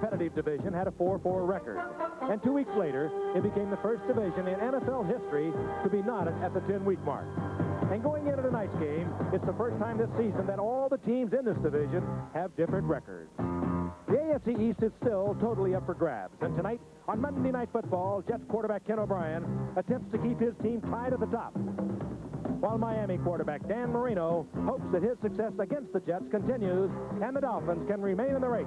competitive division had a 4-4 record. And 2 weeks later, it became the first division in NFL history to be knotted at the 10-week mark. And going into tonight's game, it's the first time this season that all the teams in this division have different records. The AFC East is still totally up for grabs. And tonight, on Monday Night Football, Jets quarterback Ken O'Brien attempts to keep his team tied at the top, while Miami quarterback Dan Marino hopes that his success against the Jets continues and the Dolphins can remain in the race.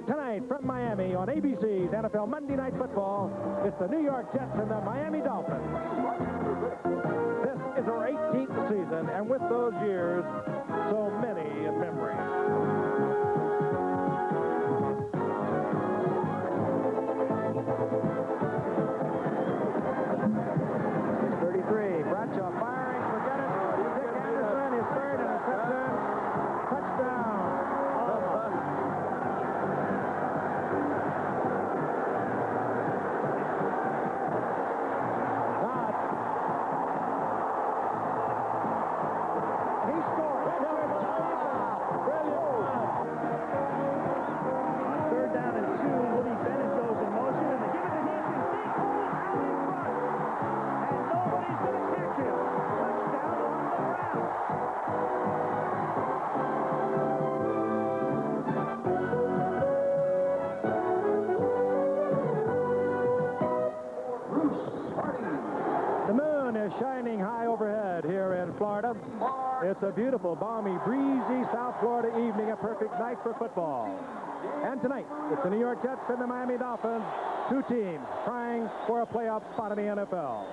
Tonight from Miami on ABC's NFL Monday Night Football, it's the New York Jets and the Miami Dolphins. This is our 18th season, and with those years, so many memories. Bradshaw firing, forget it. Dick Anderson is third and a touchdown. Touchdown. Not. He scored. Brilliant. On 3rd down and 2, Woody Bennett goes in motion, and they give it to Hampton. Big hole out in front. And nobody's going to catch him. Touchdown on the ground. The moon is shining high overhead here in Florida. It's a beautiful, balmy, breezy South Florida evening, a perfect night for football. And tonight, it's the New York Jets and the Miami Dolphins, two teams trying for a playoff spot in the NFL.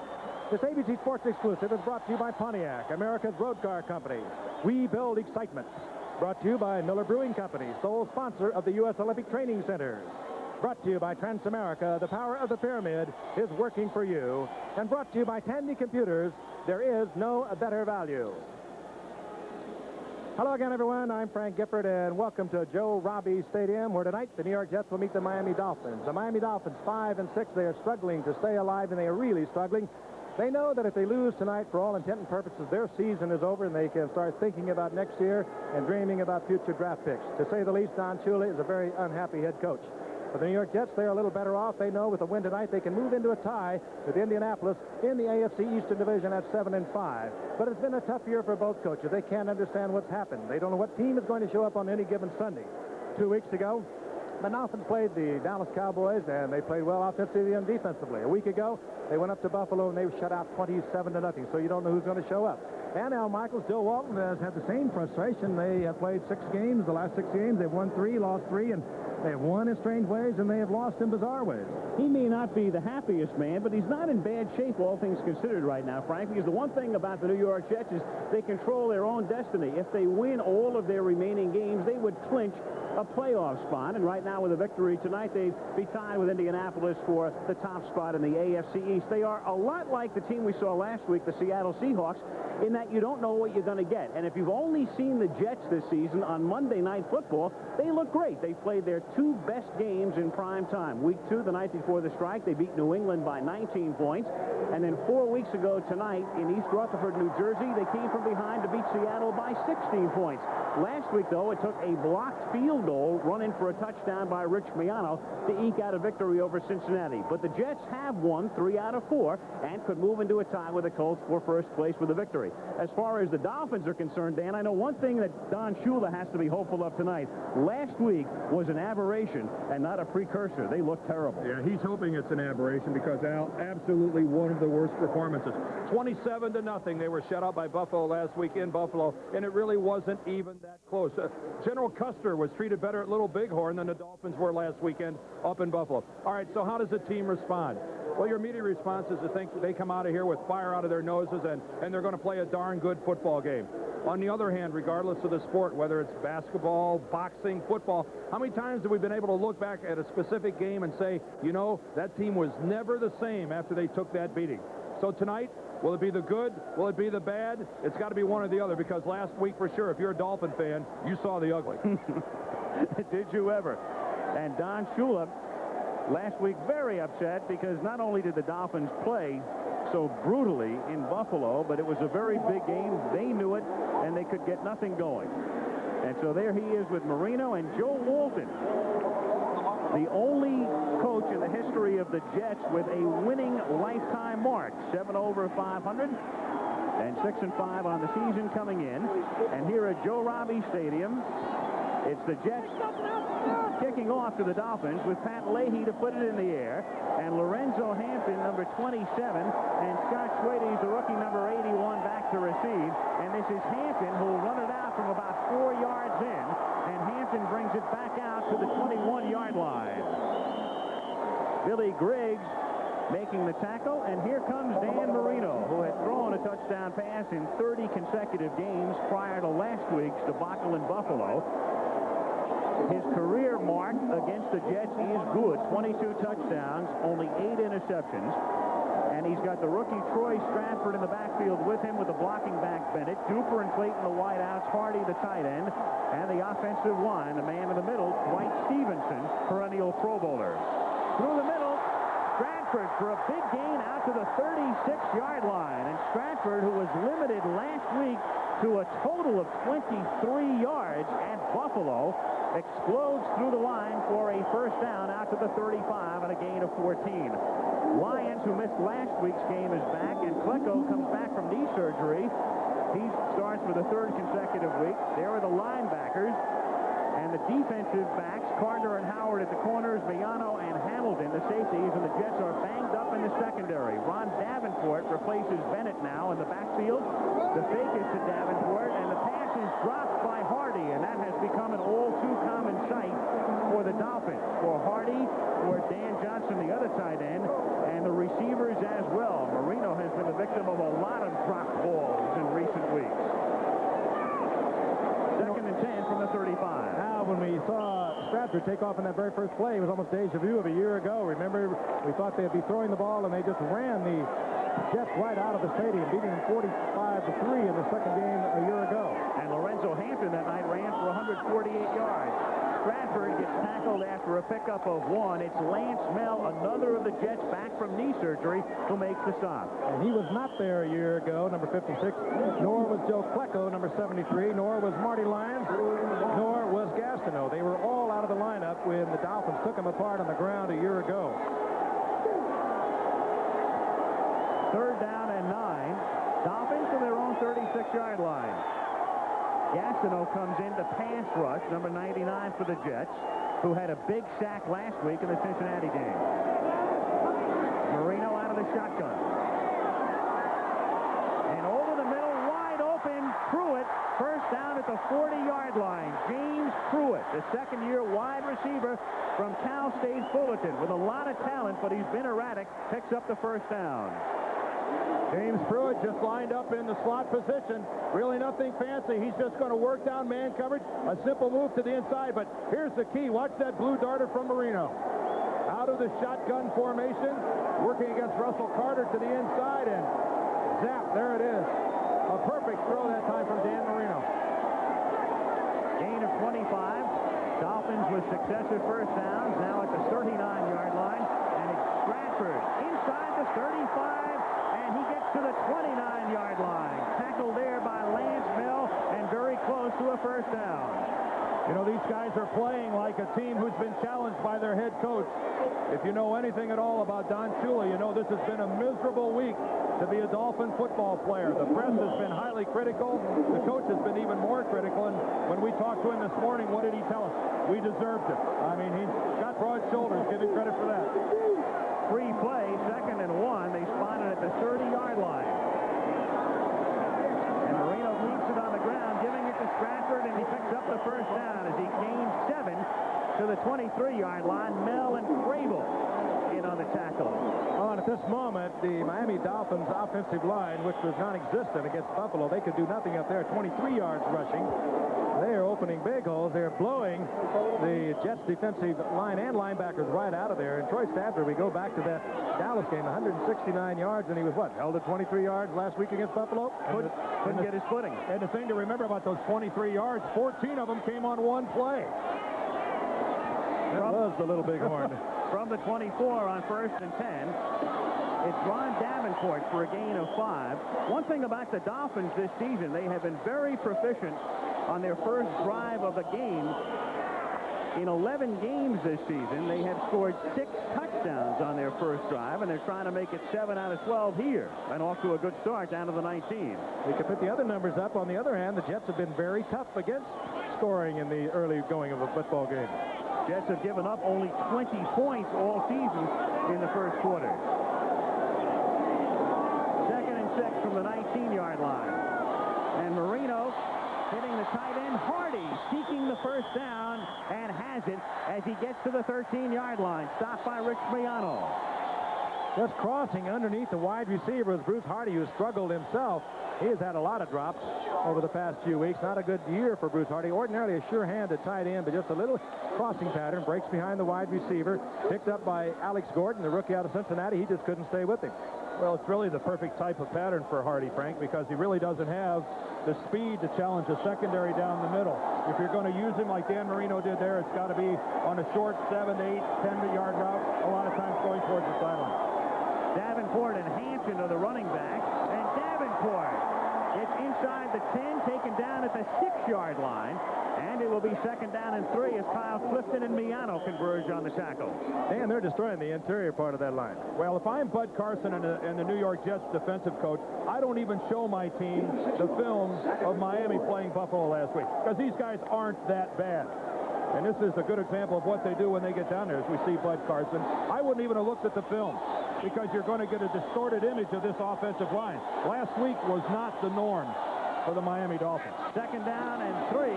This ABC Sports exclusive is brought to you by Pontiac, America's road car company. We build excitement. Brought to you by Miller Brewing Company, sole sponsor of the U.S. Olympic Training Centers. Brought to you by Transamerica, the power of the pyramid is working for you. And brought to you by Tandy Computers, there is no better value. Hello again, everyone. I'm Frank Gifford, and welcome to Joe Robbie Stadium, where tonight the New York Jets will meet the Miami Dolphins. The Miami Dolphins, 5-6, they are struggling to stay alive, and they are really struggling. They know that if they lose tonight, for all intent and purposes, their season is over, and they can start thinking about next year and dreaming about future draft picks. To say the least, Don Shula is a very unhappy head coach. For the New York Jets, they're a little better off. They know with a win tonight, they can move into a tie with Indianapolis in the AFC Eastern Division at 7-5. But it's been a tough year for both coaches. They can't understand what's happened. They don't know what team is going to show up on any given Sunday. 2 weeks ago, the Dolphins played the Dallas Cowboys, and they played well offensively and defensively. A week ago, they went up to Buffalo, and they were shut out 27-0, so you don't know who's going to show up. And Al Michaels, Joe Walton has had the same frustration. They have played 6 games. The last 6 games, they've won 3, lost 3, and they have won in strange ways, and they have lost in bizarre ways. He may not be the happiest man, but he's not in bad shape, all things considered, right now, Frank, because the one thing about the New York Jets is they control their own destiny. If they win all of their remaining games, they would clinch a playoff spot, and right now with a victory tonight, they'd be tied with Indianapolis for the top spot in the AFC East. They are a lot like the team we saw last week, the Seattle Seahawks, in that you don't know what you're going to get. And if you've only seen the Jets this season on Monday Night Football, they look great. They played their 2 best games in prime time. Week 2, the night before the strike, they beat New England by 19 points. And then 4 weeks ago tonight in East Rutherford, New Jersey, they came from behind to beat Seattle by 16 points. Last week, though, it took a blocked field goal run in for a touchdown by Rich Miano to eke out a victory over Cincinnati. But the Jets have won 3 out of 4 and could move into a tie with the Colts for first place with a victory. As far as the Dolphins are concerned, Dan, I know one thing that Don Shula has to be hopeful of tonight. Last week was an aberration and not a precursor. They look terrible. Yeah, he's hoping it's an aberration because, Al, absolutely one of the worst performances. 27-0. They were shut out by Buffalo last week in Buffalo, and it really wasn't even that close. General Custer was treated better at Little Bighorn than the Dolphins were last weekend up in Buffalo. All right, so how does the team respond? Well, your immediate response is to think they come out of here with fire out of their noses and they're going to play a darn good football game. On the other hand, regardless of the sport, whether it's basketball, boxing, football, how many times have we been able to look back at a specific game and say, you know, that team was never the same after they took that beating? So tonight, will it be the good? Will it be the bad? It's got to be one or the other, because last week, for sure, if you're a Dolphin fan, you saw the ugly. Did you ever? And Don Shula last week very upset because not only did the Dolphins play so brutally in Buffalo, but it was a very big game. They knew it, and they could get nothing going. And so there he is with Marino and Joe Walton. the only coach in the history of the Jets with a winning lifetime mark. 7 over 500 and 6-5 on the season coming in. And here at Joe Robbie Stadium, it's the Jets kicking off to the Dolphins with Pat Leahy to put it in the air, and Lorenzo Hampton, number 27, and Scott Schwades, the rookie, number 81, back to receive. And this is Hampton who will run it out from about 4 yards in, and Hampton brings it back out to the 21-yard line. Billy Griggs making the tackle, and here comes Dan Marino, who had thrown a touchdown pass in 30 consecutive games prior to last week's debacle in Buffalo. His career mark against the Jets is good. 22 touchdowns, only 8 interceptions. And he's got the rookie Troy Stratford in the backfield with him, with the blocking back Bennett, Duper and Clayton the wideouts, Hardy the tight end, and the offensive line, the man in the middle, Dwight Stevenson, perennial Pro Bowler. Through the middle, Stratford for a big gain out to the 36-yard line. And Stratford, who was limited last week to a total of 23 yards at Buffalo, explodes through the line for a first down out to the 35 and a gain of 14. Lyons, who missed last week's game, is back, and Klecko comes back from knee surgery. He starts for the 3rd consecutive week. There are the linebackers. And the defensive backs, Carter and Howard at the corners, Miano and Hamilton, the safeties, and the Jets are banged up in the secondary. Ron Davenport replaces Bennett now in the backfield. The fake is to Davenport, and the pass is dropped by Hardy, and that has become an all-too-common sight for the Dolphins. For Hardy, for Dan Johnson, the other tight end, and the receivers as well. Marino has been the victim of a lot of dropped balls in recent weeks. 2nd and 10 from the 35. Now, when we saw Stratford take off in that very first play, it was almost deja vu of a year ago. Remember, we thought they'd be throwing the ball, and they just ran the Jets right out of the stadium, beating them 45-3 in the second game a year ago. And Lorenzo Hampton that night ran for 148 yards. Stratford gets tackled after a pickup of 1. It's Lance Mel, another of the Jets back from knee surgery, who makes the stop. And he was not there a year ago, number 56, nor was Joe Klecko, number 73, nor was Marty Lyons, nor was Gastineau. They were all out of the lineup when the Dolphins took them apart on the ground a year ago. 3rd down and 9. Dolphins to their own 36-yard line. Gastineau comes in to pass rush, number 99 for the Jets, who had a big sack last week in the Cincinnati game. Marino out of the shotgun. And over the middle, wide open, Pruitt, first down at the 40-yard line. James Pruitt, the second-year wide receiver from Cal State Fullerton, with a lot of talent, but he's been erratic, picks up the first down. James Pruitt just lined up in the slot position. Really nothing fancy. He's just going to work down man coverage. A simple move to the inside, but here's the key. Watch that blue darter from Marino. Out of the shotgun formation, working against Russell Carter to the inside, and zap, there it is. A perfect throw that time from Dan Marino. Gain of 25. Dolphins with successive first downs, now at the 39-yard line, and it's Stratford inside the 35. And he gets to the 29-yard line. Tackled there by Lance Mel, and very close to a first down. You know, these guys are playing like a team who's been challenged by their head coach. If you know anything at all about Don Shula, you know this has been a miserable week to be a Dolphin football player. The press has been highly critical. The coach has been even more critical. And when we talked to him this morning, what did he tell us? We deserved it. I mean, he's got broad shoulders. Give him credit for that. Free play, 2nd and 1. They spotted at the 30-yard line. And Marino keeps it on the ground, giving it to Stratford, and he picks up the first down as he gains 7 to the 23-yard line. Mel and Crable in on the tackle. Oh, and at this moment, the Miami Dolphins offensive line, which was non-existent against Buffalo, they could do nothing up there. 23 yards rushing. They are opening big holes. They're blowing the Jets defensive line and linebackers right out of there. And Troy Stratford, we go back to that Dallas game, 169 yards, and he was what, held at 23 yards last week against Buffalo? Couldn't get his footing. And the thing to remember about those 23 yards, 14 of them came on one play. That was the little bighorn. From the 24 on 1st and 10. It's Ron Davenport for a gain of 5. One thing about the Dolphins this season, they have been very proficient on their first drive of a game In 11 games this season, they have scored 6 touchdowns on their first drive, and they're trying to make it 7 out of 12 here. And off to a good start down to the 19. We could put the other numbers up. On the other hand, the Jets have been very tough against scoring in the early going of a football game. Jets have given up only 20 points all season in the first quarter. 2nd and 6 from the 19-yard line. And Marino hitting the tight end. Hardy seeking the first down and has it as he gets to the 13-yard line. Stopped by Rich Miano. Just crossing underneath the wide receiver is Bruce Hardy, who struggled himself. He has had a lot of drops over the past few weeks. Not a good year for Bruce Hardy. Ordinarily a sure hand at tight end, but just a little crossing pattern. Breaks behind the wide receiver. Picked up by Alex Gordon, the rookie out of Cincinnati. He just couldn't stay with him. Well, it's really the perfect type of pattern for Hardy, Frank, because he really doesn't have the speed to challenge a secondary down the middle. If you're going to use him like Dan Marino did there, it's got to be on a short 7, 8, 10-yard route, a lot of times going towards the sideline. Davenport and Hanson are the running backs, and Davenport gets inside the 10, taken down at the 6-yard line, and it will be 2nd down and 3 as Kyle Clifton and Miano converge on the tackle. And they're destroying the interior part of that line. Well, if I'm Bud Carson and the New York Jets defensive coach, I don't even show my team the film of Miami playing Buffalo last week, because these guys aren't that bad. And this is a good example of what they do when they get down there, as we see Bud Carson. I wouldn't even have looked at the film, because you're going to get a distorted image of this offensive line. Last week was not the norm for the Miami Dolphins. 2nd down and 3.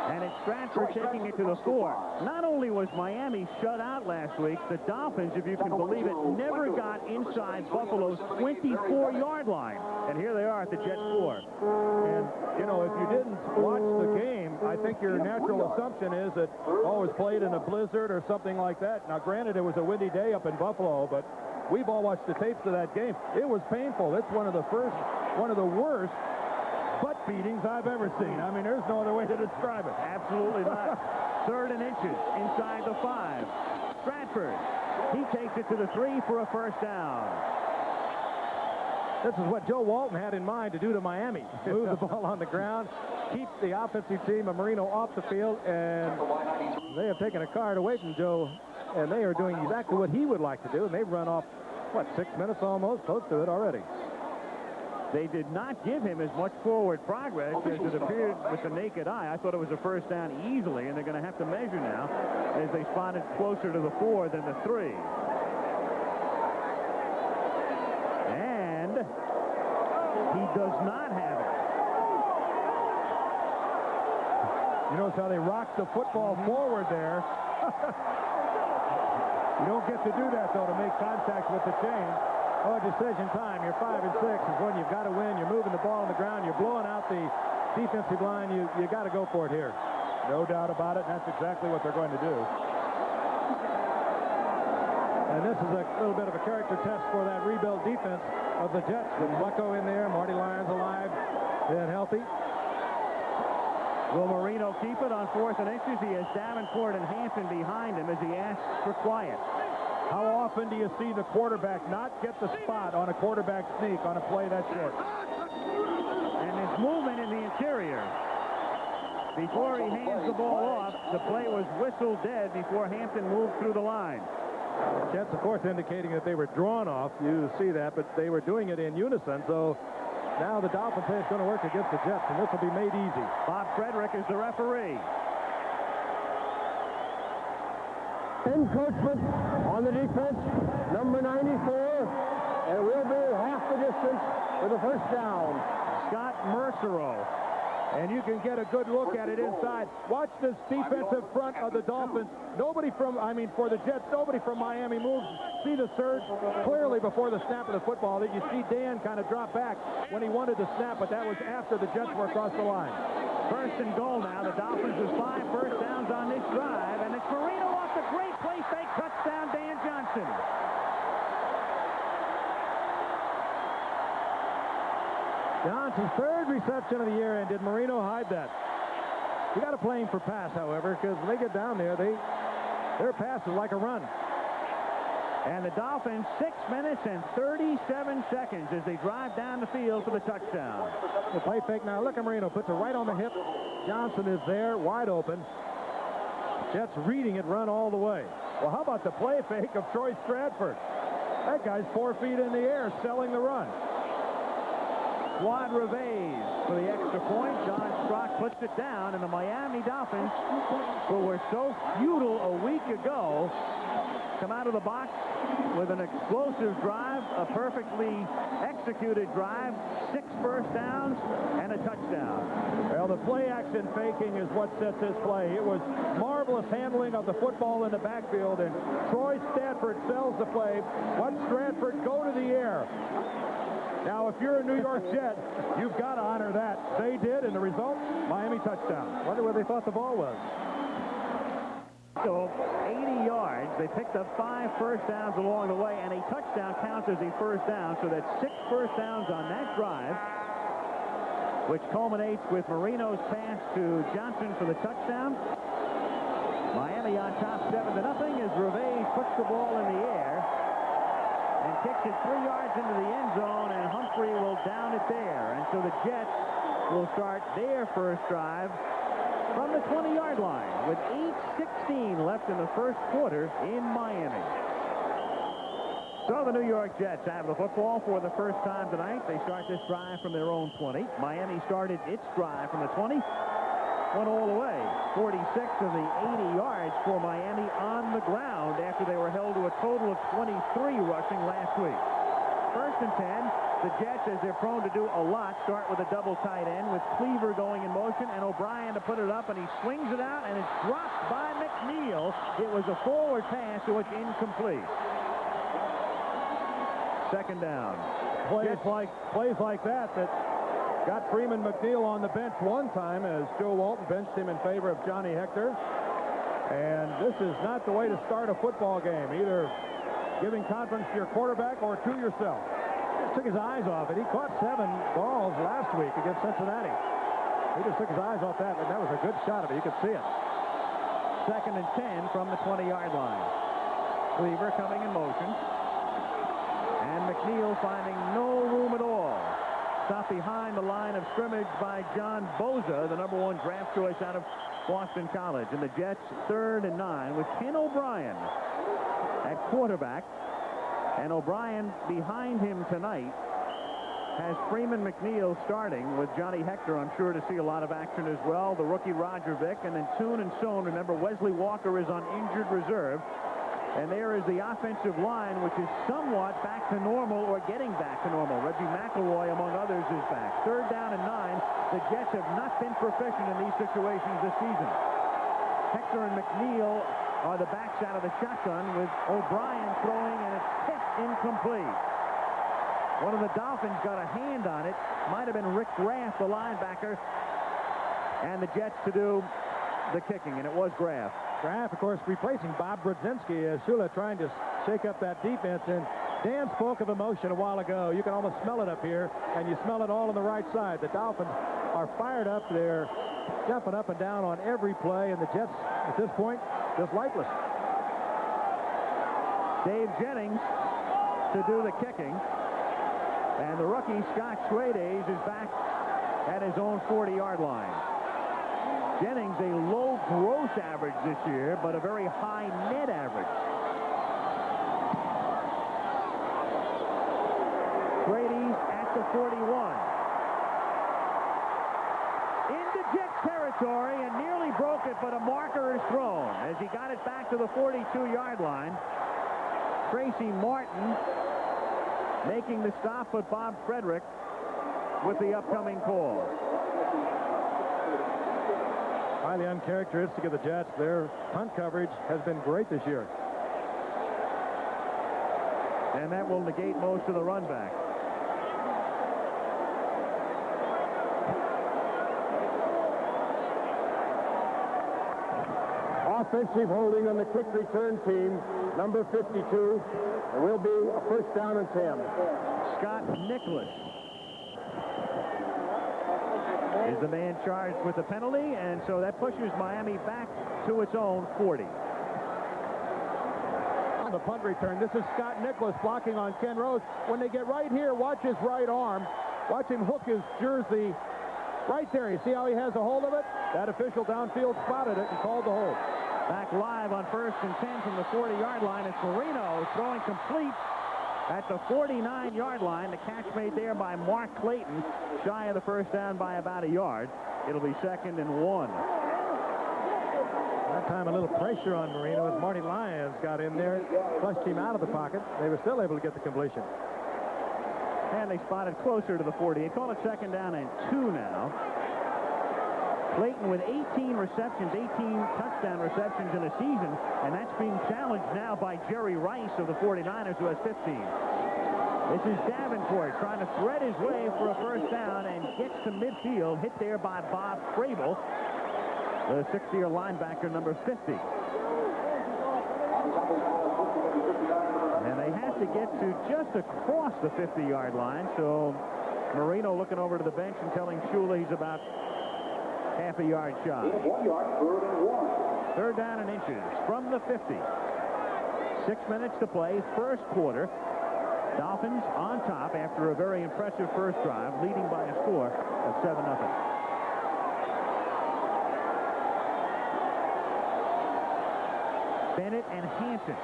And it's Stratford taking it to the 4. Not only was Miami shut out last week, the Dolphins, if you can believe it, never got inside Buffalo's 24-yard line. And here they are at the Jet 4. And, you know, if you didn't watch the game, I think your natural assumption is that, oh, it was played in a blizzard or something like that. Now, granted, it was a windy day up in Buffalo, but we've all watched the tapes of that game. It was painful. It's one of the worst butt beatings I've ever seen. I mean, there's no other way to describe it. Absolutely not. 3rd and inches inside the 5. Stratford, he takes it to the 3 for a first down. This is what Joe Walton had in mind to do to Miami. Move the ball on the ground, keep the offensive team of Marino off the field, and they have taken a card away from Joe, and they are doing exactly what he would like to do, and they've run off, what, 6 minutes almost? Close to it already. They did not give him as much forward progress as it appeared with the naked eye. I thought it was a first down easily, and they're going to have to measure now as they spotted closer to the 4 than the 3. And he does not have it. You notice how they rocked the football forward there. You don't get to do that, though, to make contact with the chain. Oh, decision time. You're 5 and 6 is when you've got to win. You're moving the ball on the ground. You're blowing out the defensive line. You got to go for it here. No doubt about it. And that's exactly what they're going to do. And this is a little bit of a character test for that rebuilt defense of the Jets. With Bucko in there, Marty Lyons alive and healthy. Will Marino keep it on 4th and inches? He has Davenport and Hanson behind him as he asks for quiet. How often do you see the quarterback not get the spot on a quarterback sneak on a play that short? And his movement in the interior. Before he hands the ball off, the play was whistled dead before Hampton moved through the line. Jets, of course, indicating that they were drawn off. You see that, but they were doing it in unison. So now the Dolphins say it's going to work against the Jets, and this will be made easy. Bob Frederick is the referee. Encroachment on the defense, number 94, and will be half the distance for the first down. Scott Mercero. And you can get a good look at it inside. Watch this defensive front of the Dolphins. For the Jets, nobody from Miami moves. See the surge clearly before the snap of the football. That you see Dan kind of drop back when he wanted to snap, but that was after the Jets were across the line. 1st and goal now. The Dolphins with 5 first downs on this drive, and it's Marino off the great play fake touchdown, Dan Johnson. Johnson's 3rd reception of the year, and did Marino hide that? You got to play him for pass, however, because when they get down there, their pass is like a run. And the Dolphins 6 minutes and 37 seconds as they drive down the field for the touchdown. The play fake now. Look at Marino. Puts it right on the hip. Johnson is there, wide open. Jets reading it, run all the way. Well, how about the play fake of Troy Stratford? That guy's 4 feet in the air selling the run. Quad Reves for the extra point. John Strock puts it down, and the Miami Dolphins, who were so futile a week ago, come out of the box with an explosive drive, a perfectly executed drive, 6 first downs, and a touchdown. Well, the play action faking is what sets this play. It was marvelous handling of the football in the backfield, and Troy Stratford sells the play. Watch Stratford go to the air. Now, if you're a New York Jet, you've got to honor that. They did, and the result, Miami touchdown. Wonder where they thought the ball was. So 80 yards. They picked up 5 first downs along the way, and a touchdown counts as a first down. So that's 6 first downs on that drive, which culminates with Marino's pass to Johnson for the touchdown. Miami on top 7-0 as Reves puts the ball in the air and kicks it 3 yards into the end zone, and Humphrey will down it there. And so the Jets will start their first drive from the 20-yard line with 8:16 left in the first quarter in Miami. So the New York Jets have the football for the first time tonight. They start this drive from their own 20. Miami started its drive from the 20. Went all the way. 46 of the 80 yards for Miami on the ground after they were held to a total of 23 rushing last week. First and 10. The Jets, as they're prone to do a lot, start with a double tight end with Cleaver going in motion and O'Brien to put it up, and he swings it out, and it's dropped by McNeil. It was a forward pass, so it's incomplete. Second down. Plays like that got Freeman McNeil on the bench one time as Joe Walton benched him in favor of Johnny Hector. And this is not the way to start a football game, either giving confidence to your quarterback or to yourself. He took his eyes off it. He caught 7 balls last week against Cincinnati. He just took his eyes off that, and that was a good shot of it. You could see it. Second and 10 from the 20-yard line. Cleaver coming in motion. And McNeil finding no room at all. Stopped behind the line of scrimmage by John Boza, the #1 draft choice out of Boston College. And the Jets 3rd and 9 with Ken O'Brien at quarterback. And O'Brien behind him tonight has Freeman McNeil starting with Johnny Hector, I'm sure, to see a lot of action as well. The rookie Roger Vick, and then Toon and Sohn. Remember, Wesley Walker is on injured reserve. And there is the offensive line, which is somewhat back to normal or getting back to normal. Reggie McElroy, among others, is back. 3rd down and 9. The Jets have not been proficient in these situations this season. Hector and McNeil are the backs out of the shotgun with O'Brien throwing, and it's tipped incomplete. One of the Dolphins got a hand on it. Might have been Rick Graff, the linebacker, and the Jets to do the kicking, and it was Graff. Graff, of course, replacing Bob Brzezinski as Shula trying to shake up that defense. And Dan spoke of emotion a while ago. You can almost smell it up here, and you smell it all on the right side. The Dolphins are fired up. They're jumping up and down on every play, and the Jets, at this point, just lifeless. Dave Jennings to do the kicking. And the rookie, Scott Schwades, is back at his own 40-yard line. Jennings, a low gross average this year, but a very high net average. Schwades at the 41. Into Jet territory and nearly broke it, but a marker is thrown as he got it back to the 42-yard line. Tracy Martin making the stop, but Bob Frederick with the upcoming call. Highly uncharacteristic of the Jets. Their punt coverage has been great this year. And that will negate most of the run back. Offensive holding on the kick return team, number 52. It will be a first down and 10. Scott Nicholas is the man charged with the penalty, and so that pushes Miami back to its own 40. On the punt return, this is Scott Nicholas blocking on Ken Rose. When they get right here, watch his right arm. Watch him hook his jersey right there. You see how he has a hold of it? That official downfield spotted it and called the hold. Back live on 1st and 10 from the 40-yard line. It's Marino throwing complete at the 49-yard line. The catch made there by Mark Clayton, shy of the first down by about a yard. It'll be 2nd and 1. That time a little pressure on Marino as Marty Lyons got in there, flushed him out of the pocket. They were still able to get the completion. And they spotted closer to the 40. They call it 2nd down and 2 now. Clayton with 18 receptions, 18 touchdown receptions in a season, and that's being challenged now by Jerry Rice of the 49ers, who has 15. This is Davenport trying to thread his way for a first down and gets to midfield, hit there by Bob Crable, the 6-year linebacker, number 50. And they have to get to just across the 50-yard line, so Marino looking over to the bench and telling Shula he's about half a yard shy. 3rd down and inches from the 50. 6 minutes to play, first quarter. Dolphins on top after a very impressive first drive, leading by a score of 7-0. Bennett and Hanson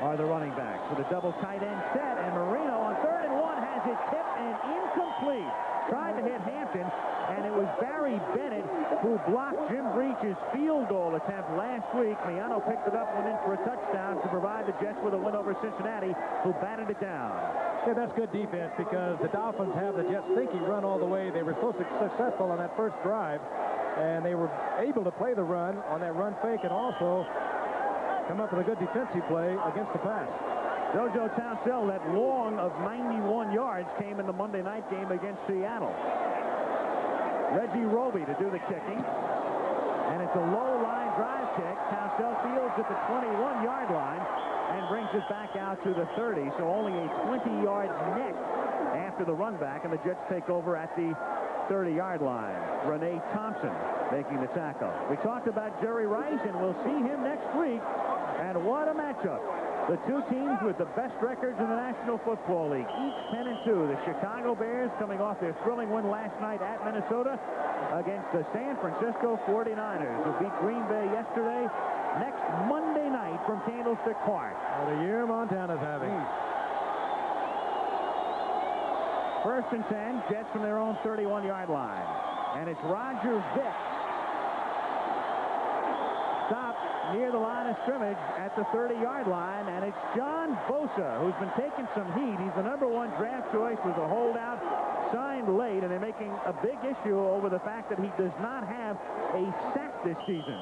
are the running backs with a double tight end set, and Marino on 3rd and 1 has it tipped and incomplete. Tried to hit Hampton, and it was Barry Bennett who blocked Jim Breach's field goal attempt last week. Miano picked it up, went in for a touchdown to provide the Jets with a win over Cincinnati, who batted it down. Yeah, that's good defense because the Dolphins have the Jets thinking run all the way. They were so successful on that first drive, and they were able to play the run on that run fake and also come up with a good defensive play against the pass. Jojo Townsell, that long of 91 yards came in the Monday night game against Seattle. Reggie Roby to do the kicking. And it's a low line drive kick. Townsell fields at the 21-yard line and brings it back out to the 30. So only a 20-yard net after the run back, and the Jets take over at the 30-yard line. Renee Thompson making the tackle. We talked about Jerry Rice, and we'll see him next week. And what a matchup. The two teams with the best records in the National Football League, each 10-2. The Chicago Bears coming off their thrilling win last night at Minnesota against the San Francisco 49ers, who beat Green Bay yesterday. Next Monday night from Candlestick Park. What a year Montana's having. 1st and 10, Jets from their own 31-yard line. And it's Roger Vick. Stop near the line of scrimmage at the 30-yard line, and it's John Bosa, who's been taking some heat. He's the #1 draft choice, was a holdout, signed late, and they're making a big issue over the fact that he does not have a sack this season.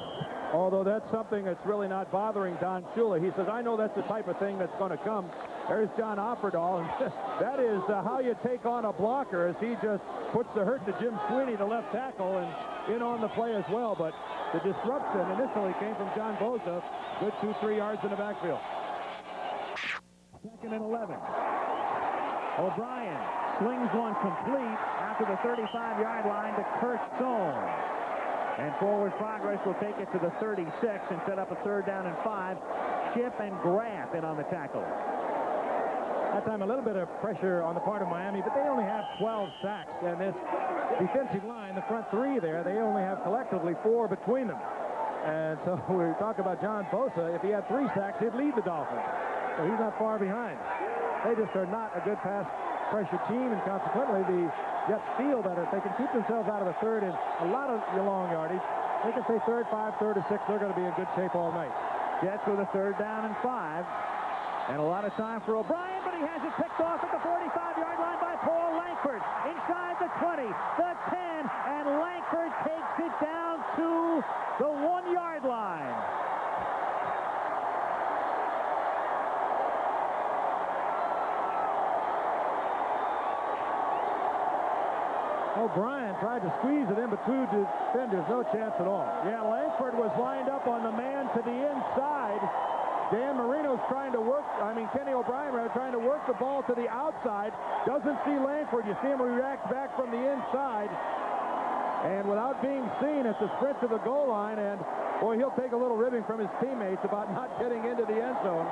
Although that's something that's really not bothering Don Shula. He says, I know that's the type of thing that's going to come. There's John Offerdahl, and that is how you take on a blocker, as he just puts the hurt to Jim Sweeney, the left tackle, and in on the play as well. But the disruption initially came from John Bosa. Good 2-3 yards in the backfield. 2nd and 11. O'Brien slings one complete out to the 35-yard line to Kurt Sohn. And forward progress will take it to the 36 and set up a 3rd down and 5. Chip and Graff in on the tackle. That time a little bit of pressure on the part of Miami, but they only have 12 sacks. And this defensive line, the front 3 there, they only have collectively 4 between them. And so we talk about John Bosa. If he had 3 sacks, he'd lead the Dolphins. So he's not far behind. They just are not a good pass pressure team, and consequently the Jets feel that if they can keep themselves out of the 3rd and a lot of long yardage, they can say 3rd, 5, 3rd, or 6. They're going to be in good shape all night. Jets with a 3rd down and 5. And a lot of time for O'Brien, but he has it picked off at the 45-yard line by Paul Langford. Inside the 20, the 10, and Langford takes it down to the 1-yard line. O'Brien tried to squeeze it in between defenders. No chance at all. Yeah, Langford was lined up on the man to the inside. Dan Marino's trying to work, Kenny O'Brien trying to work the ball to the outside. Doesn't see Langford. You see him react back from the inside. And without being seen, it's a sprint to the goal line. And, boy, he'll take a little ribbing from his teammates about not getting into the end zone.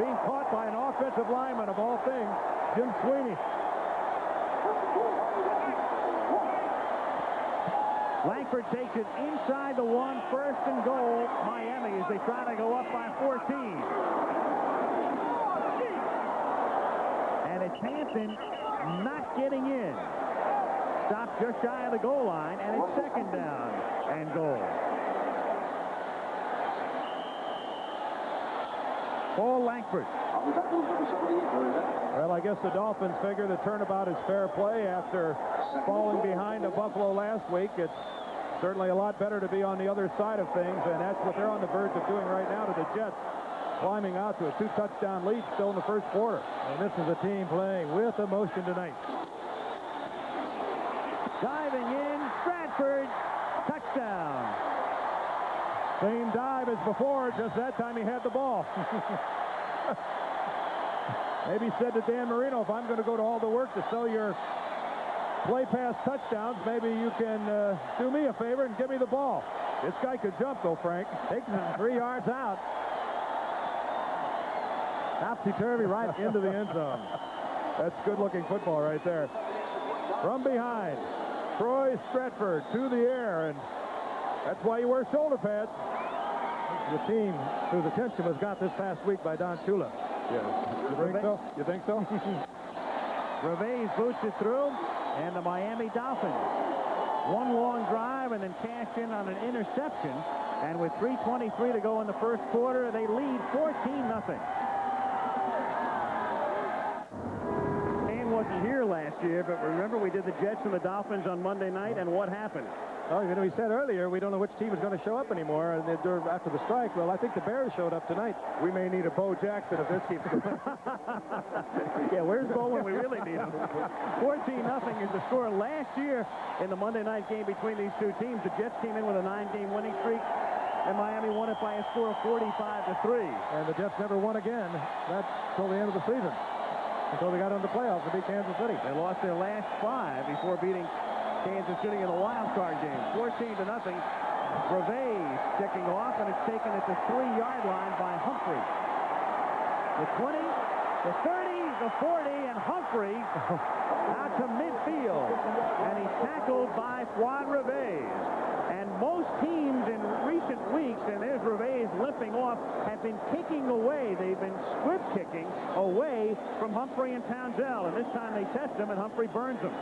Being caught by an offensive lineman, of all things, Jim Sweeney. Langford takes it inside the 1, first and goal, Miami, as they try to go up by 14. And it's Hansen not getting in. Stopped just shy of the goal line, and it's second down and goal. Paul Langford. Well, I guess the Dolphins figure the turnabout is fair play after falling behind to Buffalo last week. It's certainly a lot better to be on the other side of things, and that's what they're on the verge of doing right now to the Jets, climbing out to a 2-touchdown lead still in the first quarter. And this is a team playing with emotion tonight. Diving in, Stratford, touchdown. Same dive as before, just that time he had the ball. Maybe said to Dan Marino, if I'm going to go to all the work to sell your play pass touchdowns, maybe you can do me a favor and give me the ball. This guy could jump, though, Frank. Takes him 3 yards out. Topsy-turvy right into the end zone. That's good-looking football right there. From behind, Troy Stratford to the air, and that's why you wear shoulder pads. The team whose attention was got this past week by Don Shula. Yes. You think so? You think so? Reves boots it through, and the Miami Dolphins. One long drive and then cash in on an interception. And with 3:23 to go in the first quarter, they lead 14-0. Kane wasn't here last year, but remember we did the Jets and the Dolphins on Monday night, and what happened? Oh, you know, we said earlier we don't know which team is going to show up anymore after the strike. Well, I think the Bears showed up tonight. We may need a Bo Jackson if this keeps going. Yeah, where's Bo when we really need him? 14-0 is the score last year in the Monday night game between these two teams. The Jets came in with a 9-game winning streak, and Miami won it by a score of 45-3. And the Jets never won again. That's till the end of the season, until they got into the playoffs to beat Kansas City. They lost their last 5 before beating Kansas City in the wild card game. 14-0. Reves checking off, and it's taken at the 3-yard line by Humphrey. The 20, the 30, the 40, and Humphrey out to midfield. And he's tackled by Fuad Reves. And most teams in recent weeks, and there's Reves limping off, have been kicking away. They've been squib kicking away from Humphrey and Townsend. And this time they test him, and Humphrey burns him.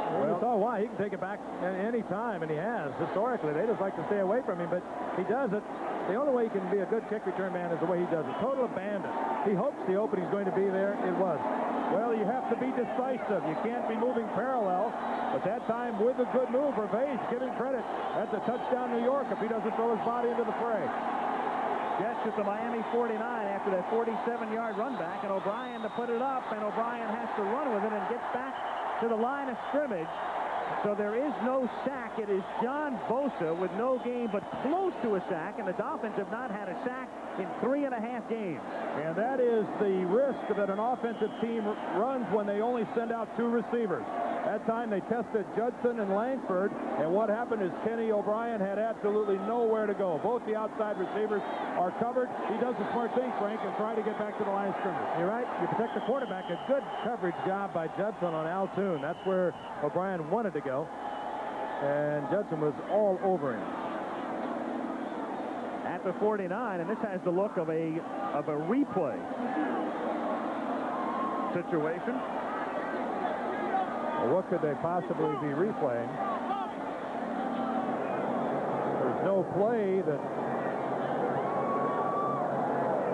Well, so why? He can take it back any time, and he has. Historically, they just like to stay away from him, but he does it. The only way he can be a good kick return man is the way he does it. Total abandon. He hopes the opening's going to be there. It was. Well, you have to be decisive. You can't be moving parallel. But that time, with a good move, Reves, give him credit. That's a touchdown, New York, if he doesn't throw his body into the fray. Jets at the Miami 49 after that 47-yard run back, and O'Brien to put it up, and O'Brien has to run with it and gets back to the line of scrimmage. So there is no sack. It is John Bosa with no game but close to a sack, and the Dolphins have not had a sack in 3.5 games. And that is the risk that an offensive team runs when they only send out 2 receivers. That time they tested Judson and Langford, and what happened is Kenny O'Brien had absolutely nowhere to go. Both the outside receivers are covered. He does a smart thing, Frank, and try to get back to the line of scrimmage. You're right. You protect the quarterback. A good coverage job by Judson on Altoon. That's where O'Brien wanted to go, and Judson was all over him. At the 49, and this has the look of a replay situation. Well, what could they possibly be replaying? There's no play that...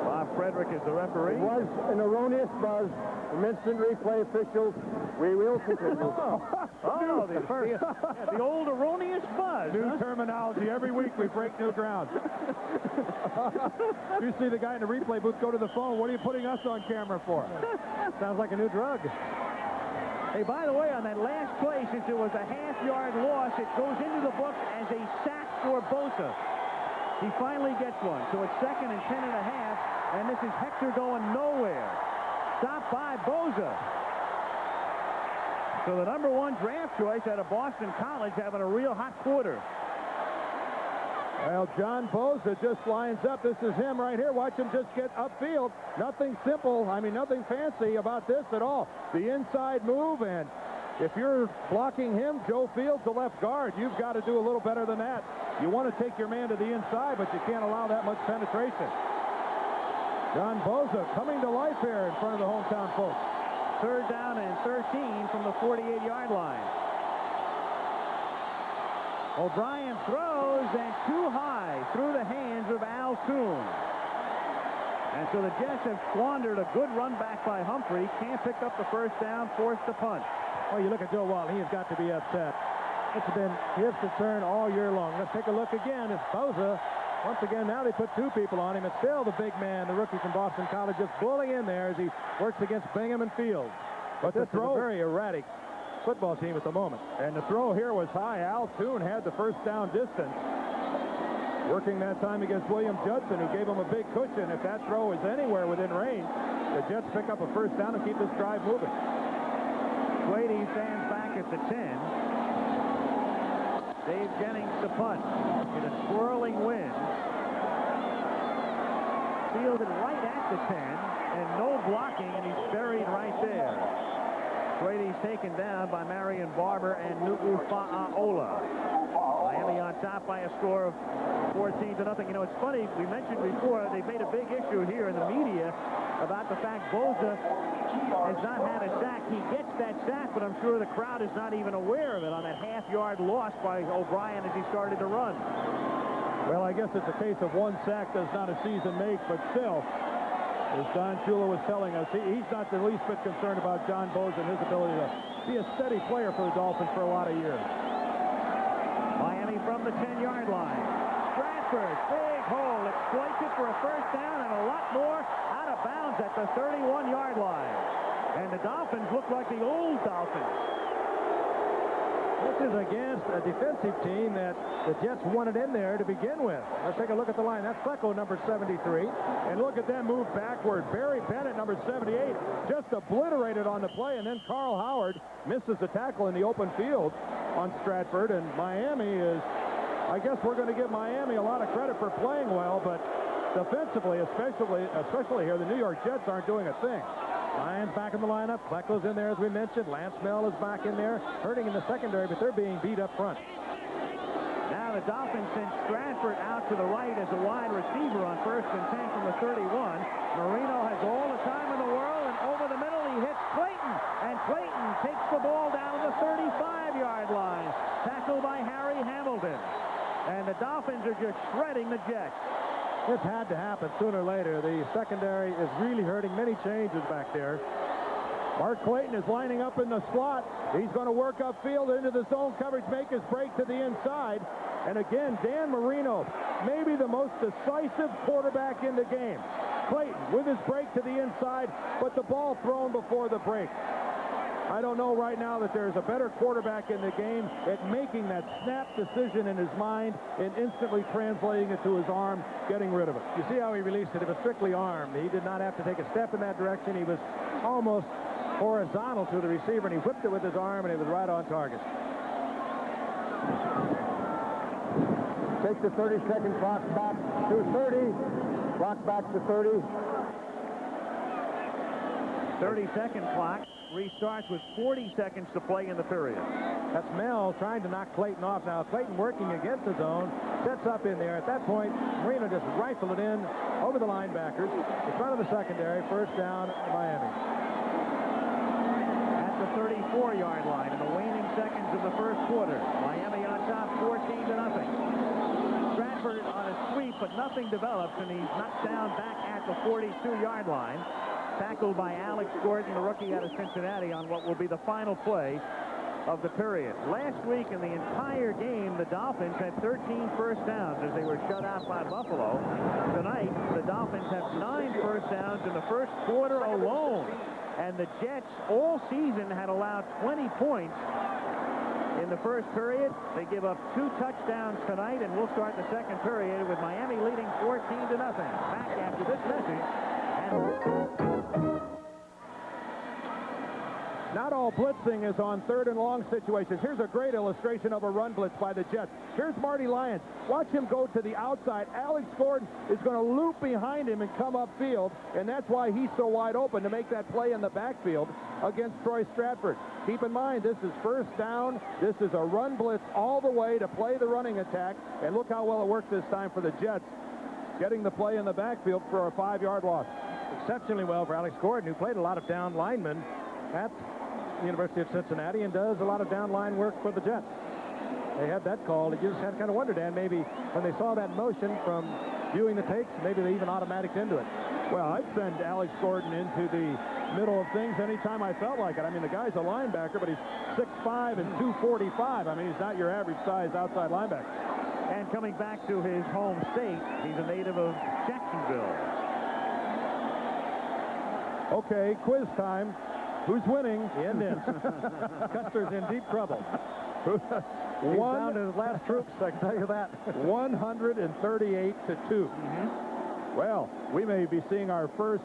Bob Frederick is the referee. It was an erroneous buzz. From instant replay officials, we will continue. The old erroneous buzz. New terminology. Every week we break new ground. You see the guy in the replay booth go to the phone. What are you putting us on camera for? Sounds like a new drug. Hey, by the way, on that last play, since it was a half-yard loss, it goes into the book as a sack for Bosa. He finally gets one. So it's 2nd and 10.5, and this is Hector going nowhere. Stopped by Bosa. So the #1 draft choice out of Boston College having a real hot quarter. Well, John Bosa just lines up. This is him right here. Watch him just get upfield. Nothing simple. I mean, nothing fancy about this at all. The inside move, and If you're blocking him, Joe Fields, the left guard, you've got to do a little better than that. You want to take your man to the inside, but you can't allow that much penetration. John Boza coming to life here in front of the hometown folks. 3rd down and 13 from the 48-yard line. O'Brien throws, and too high through the hands of Al Toon. And so the Jets have squandered a good run back by Humphrey. Can't pick up the first down, forced to punt. Well, you look at Joe Wall, he has got to be upset. It's been his concern all year long. Let's take a look again. It's Boza. Once again, now they put 2 people on him. It's still the big man, the rookie from Boston College, just bullying in there as he works against Bingham and Fields. But this is a very erratic football team at the moment. And the throw here was high. Al Toon had the first down distance. Working that time against William Judson, who gave him a big cushion. If that throw is anywhere within range, the Jets pick up a first down and keep this drive moving. Brady stands back at the 10. Dave Jennings to punt in a swirling wind. Fielded right at the 10, and no blocking, and he's buried right there. Brady's taken down by Marion Barber and Nu'u Fa'aola. Miami on top by a score of 14-0. You know, it's funny, we mentioned before, they've made a big issue here in the media about the fact Boza has not had a sack. He gets that sack, but I'm sure the crowd is not even aware of it on that half-yard loss by O'Brien as he started to run. Well, I guess it's a case of 1 sack does not a season make, but still, as Don Shula was telling us, he's not the least bit concerned about John Boza and his ability to be a steady player for the Dolphins for a lot of years. Miami from the 10-yard line. Stratford, big hole, exploits it for a first down and a lot more out of bounds at the 31-yard line. And the Dolphins look like the old Dolphins. This is against a defensive team that the Jets wanted in there to begin with. Let's take a look at the line. That's Flecko, number 73. And look at them move backward. Barry Bennett, number 78, just obliterated on the play. And then Carl Howard misses the tackle in the open field on Stratford. And Miami is, I guess we're going to give Miami a lot of credit for playing well, but defensively, especially here, the New York Jets aren't doing a thing. Lions back in the lineup. Flecko's in there, as we mentioned. Lance Mel is back in there, hurting in the secondary, but they're being beat up front. Now the Dolphins send Stratford out to the right as a wide receiver on 1st and 10 from the 31. Marino has all the time in the world, and over the middle he hits Clayton. And Clayton takes the ball down to the 35-yard line. Tackled by Harry Hamilton. And the Dolphins are just shredding the Jets. This had to happen sooner or later. The secondary is really hurting. Many changes back there. Mark Clayton is lining up in the slot. He's going to work upfield into the zone coverage, make his break to the inside. And again, Dan Marino, maybe the most decisive quarterback in the game. Clayton with his break to the inside, but the ball thrown before the break. I don't know right now that there's a better quarterback in the game at making that snap decision in his mind and instantly translating it to his arm, getting rid of it. You see how he released it? It was strictly armed. He did not have to take a step in that direction. He was almost horizontal to the receiver, and he whipped it with his arm, and it was right on target. Take the 30-second clock back to 30. Clock back to 30. 30-second clock restarts with 40 seconds to play in the period. That's Mel trying to knock Clayton off. Now Clayton working against his own, sets up in there. At that point, Marino just rifled it in over the linebackers in front of the secondary. First down, Miami. At the 34-yard line in the waning seconds of the first quarter, Miami on top 14-0. Stratford on a sweep, but nothing develops, and he's knocked down back at the 42-yard line. Tackled by Alex Gordon, the rookie out of Cincinnati, on what will be the final play of the period. Last week in the entire game, the Dolphins had 13 first downs as they were shut out by Buffalo. Tonight, the Dolphins have 9 first downs in the first quarter alone. And the Jets all season had allowed 20 points in the first period. They give up 2 touchdowns tonight, and we'll start the second period with Miami leading 14-0. Back after this message. Not all blitzing is on third and long situations. Here's a great illustration of a run blitz by the Jets. Here's Marty Lyons. Watch him go to the outside. Alex Gordon is going to loop behind him and come upfield, and that's why he's so wide open to make that play in the backfield against Troy Stratford. Keep in mind, this is first down. This is a run blitz all the way to play the running attack, and look how well it worked this time for the Jets, getting the play in the backfield for a 5-yard loss. Exceptionally well for Alex Gordon, who played a lot of down linemen at the University of Cincinnati and does a lot of down line work for the Jets. They had that call. You just had to kind of wonder, Dan, maybe when they saw that motion from viewing the tapes, maybe they even automatics into it. Well, I'd send Alex Gordon into the middle of things anytime I felt like it. I mean, the guy's a linebacker, but he's 6'5" and 245. I mean, he's not your average size outside linebacker. And coming back to his home state, he's a native of Jacksonville. Okay, quiz time. Who's winning? The Indians. Custer's in deep trouble. He's down to his last troops, I can tell you that. 138-2. Well, we may be seeing our first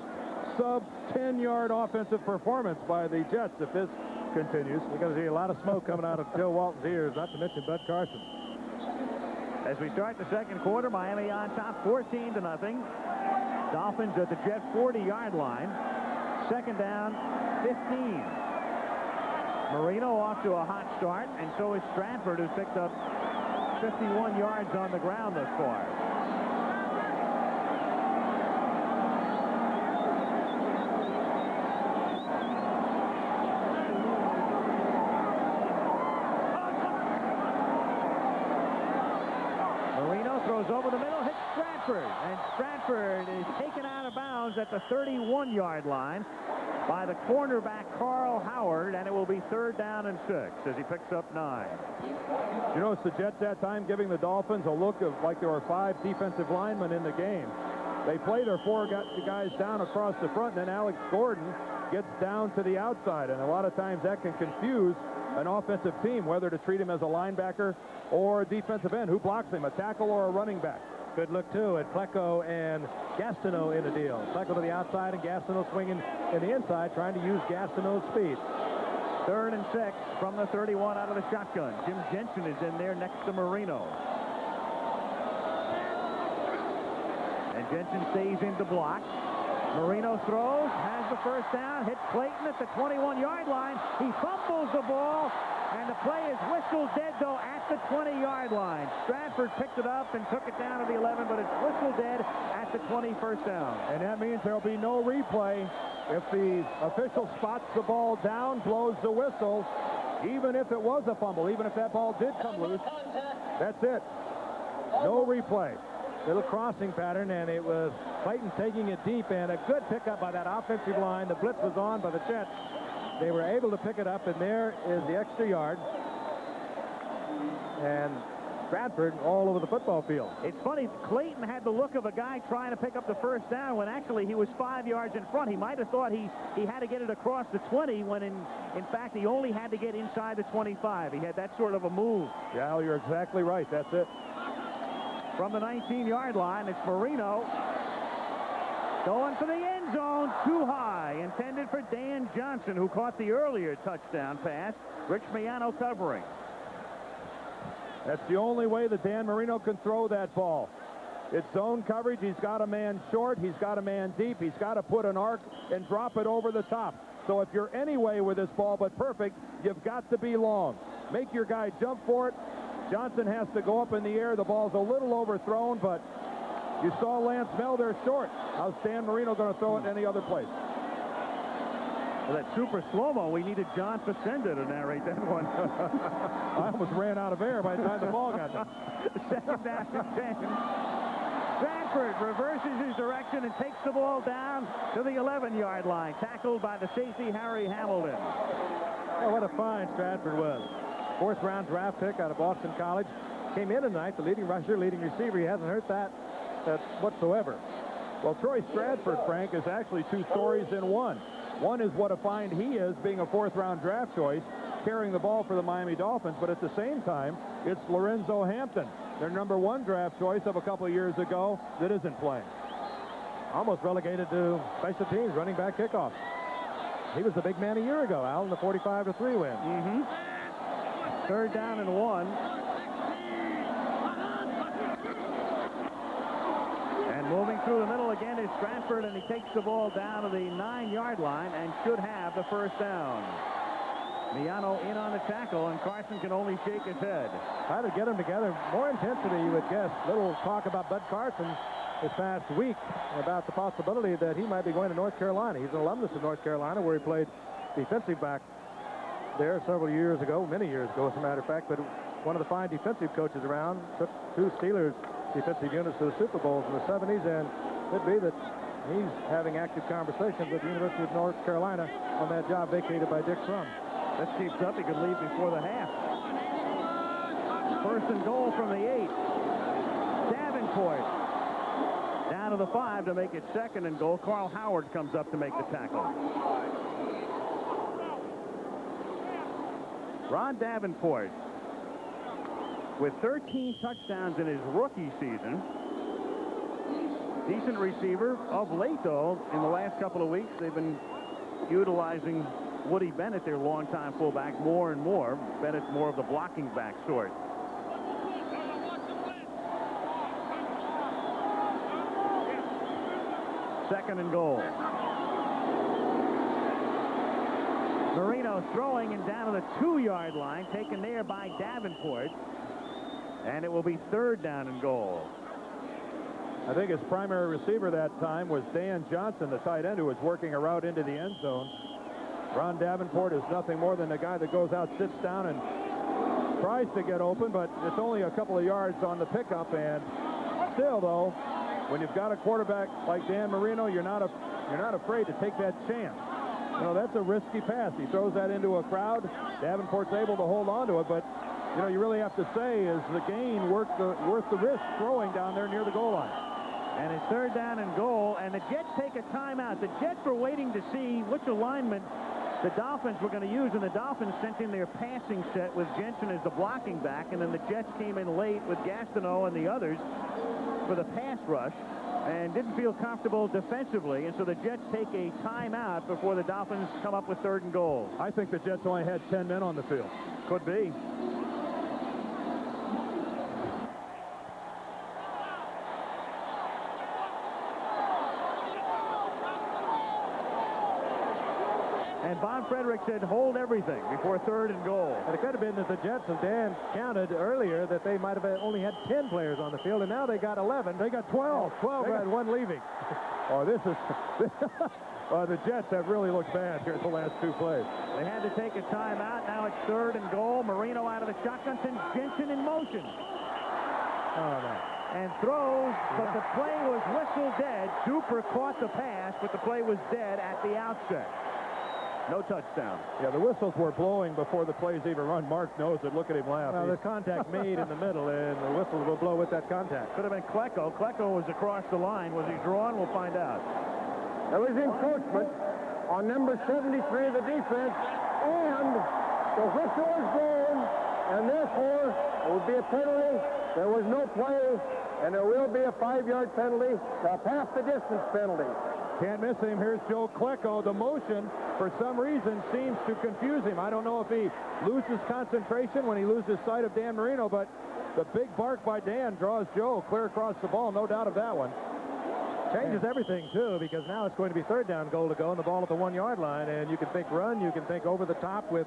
sub-10-yard offensive performance by the Jets if this continues. You're going to see a lot of smoke coming out of Joe Walton's ears, not to mention Bud Carson. As we start the second quarter, Miami on top 14-0. Dolphins at the Jet 40-yard line. Second down, 15. Marino off to a hot start, and so is Stratford, who's picked up 51 yards on the ground thus far. Marino throws over the middle, hits Stratford, and Stratford is taken out of bounds at the 31-yard line by the cornerback Carl Howard, and it will be third down and 6 as he picks up 9. You know, it's the Jets that time giving the Dolphins a look of like there were 5 defensive linemen in the game. They play their 4 guys down across the front, and then Alex Gordon gets down to the outside, and a lot of times that can confuse an offensive team whether to treat him as a linebacker or a defensive end. Who blocks him, a tackle or a running back? Good look, too, at Pleco and Gastineau in the deal. Pleco to the outside and Gastineau swinging in the inside, trying to use Gastineau's speed. Third and 6 from the 31 out of the shotgun. Jim Jensen is in there next to Marino. And Jensen stays in to block. Marino throws, has the first down, hits Clayton at the 21-yard line. He fumbles the ball, and the play is whistled dead, though, at the 20-yard line. Stratford picked it up and took it down to the 11, but it's whistled dead at the 21st down. And that means there'll be no replay. If the official spots the ball down, blows the whistle, even if it was a fumble, even if that ball did come loose, that's it. No replay. Little crossing pattern, and it was Clayton taking it deep, and a good pickup by that offensive line. The blitz was on by the Jets. They were able to pick it up, and there is the extra yard. And Stratford all over the football field. It's funny, Clayton had the look of a guy trying to pick up the first down when actually he was 5 yards in front. He might have thought he had to get it across the 20 when in fact he only had to get inside the 25. He had that sort of a move. Yeah, you're exactly right. That's it. From the 19-yard line, it's Marino going for the end zone, too high, intended for Dan Johnson, who caught the earlier touchdown pass. Rich Miano covering. That's the only way that Dan Marino can throw that ball. It's zone coverage. He's got a man short. He's got a man deep. He's got to put an arc and drop it over the top. So if you're any way with this ball but perfect, you've got to be long. Make your guy jump for it. Johnson has to go up in the air. The ball's a little overthrown, but you saw Lance Mel there short. How's Dan Marino going to throw it any other place? Well, that super slow-mo, we needed John Facenda to narrate that one. I almost ran out of air by the time the ball got there. Second down and 10. Stratford reverses his direction and takes the ball down to the 11-yard line, tackled by the safety, Harry Hamilton. Oh, what a find Stratford was. 4th-round draft pick out of Boston College. Came in tonight, the leading rusher, leading receiver. He hasn't hurt that whatsoever. Well, Troy Stratford, Frank, is actually 2 stories in one. One is what a find he is, being a 4th-round draft choice, carrying the ball for the Miami Dolphins. But at the same time, it's Lorenzo Hampton, their number 1 draft choice of a couple of years ago, that isn't playing. Almost relegated to special teams, running back kickoff. He was the big man a year ago, Al, in the 45-3 win. Third down and 1. And moving through the middle again is Stratford, and he takes the ball down to the 9-yard line and should have the first down. Miano in on the tackle, and Carson can only shake his head. Try to get them together. More intensity, you would guess. Little talk about Bud Carson this past week about the possibility that he might be going to North Carolina. He's an alumnus of North Carolina, where he played defensive back there several years ago, many years ago, as a matter of fact. But one of the fine defensive coaches around, took 2 Steelers defensive units to the Super Bowls in the 70s, and could be that he's having active conversations with the University of North Carolina on that job vacated by Dick Crum. This keeps up. He could leave before the half. First and goal from the 8. Davenport down to the 5 to make it second and goal. Carl Howard comes up to make the tackle. Ron Davenport with 13 touchdowns in his rookie season. Decent receiver. Of late, though, in the last couple of weeks, they've been utilizing Woody Bennett, their longtime fullback, more and more. Bennett's more of the blocking back sort. Second and goal. Marino throwing and down to the 2-yard line, taken there by Davenport. And it will be third down and goal. I think his primary receiver that time was Dan Johnson, the tight end, who was working a route into the end zone. Ron Davenport is nothing more than a guy that goes out, sits down, and tries to get open, but it's only a couple of yards on the pickup. And still, though, when you've got a quarterback like Dan Marino, you're not afraid to take that chance. You know, that's a risky pass. He throws that into a crowd. Davenport's able to hold on to it, but you know, you really have to say, is the gain worth the risk throwing down there near the goal line? And it's third down and goal, and the Jets take a timeout. The Jets were waiting to see which alignment the Dolphins were going to use, and the Dolphins sent in their passing set with Jensen as the blocking back, and then the Jets came in late with Gastineau and the others for the pass rush and didn't feel comfortable defensively, and so the Jets take a timeout before the Dolphins come up with third and goal. I think the Jets only had 10 men on the field. Could be. And Bob Frederick said, hold everything before third and goal. And it could have been that the Jets, as Dan counted earlier, that they might have only had 10 players on the field, and now they got 11. They got 12. 12 had one leaving. Oh, this is... the Jets have really looked bad here at the last 2 plays. They had to take a timeout. Now it's third and goal. Marino out of the shotgun, sends Jensen in motion. Oh, no. And throws, but the play was whistled dead. Duper caught the pass, but the play was dead at the outset. No touchdown. Yeah, the whistles were blowing before the plays even run. Mark knows it. Look at him laugh. Well, there's contact made in the middle, and the whistles will blow with that contact. Could have been Klecko. Klecko was across the line. Was he drawn? We'll find out. There was encroachment on number 73 of the defense, and the whistle is blown, and therefore it will be a penalty. There was no play, and there will be a 5-yard penalty, a half the distance penalty. Can't miss him. Here's Joe Klecko. The motion, for some reason, seems to confuse him. I don't know if he loses concentration when he loses sight of Dan Marino, but the big bark by Dan draws Joe clear across the ball. No doubt of that one. Changes everything, too, because now it's going to be third down goal to go, and the ball at the 1-yard line. And you can think run, you can think over the top with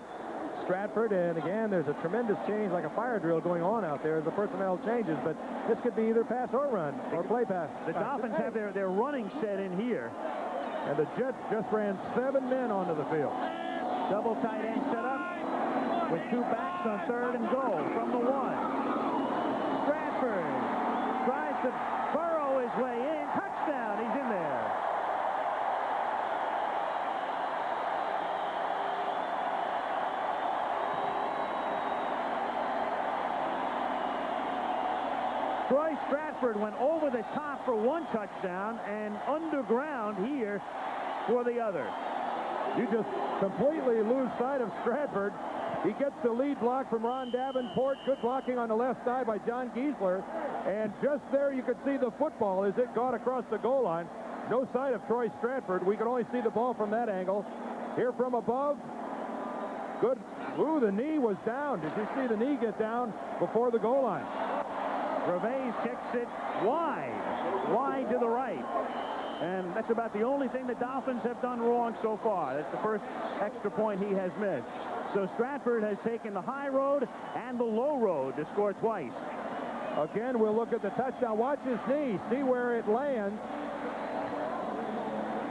Stratford, and again, there's a tremendous change, like a fire drill going on out there as the personnel changes, but this could be either pass or run, or play pass. The Dolphins have their running set in here. And the Jets just ran 7 men onto the field. Double tight end set up with 2 backs on third and goal from the 1. Stratford tries to burrow his way in. Touchdown. He's in there. Troy Stratford went over the top for 1 touchdown and underground here for the other. You just completely lose sight of Stratford. He gets the lead block from Ron Davenport. Good blocking on the left side by John Giesler. And just there you could see the football as it got across the goal line. No sight of Troy Stratford. We could only see the ball from that angle. Here from above. Good. Ooh, the knee was down. Did you see the knee get down before the goal line? Gervais kicks it wide to the right. And that's about the only thing the Dolphins have done wrong so far. That's the first extra point he has missed. So Stratford has taken the high road and the low road to score twice. Again, we'll look at the touchdown. Watch his knee. See where it lands.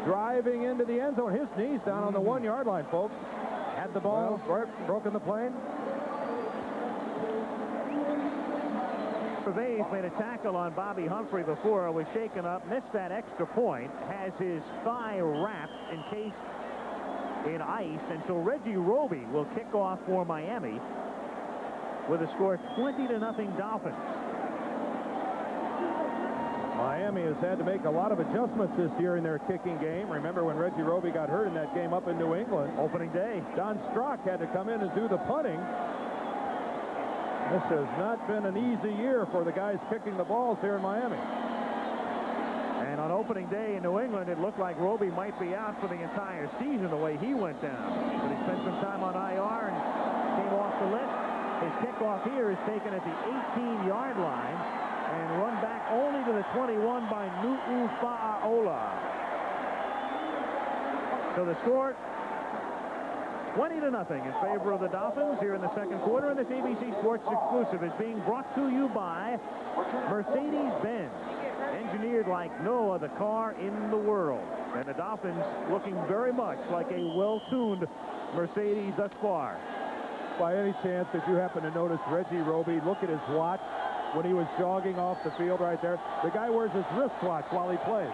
Driving into the end zone. His knee's down on the 1-yard line, folks. Had the ball, broken the plane. Gervais made a tackle on Bobby Humphrey before, was shaken up, missed that extra point, has his thigh wrapped, encased in ice, and so Reggie Roby will kick off for Miami with a score 20-0 Dolphins. Miami has had to make a lot of adjustments this year in their kicking game. Remember when Reggie Roby got hurt in that game up in New England? Opening day. Don Strock had to come in and do the punting. This has not been an easy year for the guys kicking the balls here in Miami. And on opening day in New England, it looked like Roby might be out for the entire season the way he went down. But he spent some time on IR and came off the list. His kickoff here is taken at the 18-yard line and run back only to the 21 by Nu'u Fa'aola. So the score, 20-0 in favor of the Dolphins here in the second quarter. And this ABC Sports exclusive is being brought to you by Mercedes-Benz, engineered like no other car in the world. And the Dolphins looking very much like a well-tuned Mercedes thus far. By any chance, did you happen to notice Reggie Roby look at his watch when he was jogging off the field right there? The guy wears his wristwatch while he plays.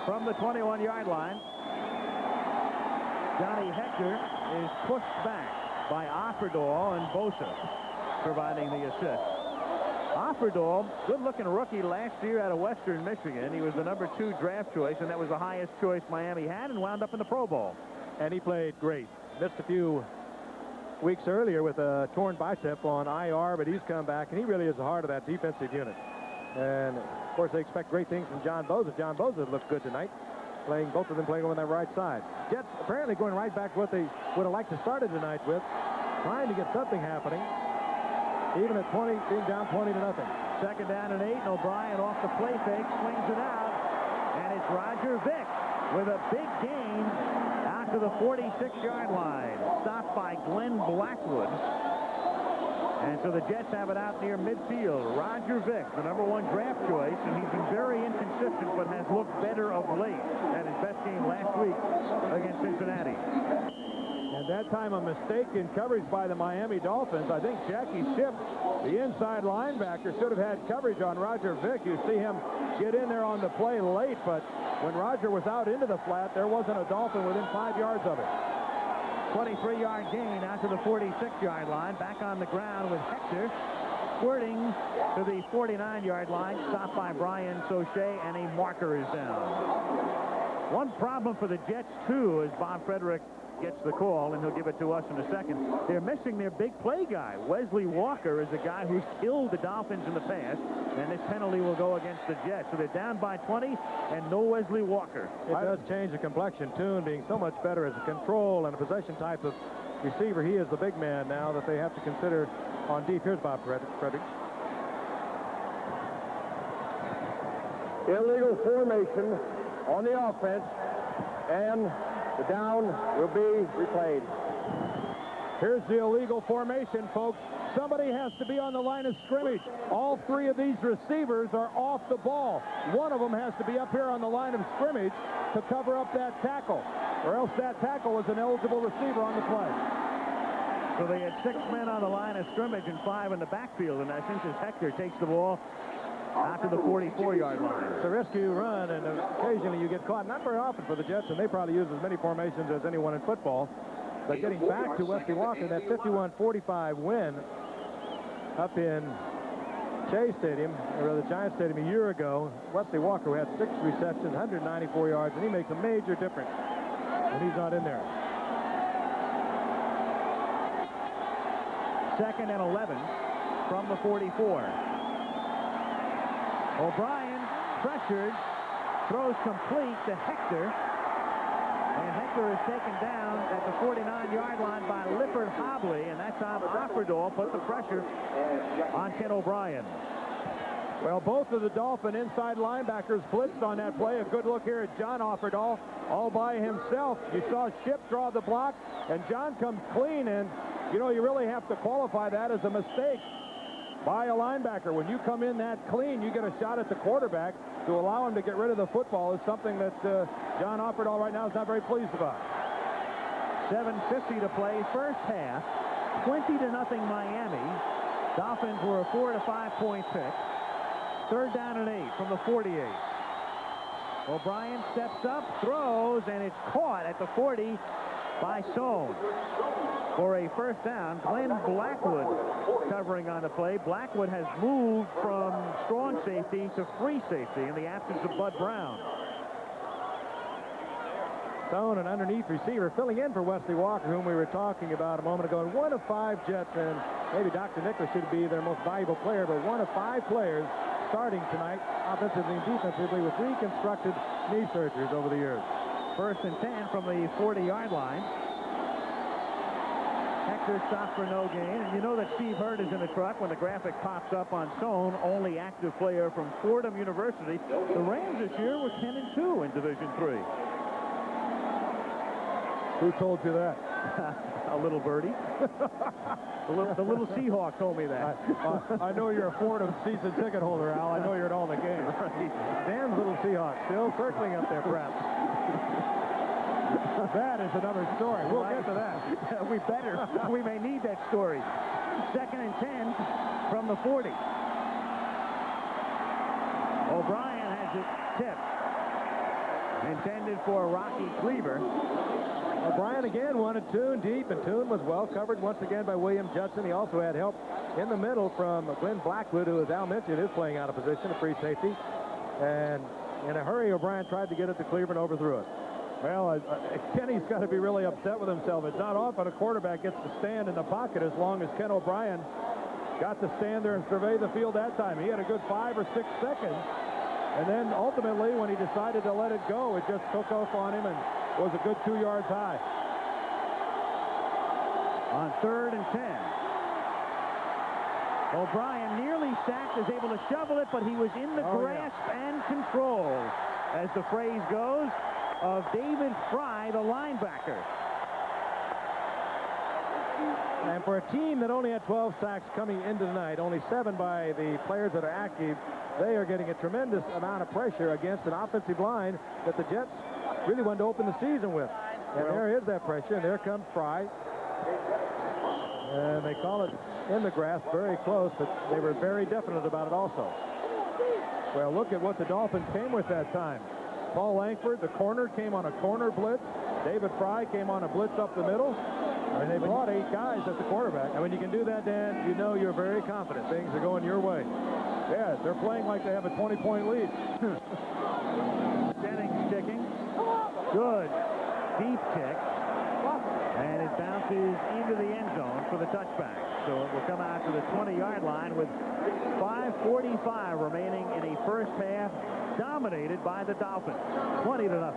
From the 21-yard line, Johnny Hector is pushed back by Offerdahl and Bosa, providing the assist. Offerdahl, good-looking rookie last year out of Western Michigan. He was the number 2 draft choice, and that was the highest choice Miami had, and wound up in the Pro Bowl. And he played great. Missed a few weeks earlier with a torn bicep on IR, but he's come back, and he really is the heart of that defensive unit. And, of course, they expect great things from John Bosa. John Bosa looked good tonight, both of them playing on that right side. Jets apparently going right back to what they would have liked to start it tonight with, trying to get something happening, even at 20, being down 20-0. Second down and 8, and O'Brien off the play fake, swings it out, and it's Roger Vick with a big gain out to the 46-yard line. Stopped by Glenn Blackwood. And so the Jets have it out near midfield. Roger Vick, the number 1 draft choice, and he's been very inconsistent, but has looked better of late. Had his best game last week against Cincinnati. And that time a mistake in coverage by the Miami Dolphins. I think Jackie Shipp, the inside linebacker, should have had coverage on Roger Vick. You see him get in there on the play late, but when Roger was out into the flat, there wasn't a Dolphin within 5 yards of it. 23-yard gain out to the 46-yard line. Back on the ground with Hector squirting to the 49-yard line. Stopped by Brian Sochet, and a marker is down. One problem for the Jets, too, is Bob Frederick gets the call, and he'll give it to us in a second. They're missing their big play guy. Wesley Walker is a guy who's killed the Dolphins in the past, and this penalty will go against the Jets. So they're down by 20, and no Wesley Walker. It does change the complexion, too, and being so much better as a control and a possession type of receiver. He is the big man now that they have to consider on deep. Here's Bob Frederick. Illegal formation on the offense, and the down will be replayed. Here's the illegal formation, folks. Somebody has to be on the line of scrimmage. All 3 of these receivers are off the ball. One of them has to be up here on the line of scrimmage to cover up that tackle, or else that tackle was an eligible receiver on the play. So they had 6 men on the line of scrimmage and 5 in the backfield, in essence, as Hector takes the ball out to the 44-yard line. It's a rescue run, and occasionally you get caught. Not very often for the Jets, and they probably use as many formations as anyone in football. But getting back to Wesley Walker, that 51-45 win up in Shea Stadium, or the Giants Stadium a year ago, Wesley Walker had 6 receptions, 194 yards, and he makes a major difference when he's not in there. 2nd and 11 from the 44. O'Brien pressured, throws complete to Hector, And Heckler is taken down at the 49-yard line by Lippert Hobley, and that's how Offerdahl put the pressure on Ken O'Brien. Well, both of the Dolphin inside linebackers blitzed on that play. A good look here at John Offerdahl all by himself. You saw Ship draw the block, and John comes clean, and, you know, you really have to qualify that as a mistake by a linebacker. When you come in that clean, you get a shot at the quarterback. To allow him to get rid of the football is something that John Offerdahl right now is not very pleased about. 7:50 to play, first half. 20-0 Miami. Dolphins were a 4 to 5 point pick. Third down and 8 from the 48. O'Brien steps up, throws, and it's caught at the 40 by Sohn for a first down. Glenn Blackwood covering on the play. Blackwood has moved from strong safety to free safety in the absence of Bud Brown. Sohn, an underneath receiver, filling in for Wesley Walker, whom we were talking about a moment ago. And 1 of 5 Jets, and maybe Dr. Nicholas should be their most valuable player, but 1 of 5 players starting tonight, offensively and defensively, with reconstructed knee surgeries over the years. First and 10 from the 40-yard line. Hector stopped for no gain. And you know that Steve Hurd is in the truck when the graphic pops up on Sohn, only active player from Fordham University. The Rams this year were 10-2 in Division III. Who told you that? A little birdie. the little Seahawk told me that. I know you're a Fordham season ticket holder, Al. I know you're at all the games. Dan's little Seahawk still circling up there, perhaps. That is another story. We'll get to that. We better. We may need that story. Second and 10 from the 40. O'Brien has it tipped. Intended for Rocky Cleaver. O'Brien again wanted Toon deep, and Toon was well covered once again by William Judson. He also had help in the middle from Glenn Blackwood, who, as Al mentioned, is playing out of position, a free safety. And in a hurry, O'Brien tried to get it to Cleaver and overthrew it. Well, Kenny's got to be really upset with himself. It's not often a quarterback gets to stand in the pocket as long as Ken O'Brien got to stand there and survey the field that time. He had a good 5 or 6 seconds. And then ultimately, when he decided to let it go, it just took off on him and was a good 2 yards high. On third and 10. O'Brien nearly sacked, is able to shovel it, but he was in the grasp and control, as the phrase goes, of David Fry, the linebacker. And for a team that only had 12 sacks coming into tonight, only 7 by the players that are active, they are getting a tremendous amount of pressure against an offensive line that the Jets really wanted to open the season with. And there is that pressure, and there comes Fry. And they call it in the grasp, very close, but they were very definite about it also. Well, look at what the Dolphins came with that time. Paul Langford, the corner, came on a corner blitz. David Fry came on a blitz up the middle. I mean, they brought 8 guys at the quarterback. And when you can do that, Dan, you know you're very confident. Things are going your way. Yeah, they're playing like they have a 20-point lead. Jennings kicking. Good. Deep kick. And it bounces into the end zone for the touchback. So it will come out to the 20-yard line with 5:45 remaining in a first half dominated by the Dolphins. 20-0.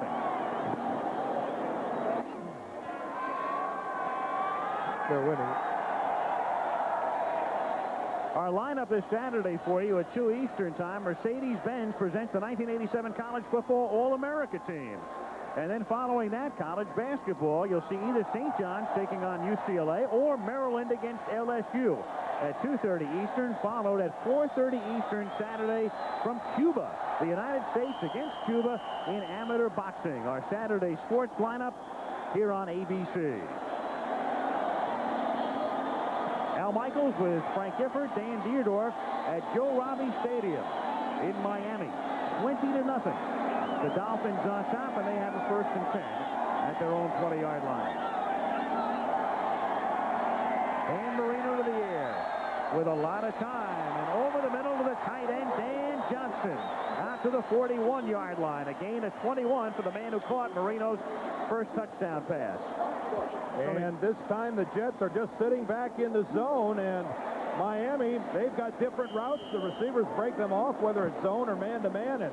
They're winning. Our lineup this Saturday for you at 2 Eastern time. Mercedes-Benz presents the 1987 College Football All-America team. And then following that, college basketball, you'll see either St. John's taking on UCLA or Maryland against LSU at 2:30 Eastern, followed at 4:30 Eastern Saturday from Cuba. The United States against Cuba in amateur boxing. Our Saturday sports lineup here on ABC. Al Michaels with Frank Gifford, Dan Dierdorf at Joe Robbie Stadium in Miami. 20-0. The Dolphins on top, and they have a first and 10 at their own 20-yard line. Dan Marino to the air with a lot of time, and over the middle to the tight end, Dan Johnson, out to the 41-yard line. A gain of 21 for the man who caught Marino's first touchdown pass. And this time the Jets are just sitting back in the zone, and Miami, they've got different routes. The receivers break them off, whether it's zone or man-to-man, and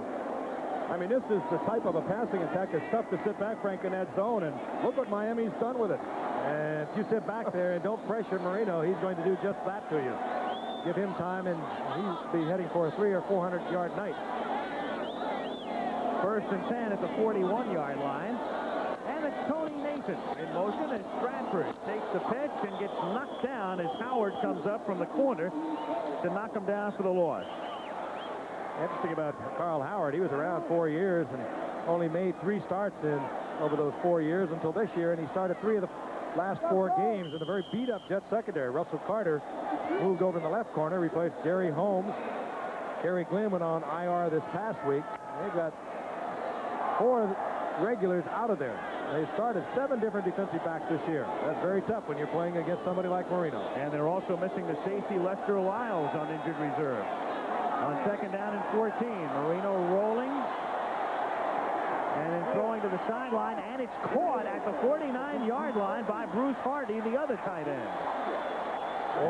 I mean, this is the type of a passing attack that's tough to sit back, Frank, in that zone, and look what Miami's done with it. And if you sit back there and don't pressure Marino, he's going to do just that to you. Give him time, and he'll be heading for a 300 or 400-yard night. 1st and 10 at the 41-yard line. And it's Tony Nathan in motion as Stratford takes the pitch and gets knocked down as Howard comes up from the corner to knock him down for the loss. Interesting about Carl Howard, he was around 4 years and only made 3 starts over those 4 years until this year, and he started 3 of the last 4 games in a very beat-up Jet secondary. Russell Carter moved over in the left corner, replaced Jerry Holmes. Kerry Glynn went on IR this past week. They've got 4 regulars out of there. They started 7 different defensive backs this year. That's very tough when you're playing against somebody like Marino. And they're also missing the safety Lester Lyles on injured reserve. On 2nd down and 14, Marino rolling and then throwing to the sideline, and it's caught at the 49-yard line by Bruce Hardy, the other tight end.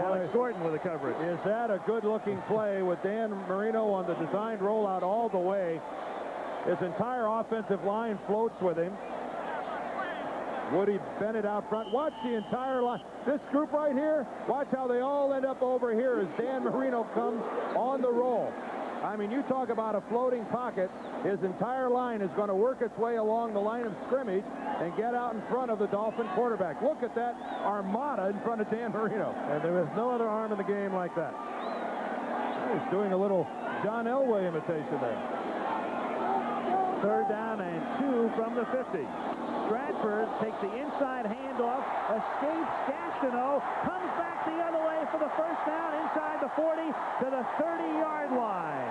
Alex Gordon with the coverage. Is that a good-looking play with Dan Marino on the designed rollout all the way? His entire offensive line floats with him. Woody Bennett out front. Watch the entire line. This group right here, watch how they all end up over here as Dan Marino comes on the roll. I mean, you talk about a floating pocket. His entire line is going to work its way along the line of scrimmage and get out in front of the Dolphin quarterback. Look at that armada in front of Dan Marino. And there was no other arm in the game like that. He's doing a little John Elway imitation there. 3rd down and 2 from the 50. Stratford takes the inside handoff, escapes Gastineau, comes back the other way for the 1st down inside the 40 to the 30-yard line.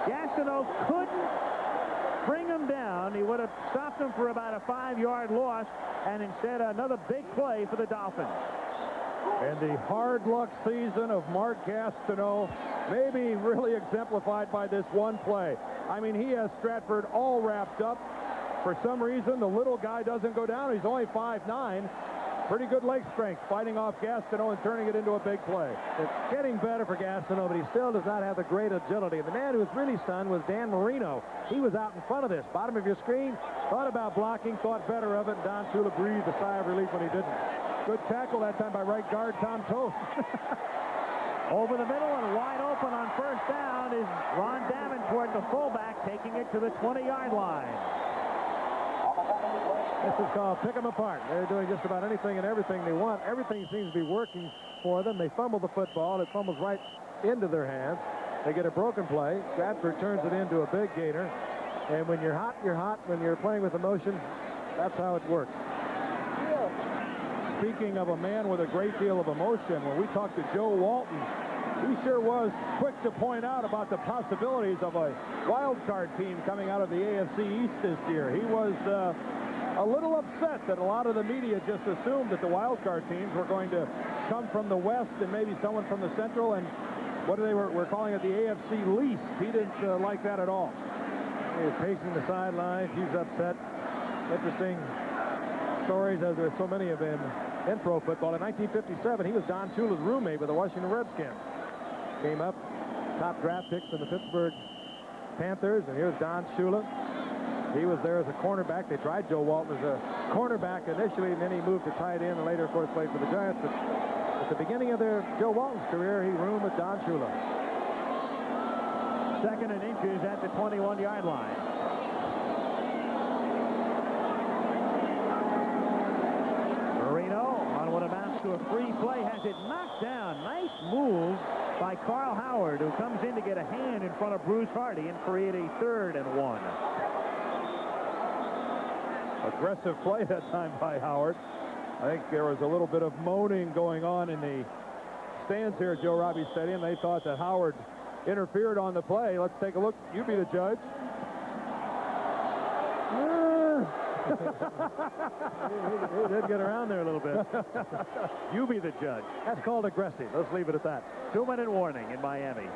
Gastineau couldn't bring him down. He would have stopped him for about a 5-yard loss, and instead another big play for the Dolphins. And the hard luck season of Mark Gastineau may be really exemplified by this one play. I mean, he has Stratford all wrapped up. For some reason, the little guy doesn't go down. He's only 5'9". Pretty good leg strength, fighting off Gastineau and turning it into a big play. It's getting better for Gastineau, but he still does not have the great agility. The man who was really stunned was Dan Marino. He was out in front of this. Bottom of your screen, thought about blocking, thought better of it, and Don Shula breathed a sigh of relief when he didn't. Good tackle that time by right guard Tom Toth. Over the middle and wide open on 1st down is Ron Davenport, the fullback, taking it to the 20-yard line. This is called pick them apart. They're doing just about anything and everything they want. Everything seems to be working for them. They fumble the football. It fumbles right into their hands. They get a broken play. Stratford turns it into a big gainer. And when you're hot, you're hot. When you're playing with emotion, that's how it works. Speaking of a man with a great deal of emotion, when we talked to Joe Walton, he sure was quick to point out about the possibilities of a wild card team coming out of the AFC East this year. He was a little upset that a lot of the media just assumed that the wild card teams were going to come from the West and maybe someone from the Central, and what we're calling it the AFC least. He didn't like that at all. He was pacing the sidelines. He's upset. Interesting stories, as there are so many of them in pro football. In 1957, he was Don Shula's roommate with the Washington Redskins. Came up, top draft picks in the Pittsburgh Panthers, and here's Don Shula. He was there as a cornerback. They tried Joe Walton as a cornerback initially, and then he moved to tight end, and later, of course, played for the Giants. But at the beginning of Joe Walton's career, he roomed with Don Shula. 2nd and inches at the 21-yard line. Marino, on what amounts to a free play, has it knocked down. Nice move by Carl Howard, who comes in to get a hand in front of Bruce Hardy and create a 3rd and 1. Aggressive play that time by Howard. I think there was a little bit of moaning going on in the stands here at Joe Robbie Stadium. They thought that Howard interfered on the play. Let's take a look. You be the judge. He did get around there a little bit. You be the judge. That's called aggressive. Let's leave it at that. 2-minute warning in Miami.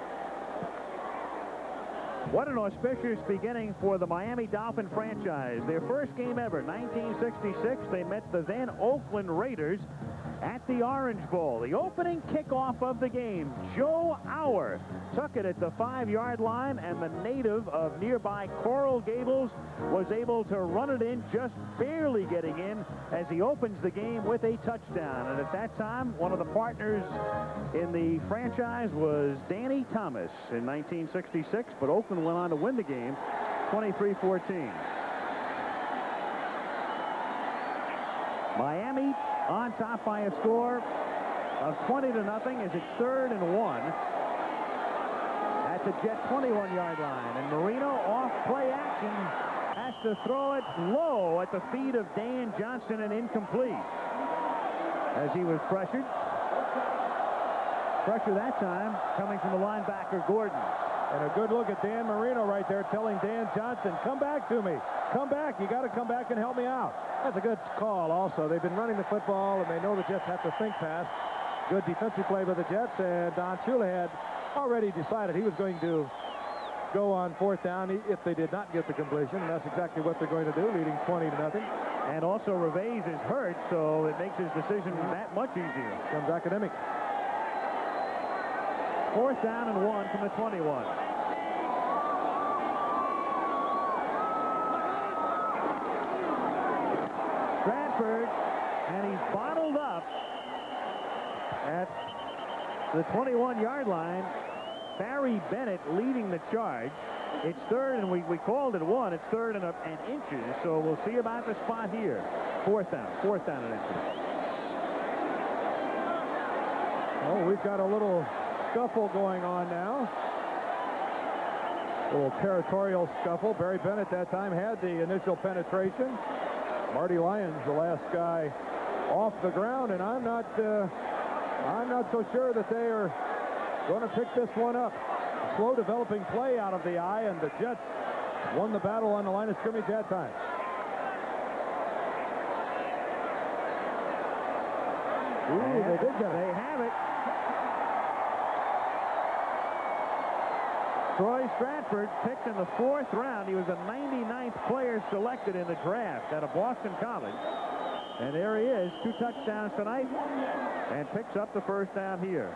What an auspicious beginning for the Miami Dolphin franchise. Their first game ever, 1966. They met the then Oakland Raiders at the Orange Bowl. The opening kickoff of the game, Joe Auer took it at the 5-yard line, and the native of nearby Coral Gables was able to run it in, just barely getting in, as he opens the game with a touchdown. And at that time, one of the partners in the franchise was Danny Thomas in 1966, but Oakland went on to win the game 23-14. Miami on top by a score of 20-0 as it's 3rd and 1 at the Jet 21-yard line. And Marino off play action has to throw it low at the feet of Dan Johnson and incomplete as he was pressured. Pressure that time coming from the linebacker Gordon. And a good look at Dan Marino right there telling Dan Johnson, come back to me. Come back. You got to come back and help me out. That's a good call also. They've been running the football, and they know the Jets have to think pass. Good defensive play by the Jets, and Don Shula had already decided he was going to go on 4th down if they did not get the completion, and that's exactly what they're going to do, leading 20-0. And also Reveiz is hurt, so it makes his decision that much easier. Comes academic. 4th down and 1 from the 21. Stratford, and he's bottled up at the 21-yard line. Barry Bennett leading the charge. It's 3rd, and we called it 1. It's 3rd and inches, so we'll see about the spot here. 4th down and inches. Oh, we've got a little scuffle going on now. A little territorial scuffle. Barry Bennett that time had the initial penetration. Marty Lyons, the last guy off the ground, and I'm not so sure that they are going to pick this one up. A slow developing play out of the eye, and the Jets won the battle on the line of scrimmage that time. Ooh, they did get it. They have it. Troy Stratford picked in the 4th round. He was the 99th player selected in the draft out of Boston College. And there he is, 2 touchdowns tonight, and picks up the 1st down here.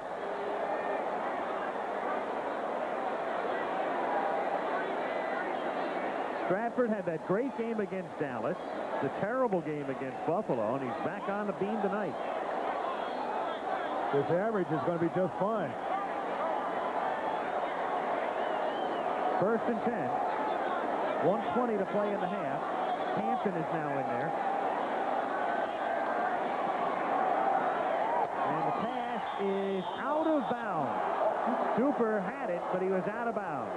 Stratford had that great game against Dallas, the terrible game against Buffalo, and he's back on the beam tonight. This average is going to be just fine. 1st and 10. 1:20 to play in the half. Hampton is now in there. And the pass is out of bounds. Cooper had it, but he was out of bounds.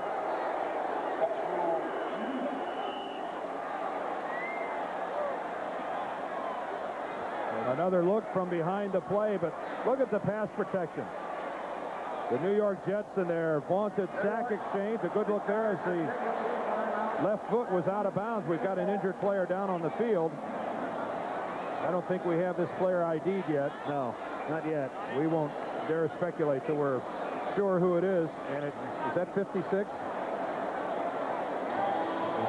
And another look from behind the play, but look at the pass protection. The New York Jets in their vaunted sack exchange. A good look there as the left foot was out of bounds. We've got an injured player down on the field. I don't think we have this player ID'd yet. No, not yet. We won't dare speculate till we're sure who it is. And is that 56? Is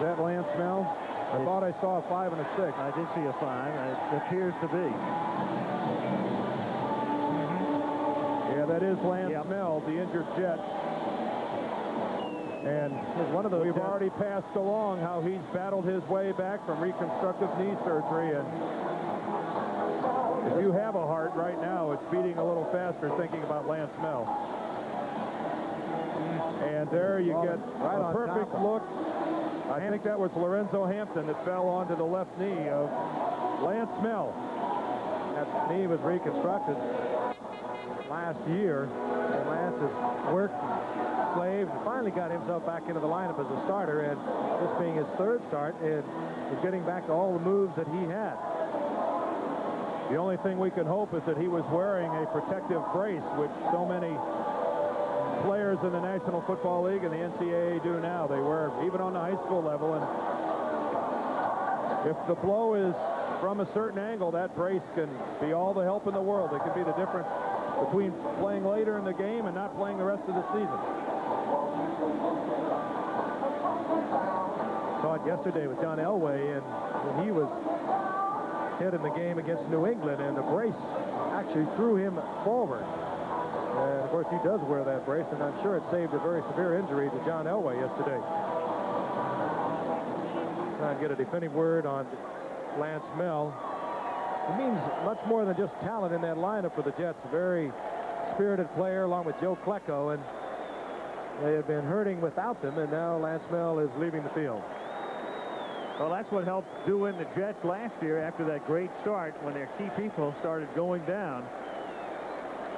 that Lance Mel? I thought I saw a 5 and a 6. I did see a 5. It appears to be. Yeah, that is Lance Mel, the injured Jet. And one of those we've already passed along how he's battled his way back from reconstructive knee surgery. And if you have a heart right now, it's beating a little faster thinking about Lance Mel. And there you get a perfect look. I think that was Lorenzo Hampton that fell onto the left knee of Lance Mel. That knee was reconstructed last year, and Lance has worked, slaved, and finally got himself back into the lineup as a starter, and this being his 3rd start, and is getting back to all the moves that he had. The only thing we can hope is that he was wearing a protective brace, which so many players in the National Football League and the NCAA do now. They wear, even on the high school level, and if the blow is from a certain angle, that brace can be all the help in the world. It can be the difference between playing later in the game and not playing the rest of the season. Saw it yesterday with John Elway, and when he was hit in the game against New England, and the brace actually threw him forward. And, of course, he does wear that brace, and I'm sure it saved a very severe injury to John Elway yesterday. Trying to get a definitive word on Lance Mel. It means much more than just talent in that lineup for the Jets. A very spirited player along with Joe Klecko, and they have been hurting without them, and now Lance Mel is leaving the field. Well, that's what helped doing the Jets last year after that great start when their key people started going down.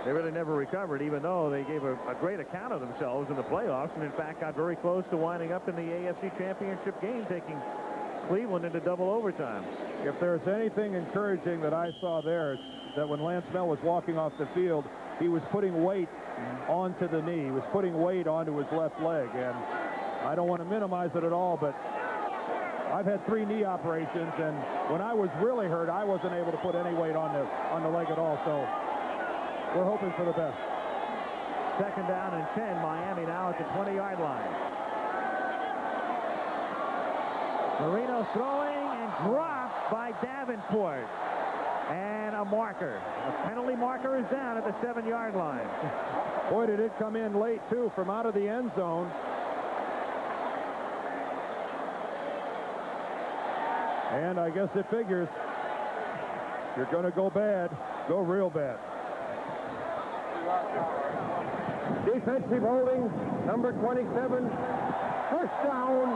They really never recovered, even though they gave a great account of themselves in the playoffs, and in fact got very close to winding up in the AFC Championship game, taking Cleveland into double overtime. If there's anything encouraging that I saw there, it's that when Lance Mel was walking off the field, he was putting weight onto the knee. He was putting weight onto his left leg, and I don't want to minimize it at all, but I've had 3 knee operations, and when I was really hurt, I wasn't able to put any weight on the leg at all, so we're hoping for the best. Second down and 10. Miami now at the 20-yard line. Marino throwing and dropped by Davenport. And a marker. A penalty marker is down at the 7-yard line. Boy, did it come in late, too, from out of the end zone. And I guess it figures. You're going to go bad. Go real bad. Defensive holding, number 27, first down.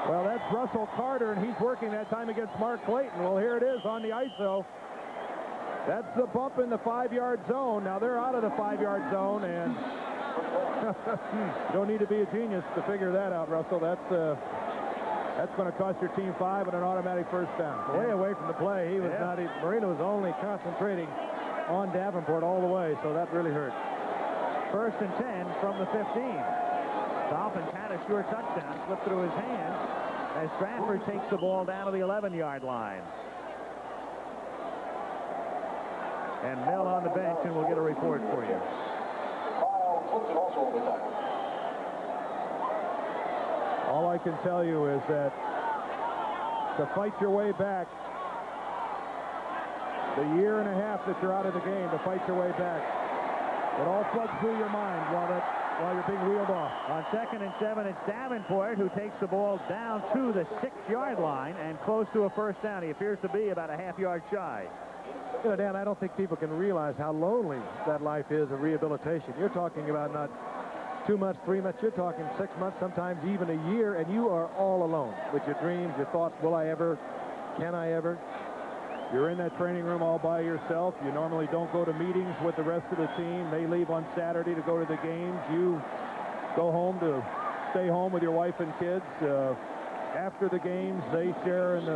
Well, that's Russell Carter, and he's working that time against Mark Clayton. Well, here it is on the ISO. That's the bump in the 5-yard zone. Now they're out of the 5-yard zone, and you don't need to be a genius to figure that out, Russell. That's going to cost your team 5 and an automatic first down. Way away from the play. He was not. Marino was only concentrating on Davenport all the way, so that really hurt. First and 10 from the 15. Dolphins had a sure touchdown, slipped through his hands as Stratford takes the ball down to the 11-yard line. And Mel on the bench, and we'll get a report for you. All I can tell you is that to fight your way back, the year and a half that you're out of the game, to fight your way back, it all floods through your mind while you're being wheeled off. On 2nd and 7, it's Davenport who takes the ball down to the 6-yard line and close to a first down. He appears to be about a half-yard shy. You know, Dan, I don't think people can realize how lonely that life is of rehabilitation. You're talking about not 2 months, 3 months. You're talking 6 months, sometimes even a year, and you are all alone with your dreams, your thoughts. Will I ever? Can I ever? You're in that training room all by yourself. You normally don't go to meetings with the rest of the team. They leave on Saturday to go to the games. You go home to stay home with your wife and kids. After the games, they share in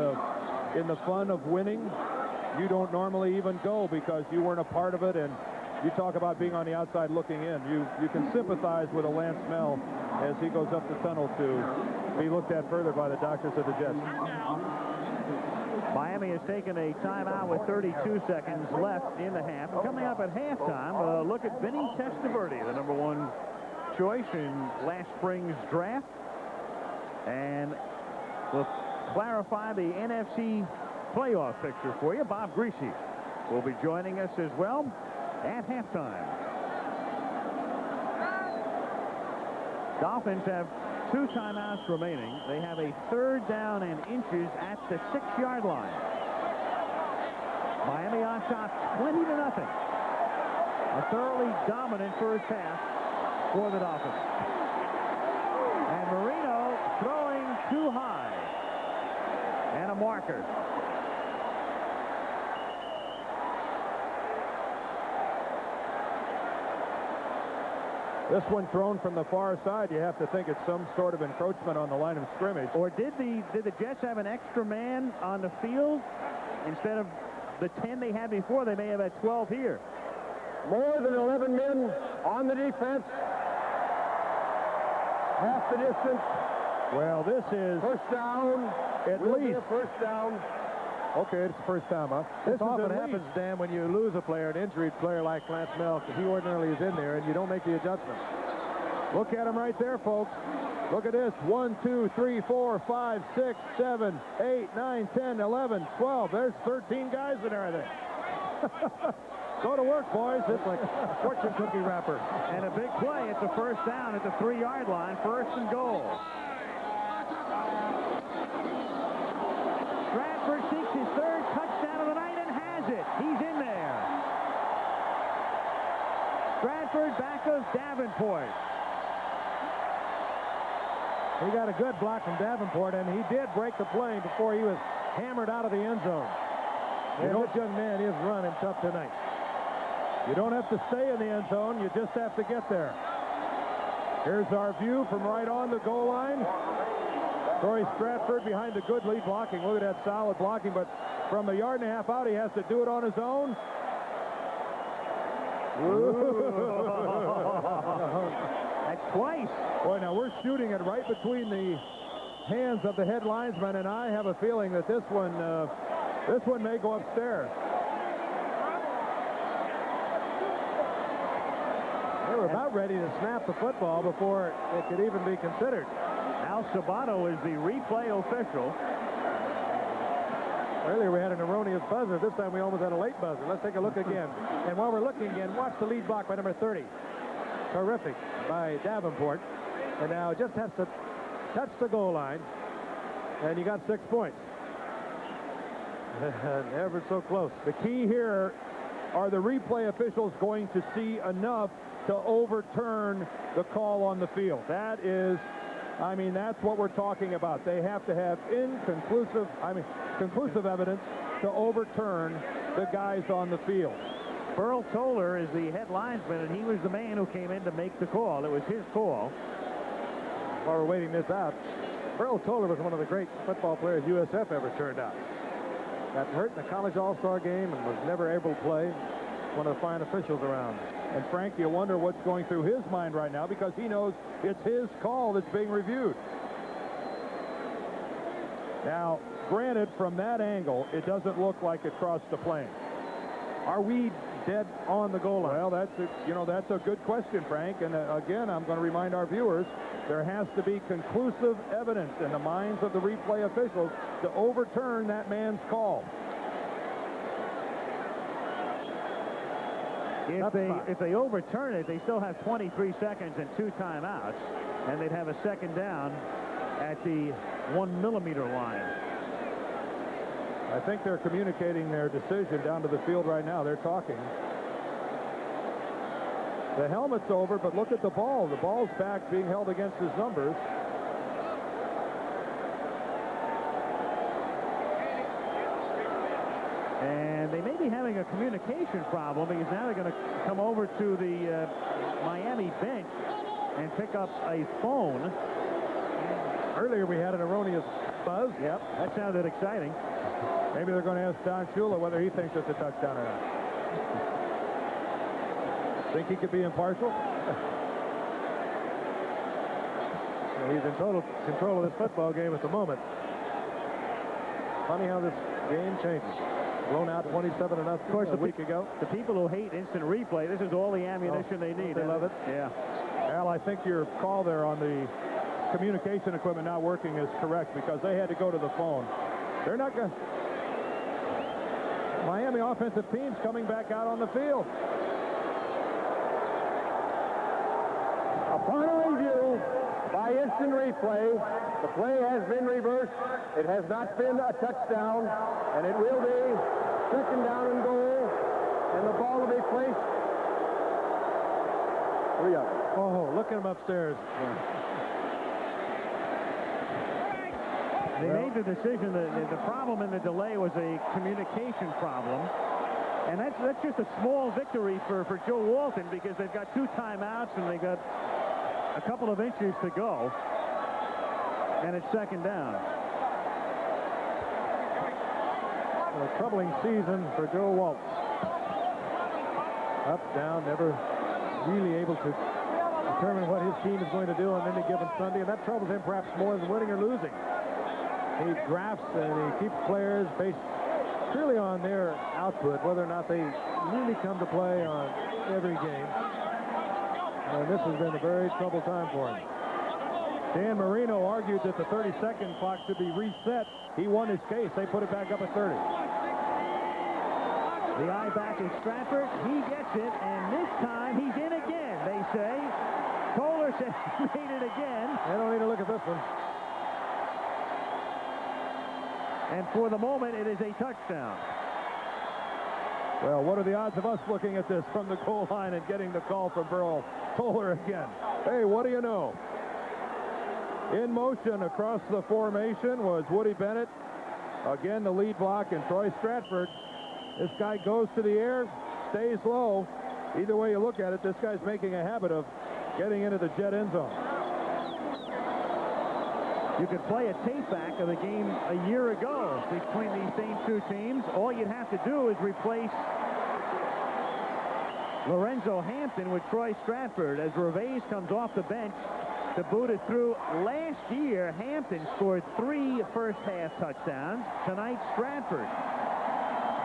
the fun of winning. You don't normally even go because you weren't a part of it, and you talk about being on the outside looking in. You can sympathize with a Lance Mel as he goes up the tunnel to be looked at further by the doctors of the Jets. Miami has taken a timeout with 32 seconds left in the half. And coming up at halftime, look at Vinny Testaverde, the #1 choice in last spring's draft. And we'll clarify the NFC playoff picture for you. Bob Greasy will be joining us as well at halftime. Dolphins have 2 timeouts remaining. They have a 3rd down and inches at the 6-yard line. Miami on top 20-0. A thoroughly dominant first half for the Dolphins. And Marino throwing too high. And a marker. This one thrown from the far side, you have to think it's some sort of encroachment on the line of scrimmage. Or did the Jets have an extra man on the field? Instead of the 10 they had before, they may have had 12 here. More than 11 men on the defense. Half the distance. Well, this is First down. at Will be least a first down. okay. It's the first time, huh? This often happens, Dan, when you lose a player, an injured player like Lance Mel, because he ordinarily is in there, and you don't make the adjustment. Look at him right there, folks. Look at this. 1, 2, 3, 4, 5, 6, 7, 8, 9, 10, 11, 12. There's 13 guys in there, I think. Go to work, boys. It's like a fortune cookie wrapper. And a big play. It's a first down at the 3-yard line. First and goal. Stratford seeks his third touchdown of the night and has it. He's in there. Stratford back of Davenport. He got a good block from Davenport, and he did break the play before he was hammered out of the end zone. And this young man is running tough tonight. You don't have to stay in the end zone. You just have to get there. Here's our view from right on the goal line. Corey Stratford behind the good lead blocking. Look at that solid blocking, but from a yard and a half out, he has to do it on his own. That's twice. Boy, now we're shooting it right between the hands of the head linesman, and I have a feeling that this one may go upstairs. They were about ready to snap the football before it could even be considered. Al Sabato is the replay official. Earlier we had an erroneous buzzer. This time we almost had a late buzzer. Let's take a look again. And while we're looking again, watch the lead block by number 30. Terrific by Davenport. And now just has to touch the goal line. And you got 6 points. Ever so close. The key here, are the replay officials going to see enough to overturn the call on the field? That is, I mean, that's what we're talking about. They have to have conclusive evidence to overturn the guys on the field. Burl Toller is the head linesman, and he was the man who came in to make the call. It was his call. While we're waiting this out, Burl Toller was one of the great football players USF ever turned out. Got hurt in the college all-star game and was never able to play. One of the fine officials around. And Frank, you wonder what's going through his mind right now, because he knows it's his call that's being reviewed. Now, granted, from that angle, it doesn't look like it crossed the plane. Are we dead on the goal line? Well, that's a good question, Frank. And again, I'm going to remind our viewers, there has to be conclusive evidence in the minds of the replay officials to overturn that man's call. If they overturn it, they still have 23 seconds and 2 timeouts, and they'd have a second down at the 1 millimeter line. I think they're communicating their decision down to the field right now. They're talking. The helmet's over, but look at the ball. The ball's back, being held against his numbers. And they may be having a communication problem, because now they're going to come over to the Miami bench and pick up a phone. Earlier we had an erroneous buzz. Yep, that sounded exciting. Maybe they're going to ask Don Shula whether he thinks it's a touchdown or not. Think he could be impartial? He's in total control of this football game at the moment. Funny how this game changes. Blown out 27-0 Of course, a week ago. The people who hate instant replay, this is all the ammunition they need. They love it. Yeah. Al, I think your call there on the communication equipment not working is correct, because they had to go to the phone. They're not going to... Miami offensive team's coming back out on the field. Upon a review by instant replay, the play has been reversed. It has not been a touchdown, and it will be second down and goal, and the ball will be placed. Oh, look at him upstairs. They made the decision that the problem in the delay was a communication problem. And that's just a small victory for Joe Walton, because they've got 2 timeouts and they got a couple of inches to go. And it's second down. A troubling season for Joe Walton. Up, down, never really able to determine what his team is going to do on any given Sunday, and that troubles him perhaps more than winning or losing. He drafts and he keeps players based purely on their output, whether or not they really come to play on every game. And this has been a very troubled time for him. Dan Marino argued that the 30-second clock should be reset. He won his case. They put it back up at 30. The eye back is Stratford. He gets it, and this time he's in again, they say. Kohler says he made it again. They don't need to look at this one. And for the moment, it is a touchdown. Well, what are the odds of us looking at this from the goal line and getting the call from Burl Kohler again? Hey, what do you know? In motion across the formation was Woody Bennett. Again, the lead block, and Troy Stratford. This guy goes to the air, stays low. Either way you look at it, this guy's making a habit of getting into the Jet end zone. You could play a tape back of the game a year ago between these same two teams. All you'd have to do is replace Lorenzo Hampton with Troy Stratford as Gervais comes off the bench to boot it through. Last year, Hampton scored 3 first-half touchdowns. Tonight, Stratford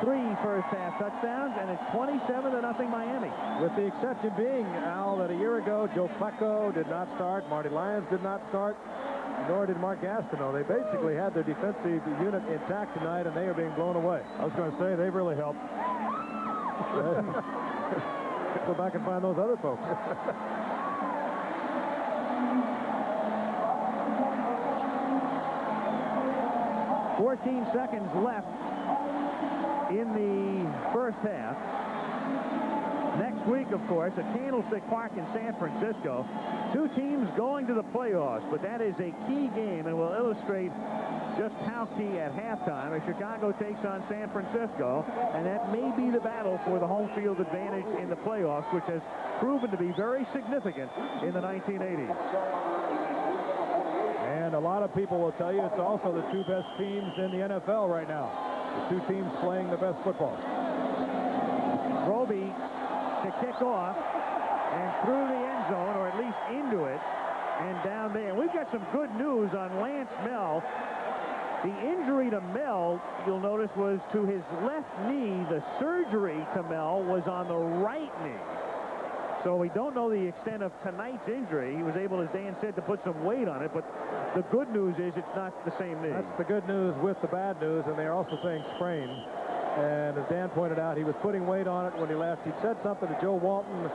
3 first-half touchdowns, and it's 27-0 Miami. With the exception being, Al, that a year ago, Joe Flacco did not start, Marty Lyons did not start, nor did Mark Gastineau. They basically had their defensive unit intact tonight, and they are being blown away. I was going to say, they've really helped. Go back and find those other folks. 14 seconds left in the first half. Next week, of course, at Candlestick Park in San Francisco, 2 teams going to the playoffs, but that is a key game and will illustrate just how key at halftime as Chicago takes on San Francisco, and that may be the battle for the home field advantage in the playoffs, which has proven to be very significant in the 1980s. And a lot of people will tell you it's also the 2 best teams in the NFL right now. The 2 teams playing the best football. Roby to kick off and through the end zone, or at least into it, and down there. And we've got some good news on Lance Mel. The injury to Mel, you'll notice, was to his left knee. The surgery to Mel was on the right knee. So we don't know the extent of tonight's injury. He was able, as Dan said, to put some weight on it, but the good news is it's not the same knee. That's the good news with the bad news, and they're also saying sprain. And as Dan pointed out, he was putting weight on it when he left. He said something to Joe Walton,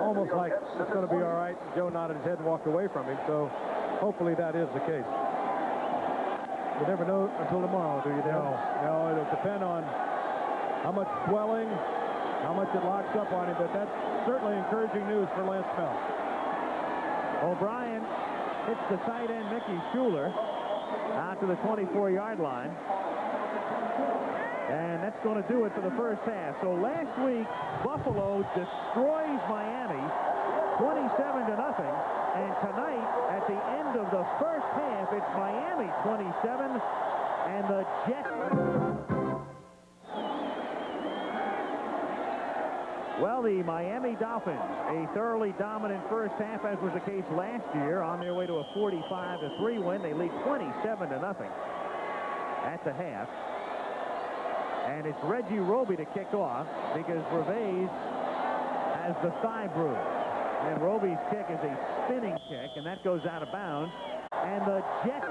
almost like, it's going to be all right. Joe nodded his head and walked away from him, so hopefully that is the case. You never know until tomorrow, do you, Dan? No, it'll depend on how much swelling, how much it locks up on him, but that's certainly encouraging news for Lance Mel. O'Brien hits the tight end, Mickey Schuler, out to the 24-yard line. And that's going to do it for the first half. So last week, Buffalo destroys Miami 27-0. And tonight, at the end of the first half, it's Miami 27 and the Jets. Well, the Miami Dolphins, a thoroughly dominant first half, as was the case last year, on their way to a 45-3 win. They lead 27-0 at the half. And it's Reggie Roby to kick off because Gervais has the thigh bruise. And Roby's kick is a spinning kick, and that goes out of bounds. And the Jets...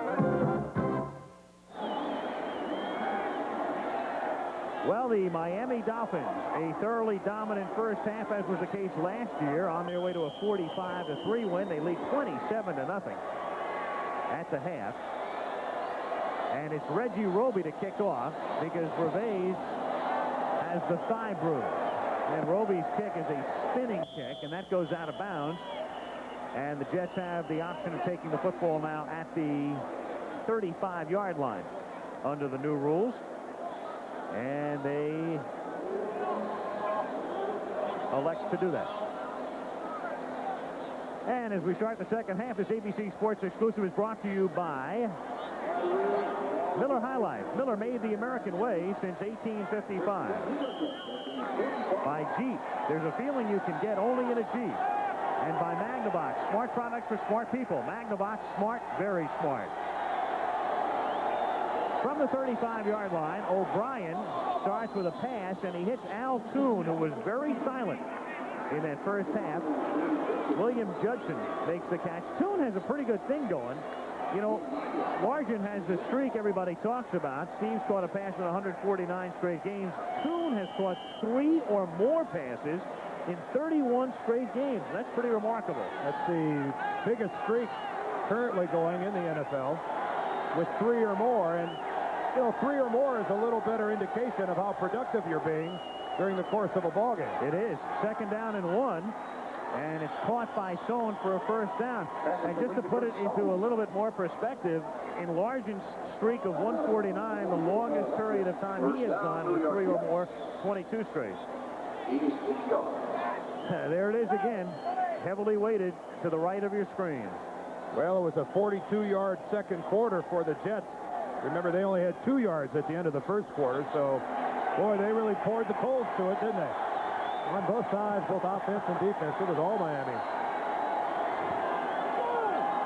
Well, the Miami Dolphins, a thoroughly dominant first half, as was the case last year, on their way to a 45-3 win. They lead 27-0 at the half. And it's Reggie Roby to kick off because Gervais has the thigh bruise. And Roby's kick is a spinning kick, and that goes out of bounds. And the Jets have the option of taking the football now at the 35-yard line under the new rules. And they elect to do that. And as we start the second half, this ABC Sports exclusive is brought to you by Miller High Life. Miller made the American way since 1855. By Jeep, there's a feeling you can get only in a Jeep. And by Magnavox, smart products for smart people. Magnavox, smart, very smart. From the 35-yard line, O'Brien starts with a pass, and he hits Al Toon, who was very silent in that first half. William Judson makes the catch. Toon has a pretty good thing going. You know, Largent has the streak everybody talks about. Steve's caught a pass in 149 straight games. Toon has caught 3 or more passes in 31 straight games. That's pretty remarkable. That's the biggest streak currently going in the NFL with 3 or more. And, you know, 3 or more is a little better indication of how productive you're being during the course of a ball game. It is. 2nd down and 1. And it's caught by Sohn for a 1st down. And just to put it into a little bit more perspective, in Largent's streak of 149, the longest period of time he has gone with 3 or more, 22 straight. There it is again, heavily weighted to the right of your screen. Well, it was a 42-yard second quarter for the Jets. Remember, they only had 2 yards at the end of the first quarter, so, boy, they really poured the coals to it, didn't they? On both sides, both offense and defense, it was all Miami.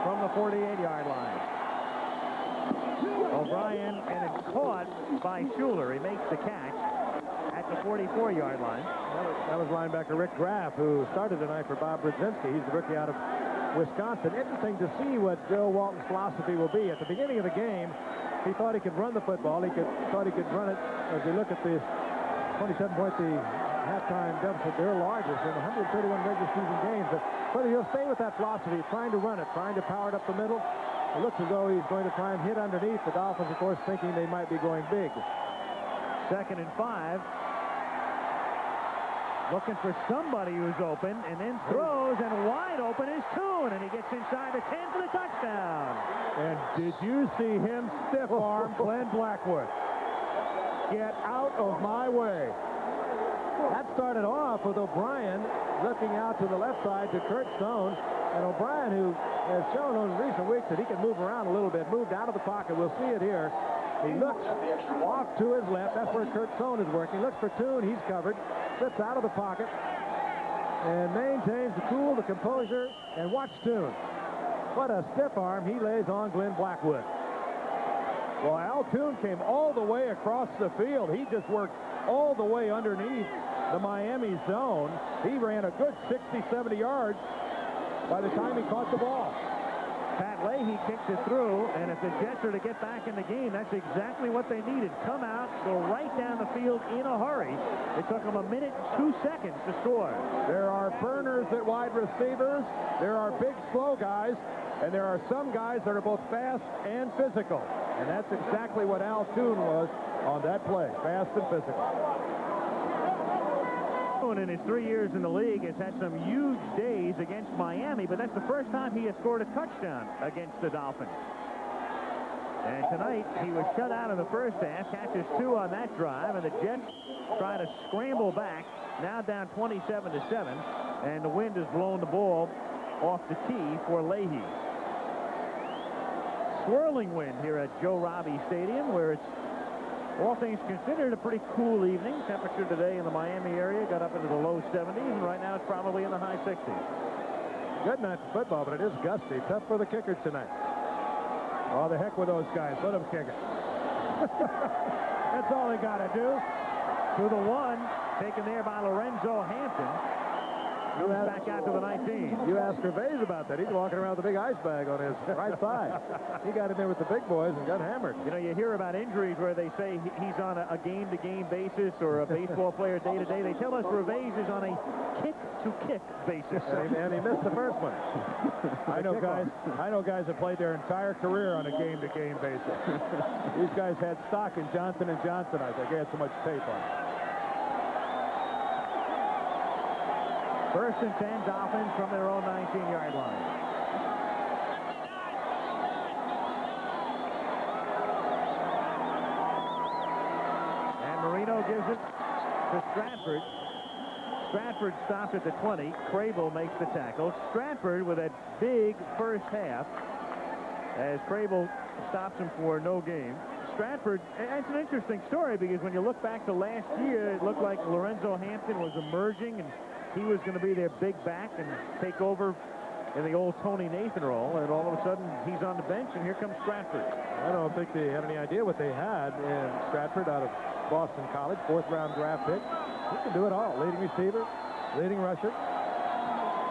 From the 48-yard line. O'Brien, and it's caught by Schuler. He makes the catch at the 44-yard line. That was linebacker Rick Graff, who started tonight for Bob Brzezinski. He's the rookie out of Wisconsin. Interesting to see what Joe Walton's philosophy will be. At the beginning of the game, he thought he could run the football. Thought he could run it. As we look at the 27-point, the halftime deficit, they're largest in 131 regular season games. But whether he'll stay with that philosophy, trying to run it, trying to power it up the middle, it looks as though he's going to try and hit underneath. The Dolphins, of course, thinking they might be going big. 2nd and 5. Looking for somebody who's open, and then throws, and wide open is Toon, and he gets inside the 10 for the touchdown. And did you see him stiff-arm Glenn Blackwood? Get out of my way. That started off with O'Brien looking out to the left side to Kurt Stone. And O'Brien, who has shown in recent weeks that he can move around a little bit, moved out of the pocket. We'll see it here. He looks off to his left. That's where Kurt Stone is working. Looks for Toon. He's covered. Slips out of the pocket and maintains the cool, the composure, and watch Toon. What a stiff arm he lays on Glenn Blackwood. Well, Al Toon came all the way across the field. He just worked all the way underneath the Miami zone. He ran a good 60, 70 yards by the time he caught the ball. Pat Leahy kicks it through, and if the Jets are to get back in the game, that's exactly what they needed. Come out, go right down the field in a hurry. It took them 1 minute, 2 seconds to score. There are burners at wide receivers. There are big, slow guys. And there are some guys that are both fast and physical. And that's exactly what Al Toon was on that play, fast and physical. In his 3 years in the league has had some huge days against Miami, but that's the first time he has scored a touchdown against the Dolphins. And tonight he was shut out in the first half, catches 2 on that drive, and the Jets try to scramble back, now down 27-7, and the wind has blown the ball off the tee for Leahy. Swirling wind here at Joe Robbie Stadium, where it's, all things considered, a pretty cool evening. Temperature today in the Miami area got up into the low 70s, and right now it's probably in the high 60s. Good night for football, but it is gusty. Tough for the kicker tonight. Oh, the heck with those guys. Let them kick it. That's all they got to do. To the 1, taken there by Lorenzo Hampton. Moves back out to the 19. You asked Gervais about that. He's walking around with a big ice bag on his right side. He got in there with the big boys and got hammered. You know, you hear about injuries where they say he's on a game-to-game basis or a baseball player day-to-day. They tell us Gervais is on a kick-to-kick basis. And he missed the first one. I know guys that played their entire career on a game-to-game basis. These guys had stock in Johnson & Johnson, I think. They had so much tape on it. 1st and 10, Dolphins from their own 19-yard line. And Marino gives it to Stratford. Stratford stops at the 20. Crable makes the tackle. Stratford with a big first half as Crable stops him for no game. Stratford, it's an interesting story because when you look back to last year, it looked like Lorenzo Hampton was emerging and he was going to be their big back and take over in the old Tony Nathan role, and all of a sudden he's on the bench, and here comes Stratford. I don't think they have any idea what they had in Stratford out of Boston College, 4th-round draft pick. He can do it all. Leading receiver, leading rusher.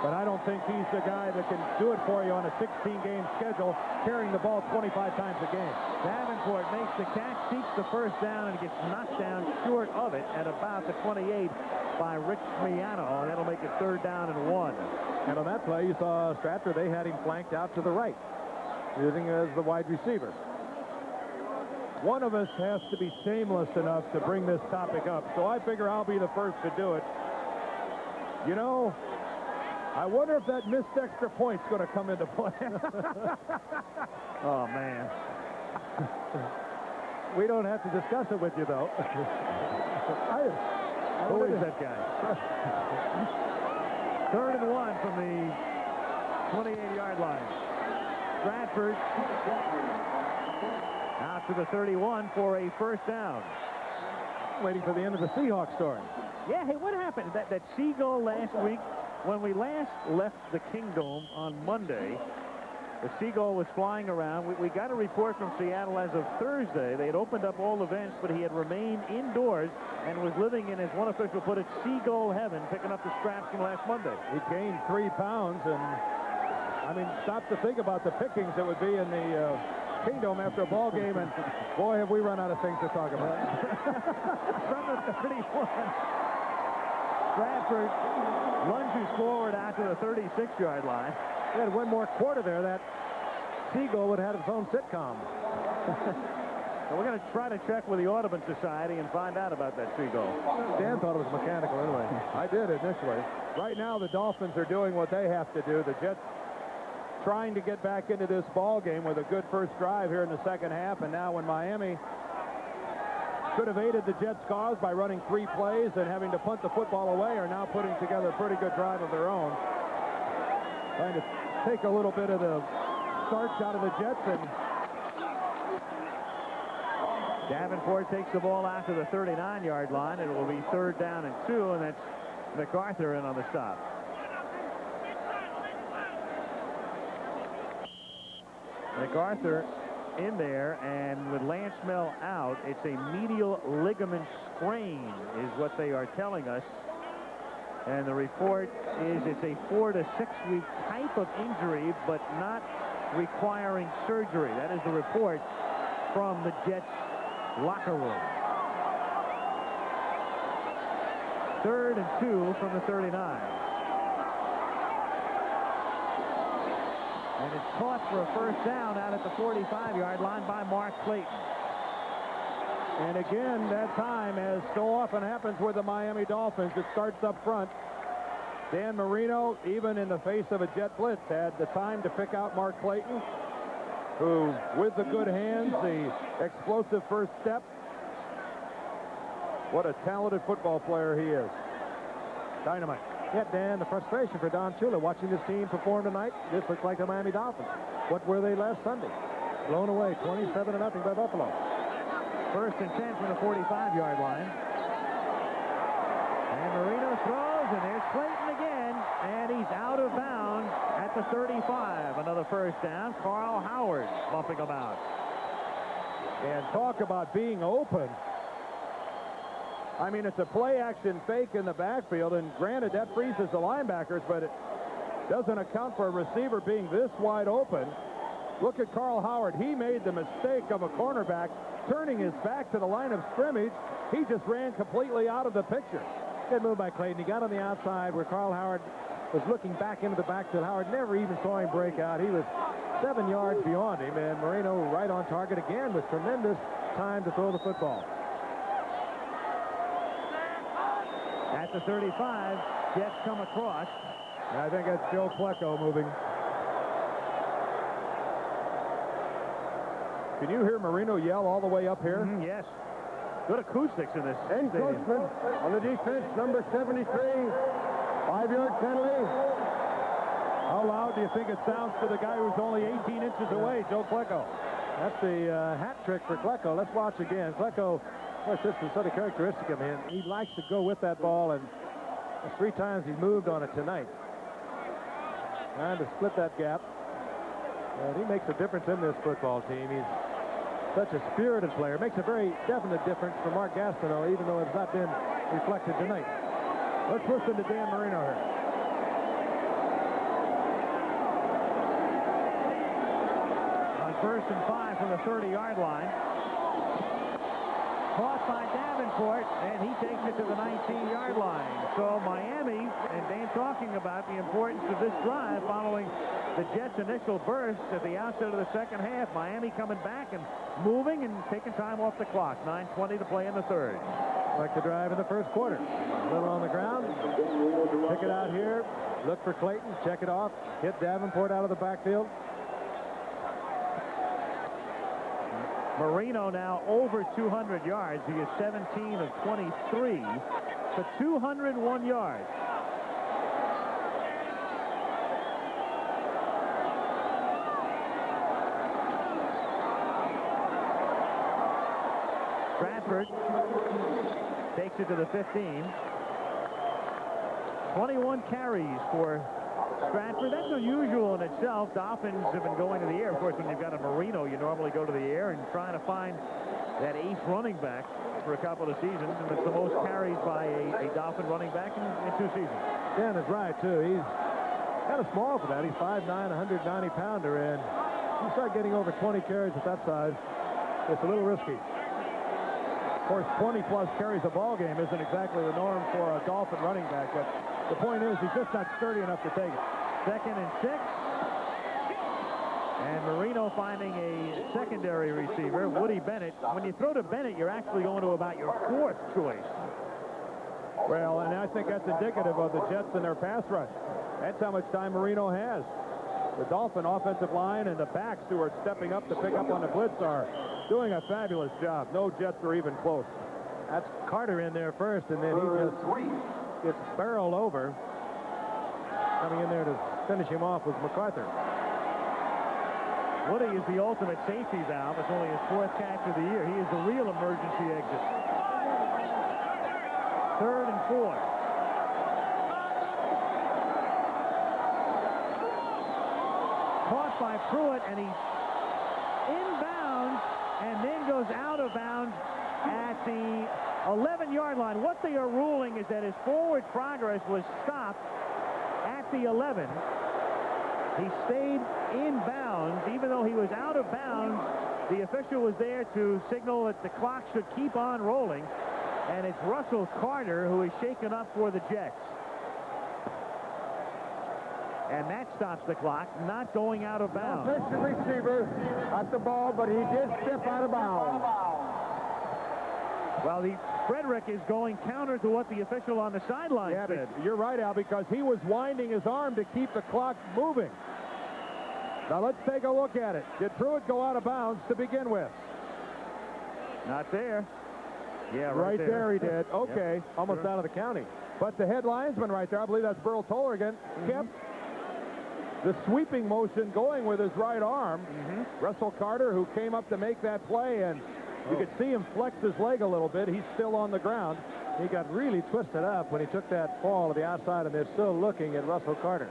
But I don't think he's the guy that can do it for you on a 16-game schedule, carrying the ball 25 times a game. Davenport makes the catch, seeks the first down, and gets knocked down short of it at about the 28 by Rich Miano. That'll make it 3rd down and 1. And on that play, you saw Stratford, they had him flanked out to the right, using him as the wide receiver. One of us has to be shameless enough to bring this topic up, so I figure I'll be the first to do it. You know, I wonder if that missed extra point's going to come into play. Oh, man. We don't have to discuss it with you, though. Who is that guy? 3rd and 1 from the 28-yard line. Stratford out to the 31 for a first down. Waiting for the end of the Seahawks story. Yeah, hey, what happened? That seagull last week, when we last left the Kingdome on Monday, the seagull was flying around. We got a report from Seattle as of Thursday. They had opened up all events, but he had remained indoors and was living in, as one official put it, seagull heaven, picking up the scraps from last Monday. He gained 3 pounds, and I mean, stop to think about the pickings that would be in the Kingdome after a ball game, and boy, have we run out of things to talk about. From the 31, Stratford lunges forward out to the 36-yard line. They had one more quarter there. That seagull would have had its own sitcom. So we're going to try to check with the Audubon Society and find out about that seagull. Dan thought it was mechanical anyway. I did initially. Right now, the Dolphins are doing what they have to do. The Jets trying to get back into this ball game with a good first drive here in the second half, and now when Miami could have aided the Jets' cause by running 3 plays and having to punt the football away, are now putting together a pretty good drive of their own. Trying to take a little bit of the starch out of the Jets. And Davenport takes the ball out to the 39-yard line. It will be 3rd down and 2, and that's MacArthur in on the stop. MacArthur in there, and with Lance Mel out, it's a medial ligament sprain is what they are telling us. And the report is it's a 4 to 6 week type of injury, but not requiring surgery. That is the report from the Jets locker room. 3rd and 2 from the 39. And it's caught for a first down out at the 45-yard line by Mark Clayton. And again, that time, as so often happens with the Miami Dolphins, it starts up front. Dan Marino, even in the face of a jet blitz, had the time to pick out Mark Clayton, who, with the good hands, the explosive first step, what a talented football player he is. Dynamite. Yeah, Dan, the frustration for Don Shula watching this team perform tonight. This looks like the Miami Dolphins. What were they last Sunday? Blown away 27-0 by Buffalo. 1st and 10 from the 45-yard line. And Marino throws, and there's Clayton again, and he's out of bounds at the 35. Another first down. Carl Howard bumping him out. And talk about being open. I mean, it's a play-action fake in the backfield, and granted, that freezes the linebackers, but it doesn't account for a receiver being this wide open. Look at Carl Howard. He made the mistake of a cornerback turning his back to the line of scrimmage. He just ran completely out of the picture. Good move by Clayton. He got on the outside where Carl Howard was looking back into the backfield. Howard never even saw him break out. He was 7 yards beyond him, and Marino right on target again with tremendous time to throw the football. At the 35, Jets come across. And I think that's Joe Klecko moving. Can you hear Marino yell all the way up here? Yes. Good acoustics in this Encroachment on the defense, number 73. 5-yard penalty. How loud do you think it sounds to the guy who's only 18 inches away, Joe Klecko? That's the hat trick for Klecko. Let's watch again. Klecko, that's just a sort of characteristic of him. He likes to go with that ball, and 3 times he's moved on it tonight. Trying to split that gap. And he makes a difference in this football team. He's such a spirited player. Makes a very definite difference for Mark Gastineau, even though it's not been reflected tonight. Let's listen to Dan Marino here. 1st and 5 from the 30-yard line. Caught by Davenport, and he takes it to the 19-yard line. So Miami, and Dan talking about the importance of this drive following the Jets' initial burst at the outset of the second half. Miami coming back and moving and taking time off the clock. 9:20 to play in the third. Like the drive in the first quarter. A little on the ground. Pick it out here. Look for Clayton. Check it off. Hit Davenport out of the backfield. Marino now over 200 yards. He is 17 of 23 for 201 yards. Stratford takes it to the 15. 21 carries for Stratford. That's unusual in itself. Dolphins have been going to the air. Of course, when you've got a Marino, you normally go to the air and trying to find that ace running back for a couple of seasons, and it's the most carries by a Dolphin running back in 2 seasons. Dan is right, too. He's kind of small for that. He's 5'9", 190-pounder, and you start getting over 20 carries at that size, it's a little risky. Of course, 20-plus carries a ball game isn't exactly the norm for a Dolphin running back, but the point is he's just not sturdy enough to take it. 2nd and 6. And Marino finding a secondary receiver, Woody Bennett. When you throw to Bennett, you're actually going to about your 4th choice. Well, and I think that's indicative of the Jets and their pass rush. That's how much time Marino has. The Dolphin offensive line and the backs who are stepping up to pick up on the blitz are doing a fabulous job. No Jets are even close. That's Carter in there first, and then he just gets barreled over. Coming in there to finish him off was MacArthur. Woody is the ultimate safety valve. It's only his 4th catch of the year. He is the real emergency exit. 3rd and 4. Caught by Pruitt, and he's inbounds and then goes out of bounds at the 11-yard line. What they are ruling is that his forward progress was stopped at the 11. He stayed in bounds, even though he was out of bounds. The official was there to signal that the clock should keep on rolling, and it's Russell Carter who is shaken up for the Jets. And that stops the clock, not going out of bounds. The receiver at the ball, but he did step out of bounds. Well, Frederick is going counter to what the official on the sideline said. You're right, Al, because he was winding his arm to keep the clock moving. Now let's take a look at it. Did Pruitt go out of bounds to begin with? Not there. Yeah, right there he did. Okay. Yep. Almost out of the county. But the head linesman right there, I believe that's Burl Toller again, kept the sweeping motion going with his right arm. Russell Carter, who came up to make that play, and you could see him flex his leg a little bit. He's still on the ground. He got really twisted up when he took that fall to the outside, and they're still looking at Russell Carter.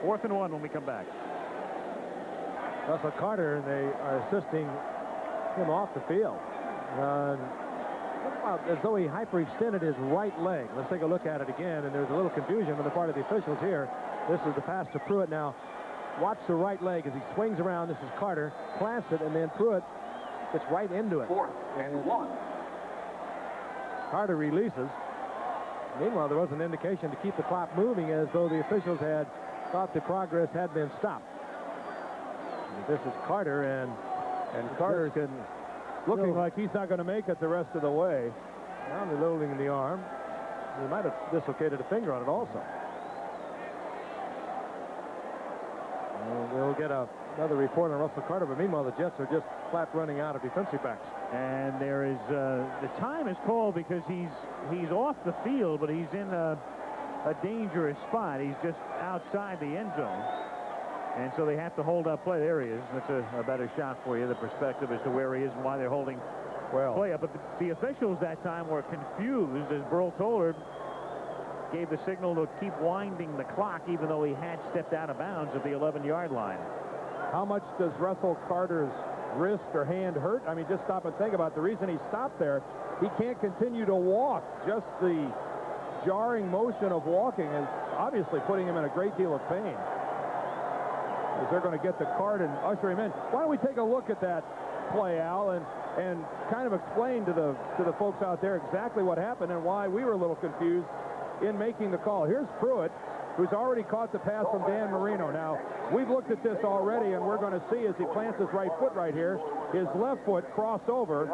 4th and 1 when we come back. Russell Carter, and they are assisting him off the field. As though he hyperextended his right leg. Let's take a look at it again, and there's a little confusion on the part of the officials here. This is the pass to Pruitt now. Watch the right leg as he swings around. This is Carter, plants it, and then Pruitt gets right into it. 4th and 1. Carter releases. Meanwhile, there was an indication to keep the clock moving, as though the officials had thought the progress had been stopped. This is Carter, and Carter looking like he's not going to make it the rest of the way. Now they're loading the arm. He might have dislocated a finger on it also. And we'll get another report on Russell Carter, but meanwhile the Jets are just flat running out of defensive backs. And there is the time is called because he's off the field, but he's in a dangerous spot. He's just outside the end zone. And so they have to hold up play. There he is. That's a better shot for you, the perspective as to where he is and why they're holding play up. But the officials that time were confused as Burl Toller gave the signal to keep winding the clock, even though he had stepped out of bounds at the 11-yard line. How much does Russell Carter's wrist or hand hurt? I mean, just stop and think about it. The reason he stopped there, he can't continue to walk. Just the jarring motion of walking is obviously putting him in a great deal of pain. as they're going to get the card and usher him in. Why don't we take a look at that play, Al, and kind of explain to the folks out there exactly what happened and why we were a little confused in making the call. Here's Pruitt, who's already caught the pass from Dan Marino. Now, we've looked at this already, and we're going to see as he plants his right foot right here, his left foot cross over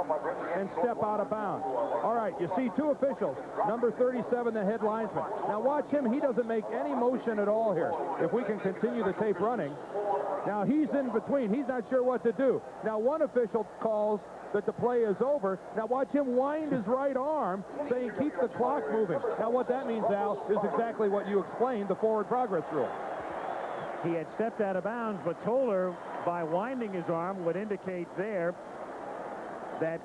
and step out of bounds. All right, you see two officials. Number 37, the head linesman. Now, watch him. He doesn't make any motion at all here. If we can continue the tape running. Now, he's in between. He's not sure what to do. Now, one official calls that the play is over. Now watch him wind his right arm, saying keep the clock moving. Now what that means, Al, is exactly what you explained, the forward progress rule. He had stepped out of bounds, but Toller, by winding his arm, would indicate there that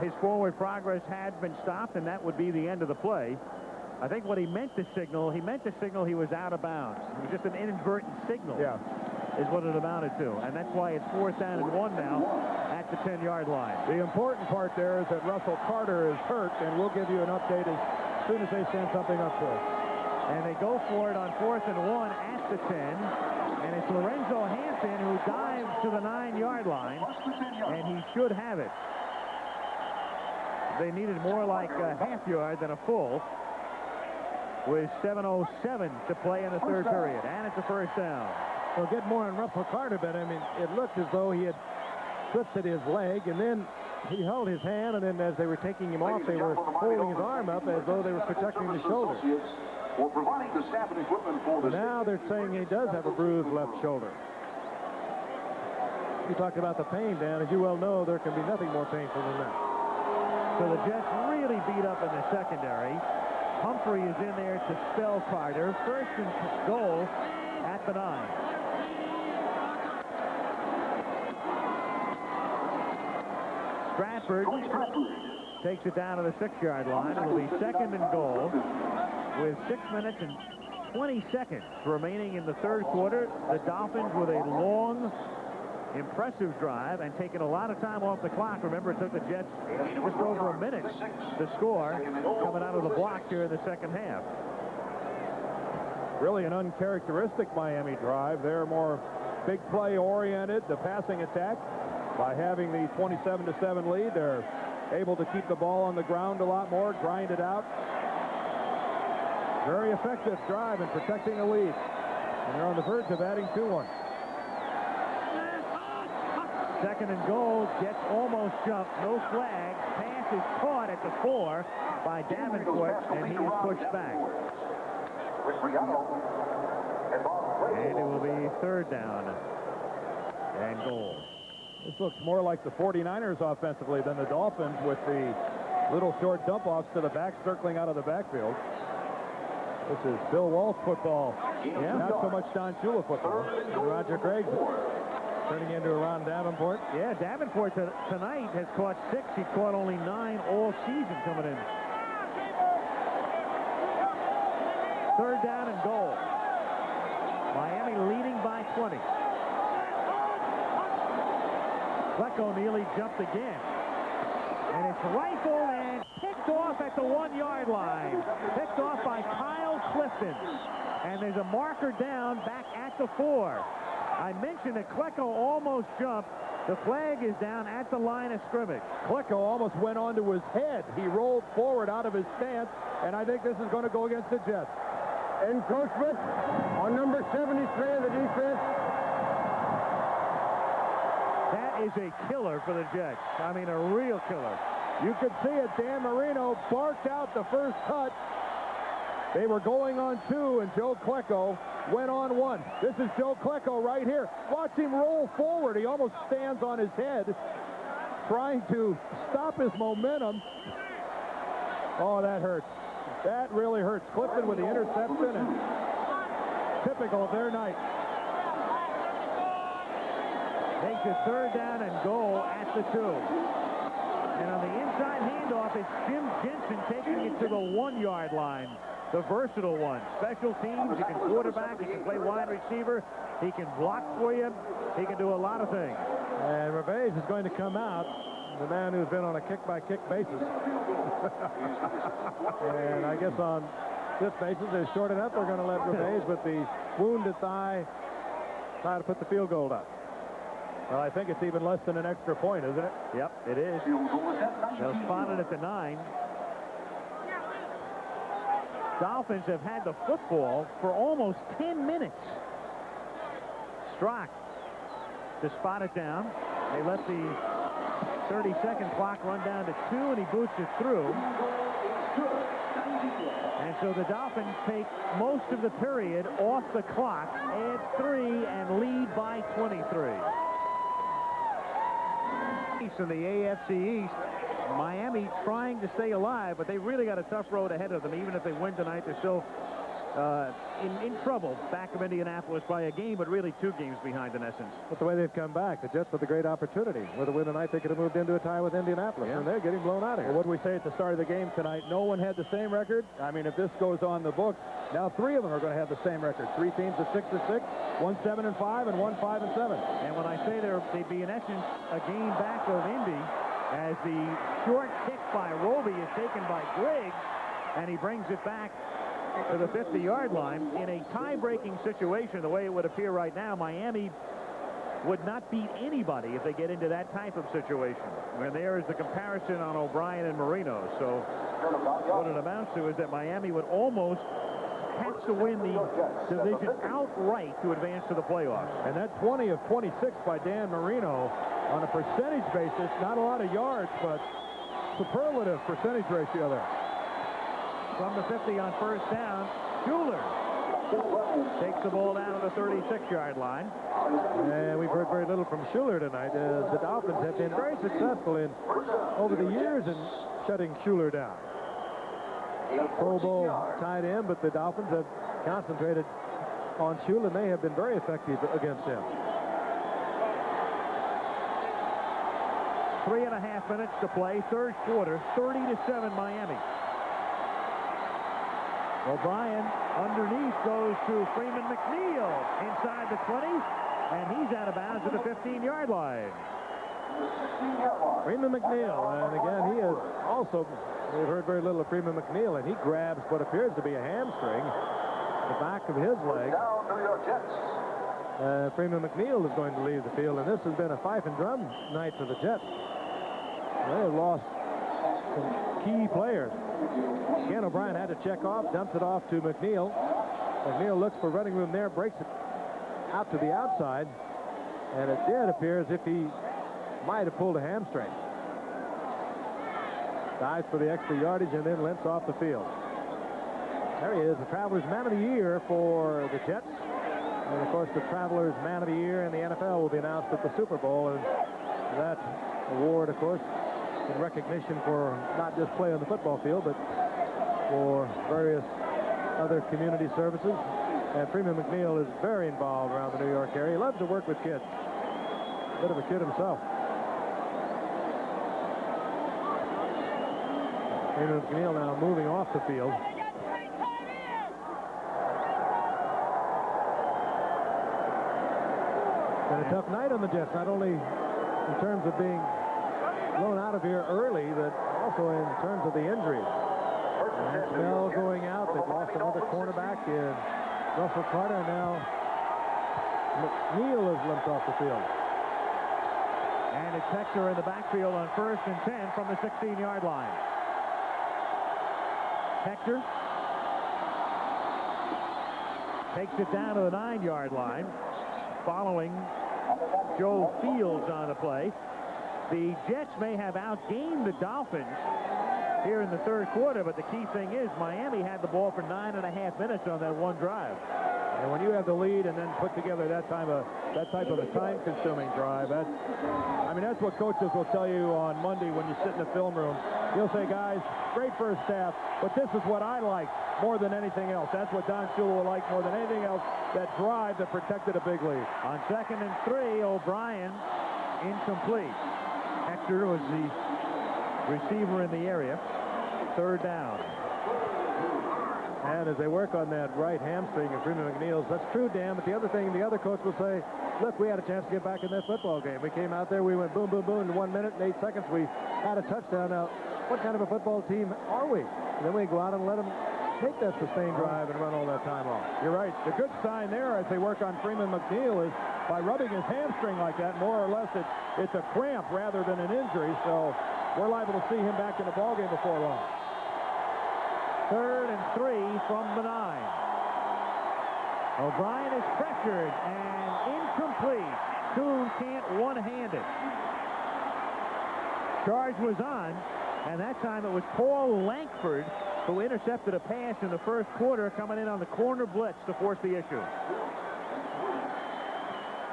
his forward progress had been stopped, and that would be the end of the play. I think what he meant to signal he was out of bounds. It was just an inadvertent signal. Yeah. Is what it amounted to, and that's why it's 4th down and 1 now at the 10-yard line. The important part there is that Russell Carter is hurt, and we'll give you an update as soon as they send something up to us. And they go for it on 4th and 1 at the 10, and it's Lorenzo Hampton who dives to the 9-yard line, and he should have it. They needed more like a half yard than a full, with 7:07 to play in the third period, and it's a first down. Well, get more on Russell Carter, but I mean, it looked as though he had twisted his leg, and then he held his hand, and then as they were taking him off, they were holding his arm up as though they were protecting the shoulder. Now they're saying he does have a bruised left shoulder. You talked about the pain, Dan. As you well know, there can be nothing more painful than that. So the Jets really beat up in the secondary. Humphrey is in there to spell Carter. First and goal at the 9. Stratford takes it down to the 6-yard line. It'll be 2nd and goal with 6 minutes and 20 seconds remaining in the third quarter. The Dolphins with a long, impressive drive and taking a lot of time off the clock. Remember, it took the Jets just over a minute to score coming out of the block here in the second half. Really an uncharacteristic Miami drive. They're more big play oriented, the passing attack. By having the 27-7 lead, they're able to keep the ball on the ground a lot more, grind it out. Very effective drive in protecting the lead. And they're on the verge of adding to one. 2nd and goal. Jets almost jumped. No flag. Pass is caught at the 4 by Davenport, and he is pushed back. And it will be 3rd down and goal. This looks more like the 49ers offensively than the Dolphins, with the little short dump-offs to the back, circling out of the backfield. This is Bill Walsh football. Yeah, not so much Don Shula football. And Roger Craig turning into a Ron Davenport. Yeah, Davenport tonight has caught 6. He caught only 9 all season coming in. 3rd down and goal. Miami leading by 20. Flecko nearly jumped again. And it's rifled and picked off at the 1-yard line. Picked off by Kyle Clifton. And there's a marker down back at the 4. I mentioned that Klecko almost jumped. The flag is down at the line of scrimmage. Klecko almost went onto his head. He rolled forward out of his stance, and I think this is going to go against the Jets. Encroachment on number 73 of the defense. That is a killer for the Jets. I mean, a real killer. You could see it. Dan Marino barked out the first cut. They were going on 2, and Joe Klecko went on 1. This is Joe Klecko right here. Watch him roll forward. He almost stands on his head, trying to stop his momentum. Oh, that hurts. That really hurts. Clifton with the interception, and typical of their night. Takes a 3rd down and goal at the 2. And on the inside handoff, it's Jim Jensen taking it to the 1-yard line. The versatile one. Special teams, he can quarterback, he can play wide receiver, he can block for you, he can do a lot of things. And Revege is going to come out, the man who's been on a kick-by-kick basis. And I guess on this basis, they're short enough, they're going to let Revege with the wounded thigh try to put the field goal up. Well, I think it's even less than an extra point, isn't it? Yep, it is. They'll spot it at the 9. Dolphins have had the football for almost 10 minutes. Strock to spot it down. They let the 30-second clock run down to 2, and he boots it through. And so the Dolphins take most of the period off the clock, add 3, and lead by 23. In the AFC East, Miami trying to stay alive, but they really got a tough road ahead of them. Even if they win tonight, they're still in trouble back of Indianapolis by a game, but really 2 games behind in essence. But the way they've come back, the Jets with a great opportunity. With a win tonight, they could have moved into a tie with Indianapolis, and they're getting blown out of here. Well, what did we say at the start of the game tonight? No one had the same record. I mean, if this goes on the books, now 3 of them are going to have the same record. 3 teams at 6-6, 1 7-5, and 1 5-7. And when I say they'd be in essence a game back of Indy, as the short kick by Roby is taken by Griggs, and he brings it back to the 50-yard line. In a tie-breaking situation, the way it would appear right now, Miami would not beat anybody if they get into that type of situation. And there is the comparison on O'Brien and Marino. So what it amounts to is that Miami would almost have to win the division outright to advance to the playoffs. And that 20 of 26 by Dan Marino on a percentage basis, not a lot of yards, but superlative percentage ratio there. From the 50 on first down, Schuler takes the ball down to the 36-yard line. And we've heard very little from Schuler tonight. The Dolphins have been very successful over the years in shutting Schuler down. Pro Bowl tight end, but the Dolphins have concentrated on Schuler, and they have been very effective against him. 3.5 minutes to play, third quarter, 30-7 Miami. O'Brien underneath goes to Freeman McNeil inside the 20, and he's out of bounds at the 15-yard line. Freeman McNeil, and again, he is also, we've heard very little of Freeman McNeil, and he grabs what appears to be a hamstring, the back of his leg. Freeman McNeil is going to leave the field, and this has been a fife and drum night for the Jets. They have lost some key players. Again, O'Brien had to check off, dumps it off to McNeil. McNeil looks for running room there, breaks it out to the outside, and it did appear as if he might have pulled a hamstring. Dives for the extra yardage and then limps off the field. There he is, the Travelers Man of the Year for the Jets. And, of course, the Travelers Man of the Year in the NFL will be announced at the Super Bowl. And that award, of course, in recognition for not just play on the football field, but for various other community services. And Freeman McNeil is very involved around the New York area. He loves to work with kids. A bit of a kid himself. Freeman McNeil now moving off the field. Been a tough night on the Jets, not only in terms of being blown out of here early, but also in terms of the injuries. Snell going out. They've lost another cornerback in Russell Carter. Now McNeil is limped off the field. And it's Hector in the backfield on 1st and 10 from the 16-yard line. Hector takes it down to the 9-yard line, following Joe Fields on the play. The Jets may have outgained the Dolphins here in the third quarter, but the key thing is Miami had the ball for 9.5 minutes on that one drive. And when you have the lead and then put together that type of a time-consuming drive, that's what coaches will tell you on Monday when you sit in the film room. He'll say, guys, great first half, but this is what I like more than anything else. That's what Don Shula will like more than anything else, that drive that protected a big lead. On 2nd and 3, O'Brien incomplete. Hector was the receiver in the area. 3rd down. And as they work on that right hamstring of Freeman McNeil's, that's true, Dan, but the other thing, the other coach will say, look, we had a chance to get back in this football game. We came out there, we went boom, boom, boom, in 1 minute and 8 seconds. We had a touchdown. Now, what kind of a football team are we? And then we go out and let them take that sustained drive and run all that time off. You're right. The good sign there as they work on Freeman McNeil is by rubbing his hamstring like that, more or less it's a cramp rather than an injury. So we're liable to see him back in the ballgame before long. 3rd and 3 from the 9. O'Brien is pressured and incomplete. Toon can't one-hand it. Charge was on, and that time it was Paul Lankford who intercepted a pass in the first quarter, coming in on the corner blitz to force the issue.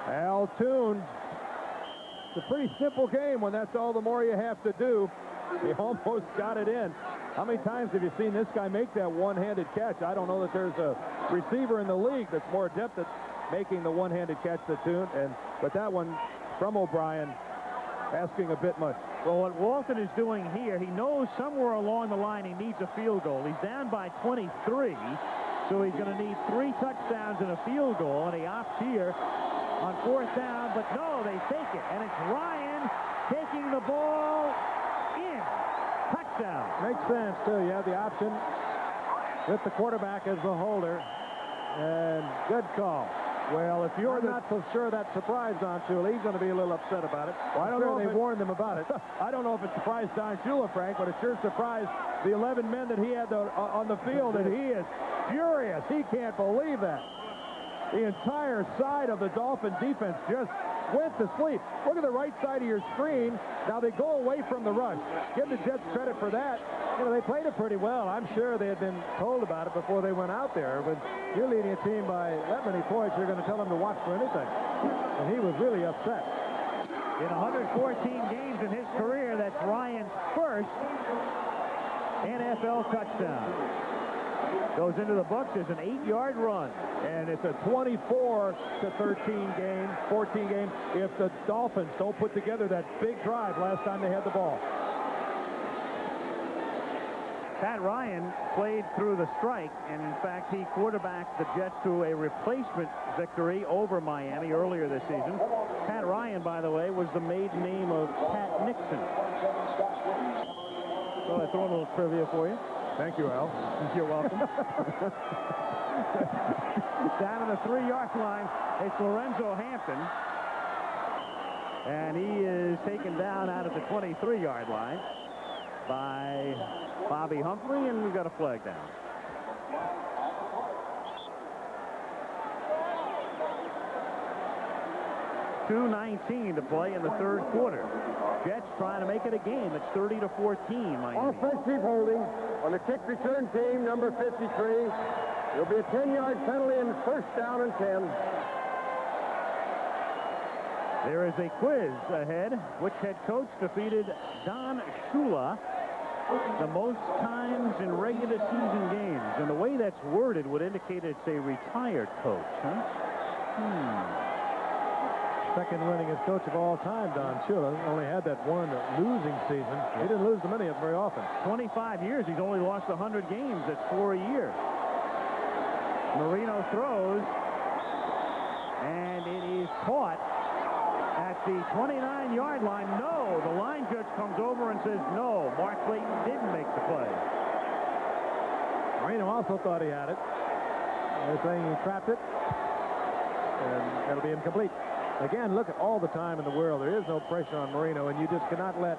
Al Toon, it's a pretty simple game when that's all the more you have to do. He almost got it in. How many times have you seen this guy make that one-handed catch? I don't know that there's a receiver in the league that's more adept at making the one-handed catch than Toon, but that one from O'Brien asking a bit much. Well, what Walton is doing here, he knows somewhere along the line he needs a field goal. He's down by 23, so he's going to need 3 touchdowns and a field goal, and he opts here on 4th down, but no, they take it, and it's Ryan taking the ball in. Touchdown. Makes sense, too. You have the option with the quarterback as the holder, and good call. Well, if you're not so sure that surprised Don Shula, he's going to be a little upset about it. Well, I don't know if they warned him about it. I don't know if it surprised Don Shula, Frank, but it sure surprised the 11 men that he had on the field, and he is furious. He can't believe that. The entire side of the Dolphin defense just went to sleep. Look at the right side of your screen. Now they go away from the rush. Give the Jets credit for that. You know, they played it pretty well. I'm sure they had been told about it before they went out there. When you're leading a team by that many points, you're going to tell them to watch for anything. And he was really upset. In 114 games in his career, that's Ryan's first NFL touchdown. Goes into the books as an 8-yard run. And it's a 24-13 game, 14 game, if the Dolphins don't put together that big drive last time they had the ball. Pat Ryan played through the strike, and in fact, he quarterbacked the Jets to a replacement victory over Miami earlier this season. Pat Ryan, by the way, was the maiden name of Pat Nixon. So I throw a little trivia for you. Thank you, Al. You're welcome. Down on the 3-yard line, it's Lorenzo Hampton. And he is taken down out at the 23-yard line by Bobby Humphrey, and we've got a flag down. .2:19 to play in the 3rd quarter. Jets trying to make it a game. It's 30-14, Miami. Offensive holding on the kick return team, number 53. There'll be a 10-yard penalty and 1st down and 10. There is a quiz ahead. Which head coach defeated Don Shula the most times in regular season games? And the way that's worded would indicate it's a retired coach, huh? Second winningest coach of all time, Don Shula. Only had that one losing season. He didn't lose to many of them very often. 25 years. He's only lost 100 games. That's 4 a year. Marino throws, and it is caught at the 29-yard line. No, the line judge comes over and says no. Mark Clayton didn't make the play. Marino also thought he had it. They're saying he trapped it, and it'll be incomplete. Again, look at all the time in the world. There is no pressure on Marino, and you just cannot let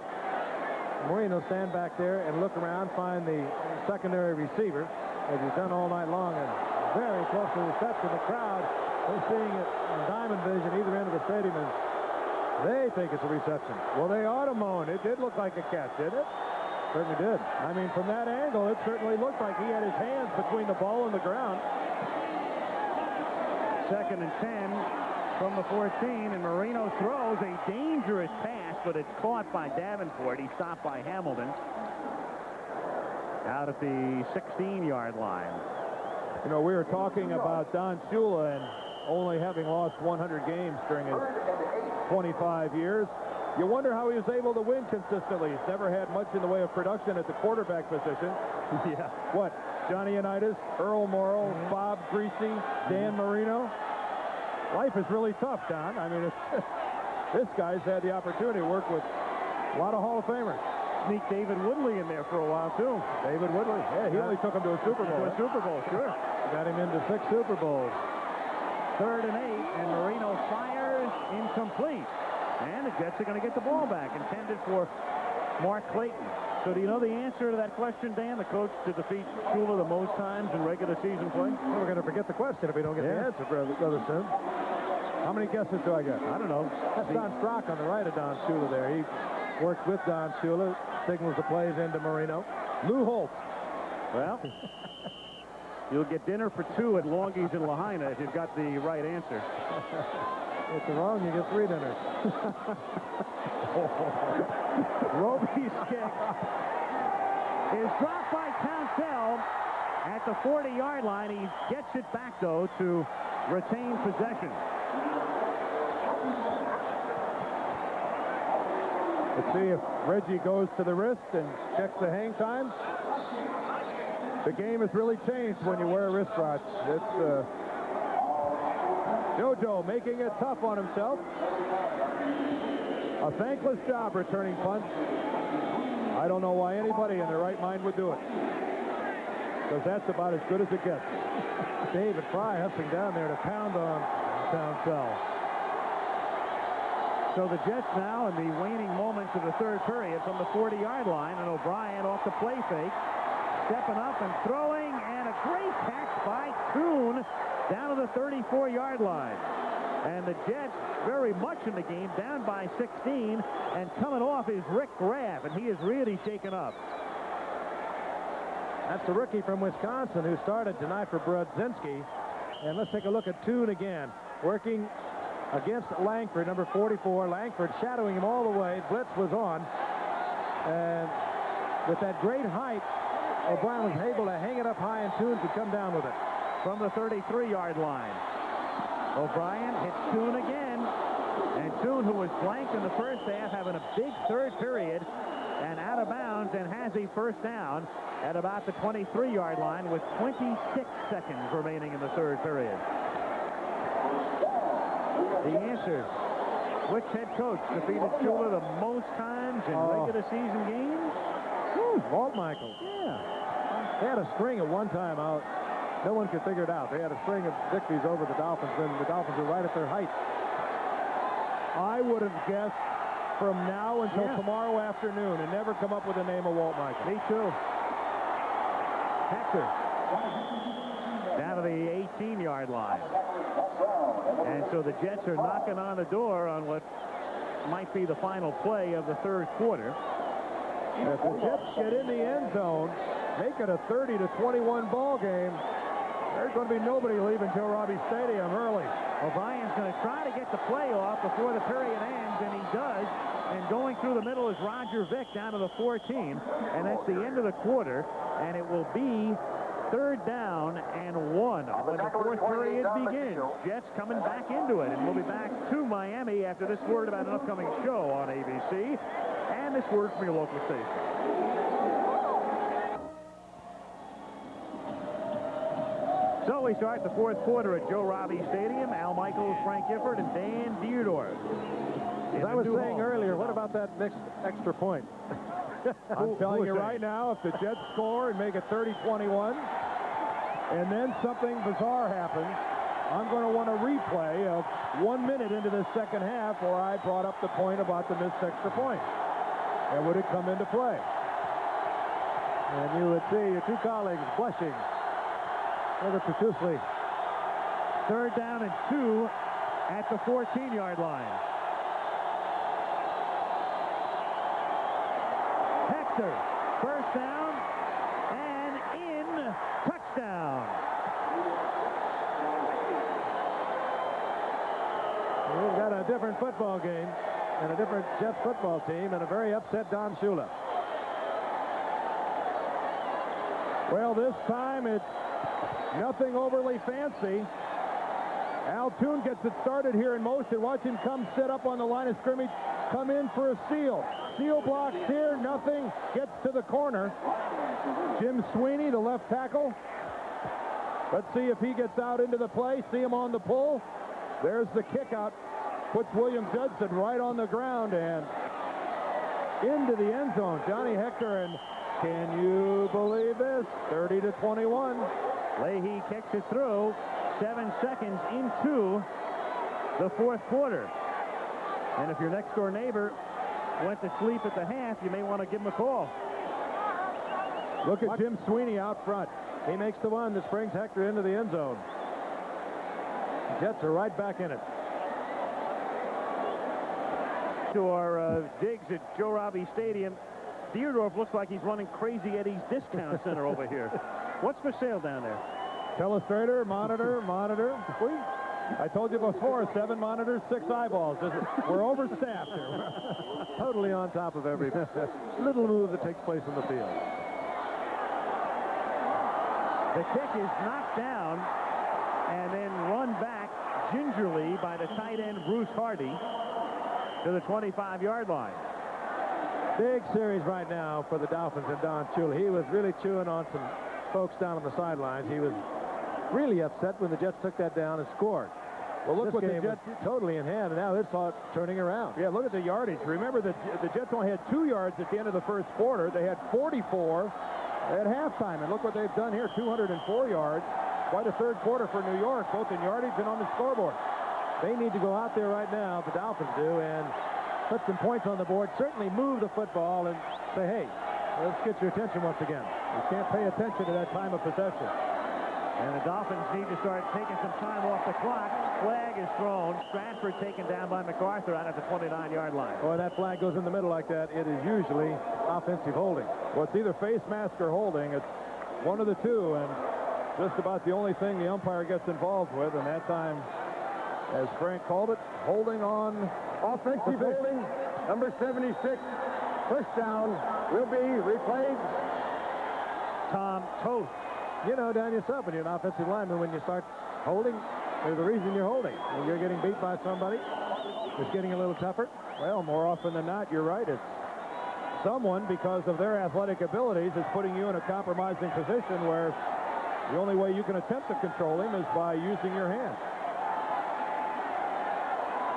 Marino stand back there and look around, find the secondary receiver, as he's done all night long, and very close to the reception. The crowd, they're seeing it in diamond vision either end of the stadium, and they think it's a reception. Well, they ought to moan. It did look like a catch, didn't it? Certainly did. I mean, from that angle, it certainly looked like he had his hands between the ball and the ground. 2nd and 10 from the 14, and Marino throws a dangerous pass, but it's caught by Davenport. He's stopped by Hamilton out at the 16-yard line. You know, we were talking about Don Shula and only having lost 100 games during his 25 years. You wonder how he was able to win consistently. He's never had much in the way of production at the quarterback position. Yeah. What? Johnny Unitas, Earl Morrall, Bob Greasy, Dan Marino. Life is really tough, Don. I mean, this guy's had the opportunity to work with a lot of Hall of Famers. sneak David Woodley in there for a while, too. David Woodley. Yeah, he only took him to a Super Bowl. To a Super Bowl, sure. Got him into 6 Super Bowls. 3rd and 8, and Marino fires incomplete. And the Jets are going to get the ball back, intended for Mark Clayton. So do you know the answer to that question, Dan? The coach to defeat Shula the most times in regular season play? Well, we're going to forget the question if we don't get the answer, Brother Sim. How many guesses do I get? I don't know. That's Don Strock on the right of Don Shula there. He works with Don Shula, signals the plays into Marino. Lou Holtz. Well, you'll get dinner for 2 at Longie's in Lahaina if you've got the right answer. If you're wrong, you get 3 dinners. Roby's kick is dropped by Townsell at the 40-yard line. He gets it back, though, to retain possession. Let's see if Reggie goes to the wrist and checks the hang time. The game has really changed when you wear a wrist watch. It's JoJo making it tough on himself. A thankless job returning punts. I don't know why anybody in their right mind would do it, because that's about as good as it gets. David Fry hustling down there to pound on Townsell. So the Jets now in the waning moments of the 3rd period from the 40-yard line, and O'Brien off the play fake, stepping up and throwing, and a great catch by Kuhn down to the 34-yard line. And the Jets very much in the game, down by 16, and coming off is Rick Graff, and he is really shaken up. That's the rookie from Wisconsin who started tonight for Brodzinski. And let's take a look at Toon again, working against Langford, number 44. Langford shadowing him all the way. Blitz was on. And with that great height, O'Brien was able to hang it up high, and Toon could come down with it. From the 33-yard line, O'Brien hits Toon again. And Toon, who was blanked in the first half, having a big 3rd period, and out of bounds, and has a first down at about the 23-yard line with 26 seconds remaining in the 3rd period. The answer: which head coach defeated Shula the most times in regular season games? Walt Michaels. Yeah. They had a string at one time out. No one could figure it out. They had a string of victories over the Dolphins, and the Dolphins were right at their height. I would have guessed from now until tomorrow afternoon and never come up with the name of Walt Michaels. Me too. Hector down to the 18-yard line. And so the Jets are knocking on the door on what might be the final play of the 3rd quarter. If the Jets get in the end zone, make it a 30-21 ball game, there's going to be nobody leaving Joe Robbie Stadium early. O'Brien's going to try to get the play off before the period ends, and he does. And going through the middle is Roger Vick down to the 14. And that's the end of the quarter, and it will be 3rd down and 1 when the 4th period begins. Jets coming back into it, and we'll be back to Miami after this word about an upcoming show on ABC and this word from your local station. So we start the 4th quarter at Joe Robbie Stadium. Al Michaels, Frank Gifford, and Dan Dierdorf. As I was saying earlier, what about that next extra point? I'm telling you right now, if the Jets score and make it 30-21, and then something bizarre happens, I'm going to want a replay of 1 minute into the second half where I brought up the point about the missed extra point. And would it come into play? And you would see your 2 colleagues blushing rather profusely. 3rd down and 2 at the 14-yard line. Hector, first down, and in, touchdown. We've got a different football game and a different Jets football team and a very upset Don Shula. Well, this time it's nothing overly fancy. Al Toon gets it started here in motion. Watch him come sit up on the line of scrimmage, come in for a seal. Seal blocks here, nothing, gets to the corner. Jim Sweeney, the left tackle. Let's see if he gets out into the play. See him on the pull. There's the kick out. Puts William Judson right on the ground, and into the end zone. Johnny Hector, and can you believe this? 30-21. Leahy kicks it through. 7 seconds into the fourth quarter. And if your next door neighbor went to sleep at the half, you may want to give him a call. Look at Jim Sweeney out front. He makes the one that brings Hector into the end zone. Jets are right back in it. To our digs at Joe Robbie Stadium, Deerdorf looks like he's running Crazy Eddie's Discount Center over here. What's for sale down there? Telestrator, monitor. I told you before, 7 monitors, 6 eyeballs. We're overstaffed here. We're totally on top of every little move that takes place in the field. The kick is knocked down and then run back gingerly by the tight end Bruce Hardy to the 25-yard line. Big series right now for the Dolphins and Don Shula. He was really chewing on some folks down on the sidelines. He was really upset when the Jets took that down and scored. Well, look what the Jets totally in hand, and now it's turning around. Yeah, look at the yardage. Remember that the Jets only had 2 yards at the end of the first quarter. They had 44 at halftime, and look what they've done here, 204 yards. Quite a third quarter for New York, both in yardage and on the scoreboard. They need to go out there right now, the Dolphins do, and put some points on the board. Certainly move the football and say, hey, let's get your attention once again. You can't pay attention to that time of possession. And the Dolphins need to start taking some time off the clock. Flag is thrown. Stratford taken down by MacArthur out at the 29-yard line. Boy, that flag goes in the middle like that. It is usually offensive holding. Well, it's either face mask or holding. It's one of the two, and just about the only thing the umpire gets involved with. And that time, as Frank called it, holding on. Offensive holding, number 76, first down, will be replayed. Tom Toth. You know, down yourself, when you're an offensive lineman, when you start holding, there's a reason you're holding. When you're getting beat by somebody, it's getting a little tougher. Well, more often than not, you're right. It's someone, because of their athletic abilities, is putting you in a compromising position where the only way you can attempt to control him is by using your hands.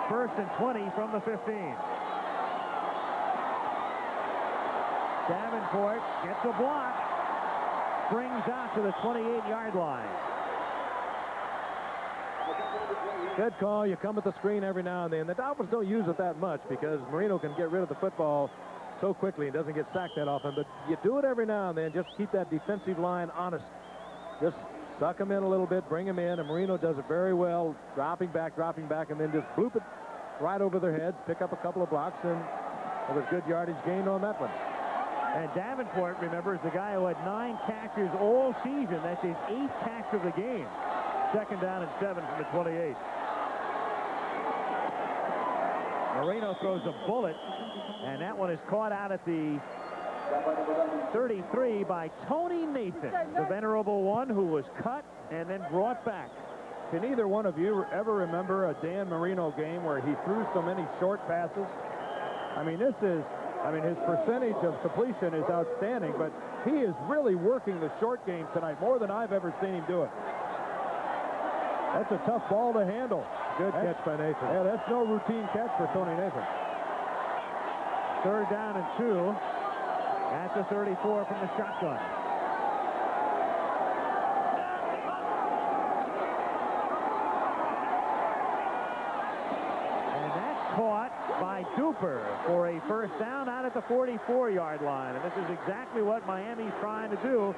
First and 20 from the 15. Davenport gets a block. Brings out to the 28-yard line. Good call. You come at the screen every now and then. The Dolphins don't use it that much because Marino can get rid of the football so quickly and doesn't get sacked that often. But you do it every now and then. Just keep that defensive line honest. Just suck them in a little bit, bring them in, and Marino does it very well, dropping back, and then just bloop it right over their heads, pick up a couple of blocks, and there was good yardage gained on that one. And Davenport, remember, is the guy who had 9 catches all season. That's his 8th catch of the game. Second down and 7 from the 28. Marino throws a bullet, and that one is caught out at the 33 by Tony Nathan, the venerable one who was cut and then brought back. Can either one of you ever remember a Dan Marino game where he threw so many short passes? I mean, his percentage of completion is outstanding, but he is really working the short game tonight more than I've ever seen him do it. That's a tough ball to handle. Good catch by Nathan. Yeah, that's no routine catch for Tony Nathan. Third down and 2 at the 34 from the shotgun. And that's caught by Duper for a first down out at the 44-yard line. And this is exactly what Miami's trying to do.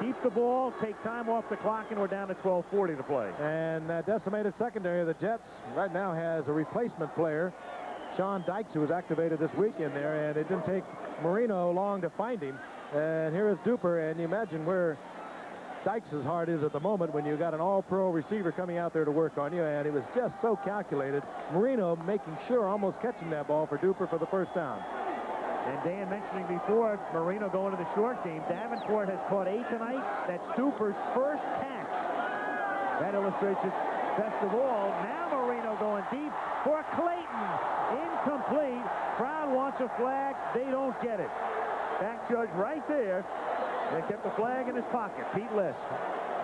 Keep the ball, take time off the clock, and we're down to 12:40 to play. And that decimated secondary of the Jets right now has a replacement player, Sean Dykes, who was activated this weekend there, and it didn't take Marino long to find him. And here is Duper, and you imagine where Dykes' heart is at the moment when you got an all-pro receiver coming out there to work on you, and it was just so calculated. Marino making sure, almost catching that ball for Duper for the first down. And Dan mentioning before, Marino going to the short game. Davenport has caught 8 tonight. That's Duper's first catch. That illustrates it best of all. Now Marino going deep for Clayton. Incomplete. Crowd wants a flag. They don't get it. Back judge right there. They kept the flag in his pocket. Pete List.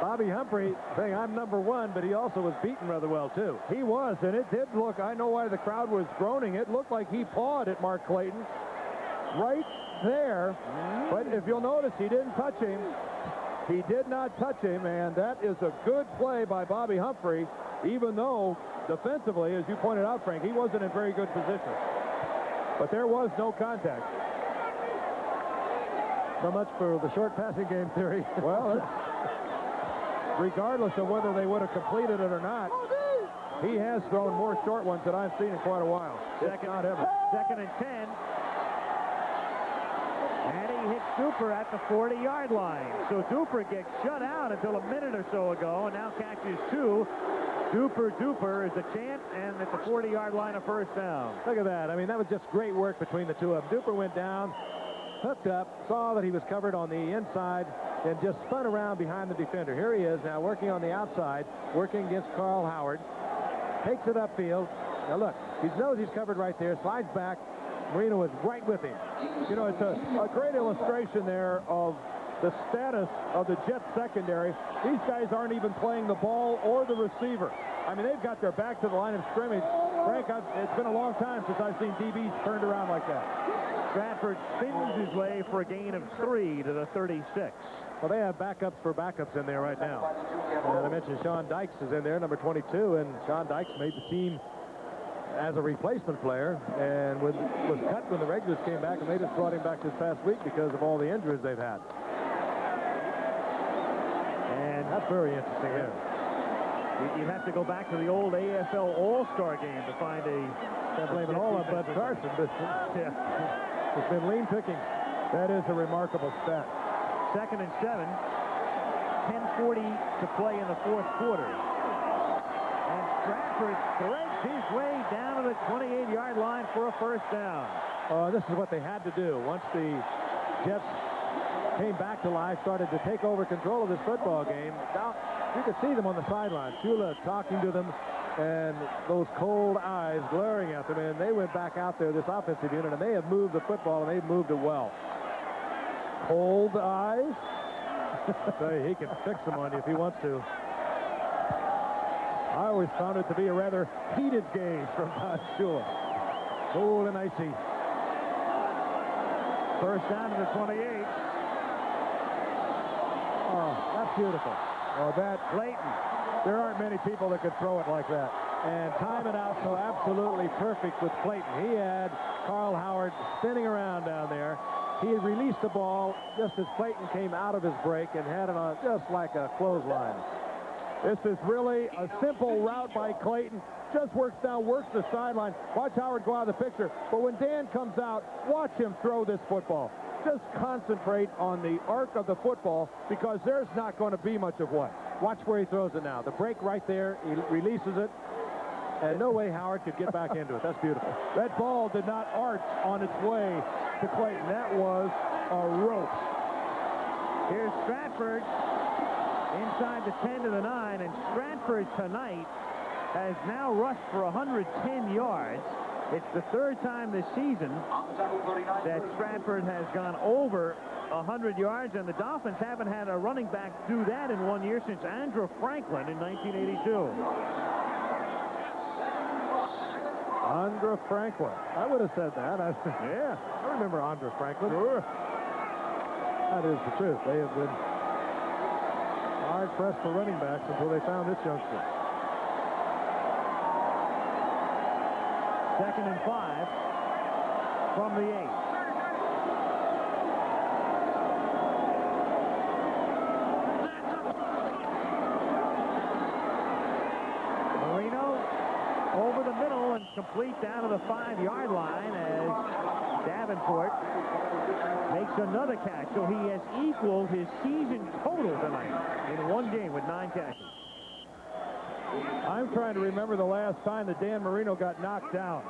Bobby Humphrey saying, I'm number 1, but he also was beaten rather well, too. He was, and it did look, I know why the crowd was groaning. It looked like he pawed at Mark Clayton. right there. But if you'll notice, he didn't touch him. He did not touch him, and that is a good play by Bobby Humphrey, even though defensively, as you pointed out, Frank, he wasn't in very good position. But there was no contact. So much for the short passing game theory. Well, regardless of whether they would have completed it or not, he has thrown more short ones than I've seen in quite a while. Second and 10. And he hits Duper at the 40-yard line. So Duper gets shut out until a minute or so ago, and now catches two. Duper is a chance, and at the 40-yard line, a first down. Look at that. I mean, that was just great work between the two of them. Duper went down, hooked up, saw that he was covered on the inside, and just spun around behind the defender. Here he is now working on the outside, working against Carl Howard. Takes it upfield. Now look, he knows he's covered right there, slides back. Marino was right with him. You know, it's a great illustration there of the status of the Jets secondary. These guys aren't even playing the ball or the receiver. I mean, they've got their back to the line of scrimmage. Frank, it's been a long time since I've seen DBs turned around like that. Stratford spins his way for a gain of 3 to the 36. Well, they have backups for backups in there right now. And I mentioned Sean Dykes is in there, number 22, and Sean Dykes made the team as a replacement player and was cut when the regulars came back, and they just brought him back this past week because of all the injuries they've had. And that's very interesting there. You have to go back to the old AFL All-Star game to find a... Can't blame it all on Bud Carson, but yeah. It's been lean picking. That is a remarkable stat. Second and 7. 10:40 to play in the fourth quarter. And Stratford threads his way down to the 28-yard line for a first down. This is what they had to do. Once the Jets came back to life, started to take over control of this football game. Now, you could see them on the sideline. Shula talking to them, and those cold eyes glaring at them. And they went back out there, this offensive unit, and they have moved the football, and they've moved it well. Cold eyes? So he can fix them on you if he wants to. I always found it to be a rather heated gaze from Todd Shula. Cold and icy. First down to the 28. Oh, that's beautiful. Oh, that Clayton. There aren't many people that could throw it like that. And time it out so absolutely perfect with Clayton. He had Carl Howard spinning around down there. He had released the ball just as Clayton came out of his break and had it on just like a clothesline. This is really a simple route by Clayton. Just works down, works the sideline. Watch Howard go out of the picture. But when Dan comes out, watch him throw this football. Just concentrate on the arc of the football because there's not going to be much of one. Watch where he throws it now. The break right there, he releases it. And no way Howard could get back into it. That's beautiful. That ball did not arch on its way to Clayton. That was a rope. Here's Stratford inside the 10 to the 9, and Stratford tonight has now rushed for 110 yards. It's the third time this season that Stratford has gone over 100 yards, and the Dolphins haven't had a running back do that in 1 year since Andrew Franklin in 1982. Andrew Franklin. I would have said that. Yeah. I remember Andrew Franklin. Sure. That is the truth. They have been hard pressed for running backs until they found this youngster. Second and 5 from the 8. Over the middle and complete down to the 5-yard line as Davenport makes another catch. So he has equaled his season total tonight in one game with 9 catches. I'm trying to remember the last time that Dan Marino got knocked down.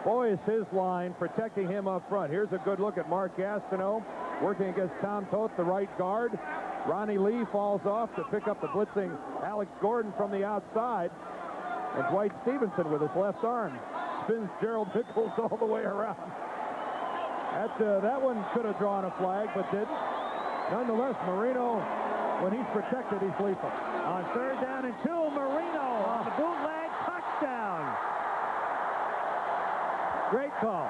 Boy, is his line protecting him up front. Here's a good look at Mark Gastineau working against Tom Toth, the right guard. Ronnie Lee falls off to pick up the blitzing Alex Gordon from the outside. And Dwight Stevenson with his left arm spins Gerald Nichols all the way around. That one could have drawn a flag, but didn't. Nonetheless, Marino, when he's protected, he's lethal. On third down and 2, Marino on the bootleg touchdown. Great call.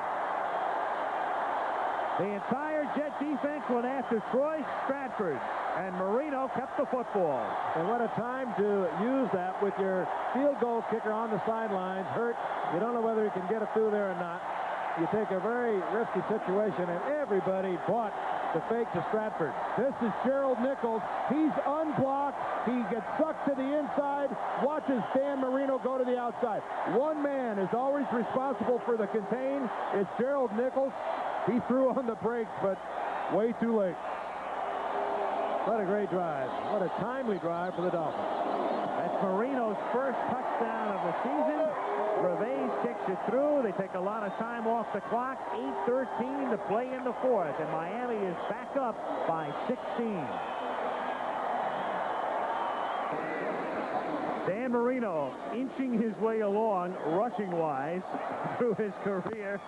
The entire Jet defense went after Troy Stratford, and Marino kept the football. And what a time to use that with your field goal kicker on the sidelines, hurt. You don't know whether he can get it through there or not. You take a very risky situation, and everybody bought the fake to Stratford. This is Gerald Nichols. He's unblocked. He gets sucked to the inside, watches Dan Marino go to the outside. One man is always responsible for the contain. It's Gerald Nichols. He threw on the brakes, but way too late. What a great drive. What a timely drive for the Dolphins. That's Marino's first touchdown of the season. Gervais kicks it through. They take a lot of time off the clock. 8:13 to play in the fourth, and Miami is back up by 16. Dan Marino inching his way along, rushing-wise, through his career.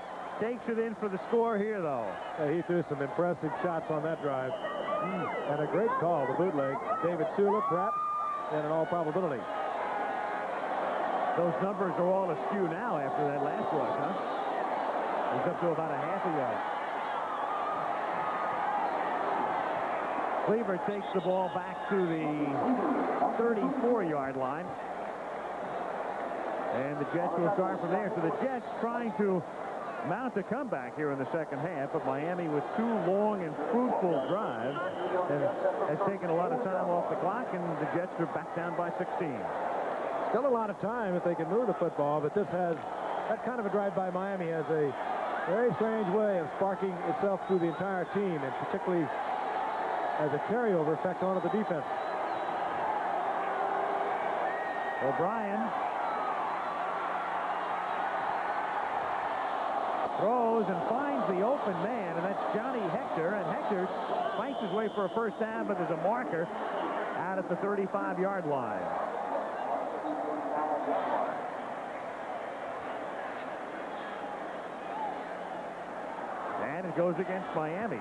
Takes it in for the score here, though. He threw some impressive shots on that drive. And a great call, the bootleg. David Sula, perhaps, and in all probability. Those numbers are all askew now after that last rush, huh? He's up to about a half a yard. Cleaver takes the ball back to the 34-yard line. And the Jets will start from there. So the Jets trying to mount a comeback here in the second half, but Miami with two long and fruitful drives has taken a lot of time off the clock, and the Jets are back down by 16. Still a lot of time if they can move the football, but this has, that kind of a drive by Miami has a very strange way of sparking itself through the entire team, and particularly as a carryover effect onto the defense. O'Brien throws and finds the open man, and that's Johnny Hector, and Hector fights his way for a first down, but there's a marker out at the 35-yard line. And it goes against Miami.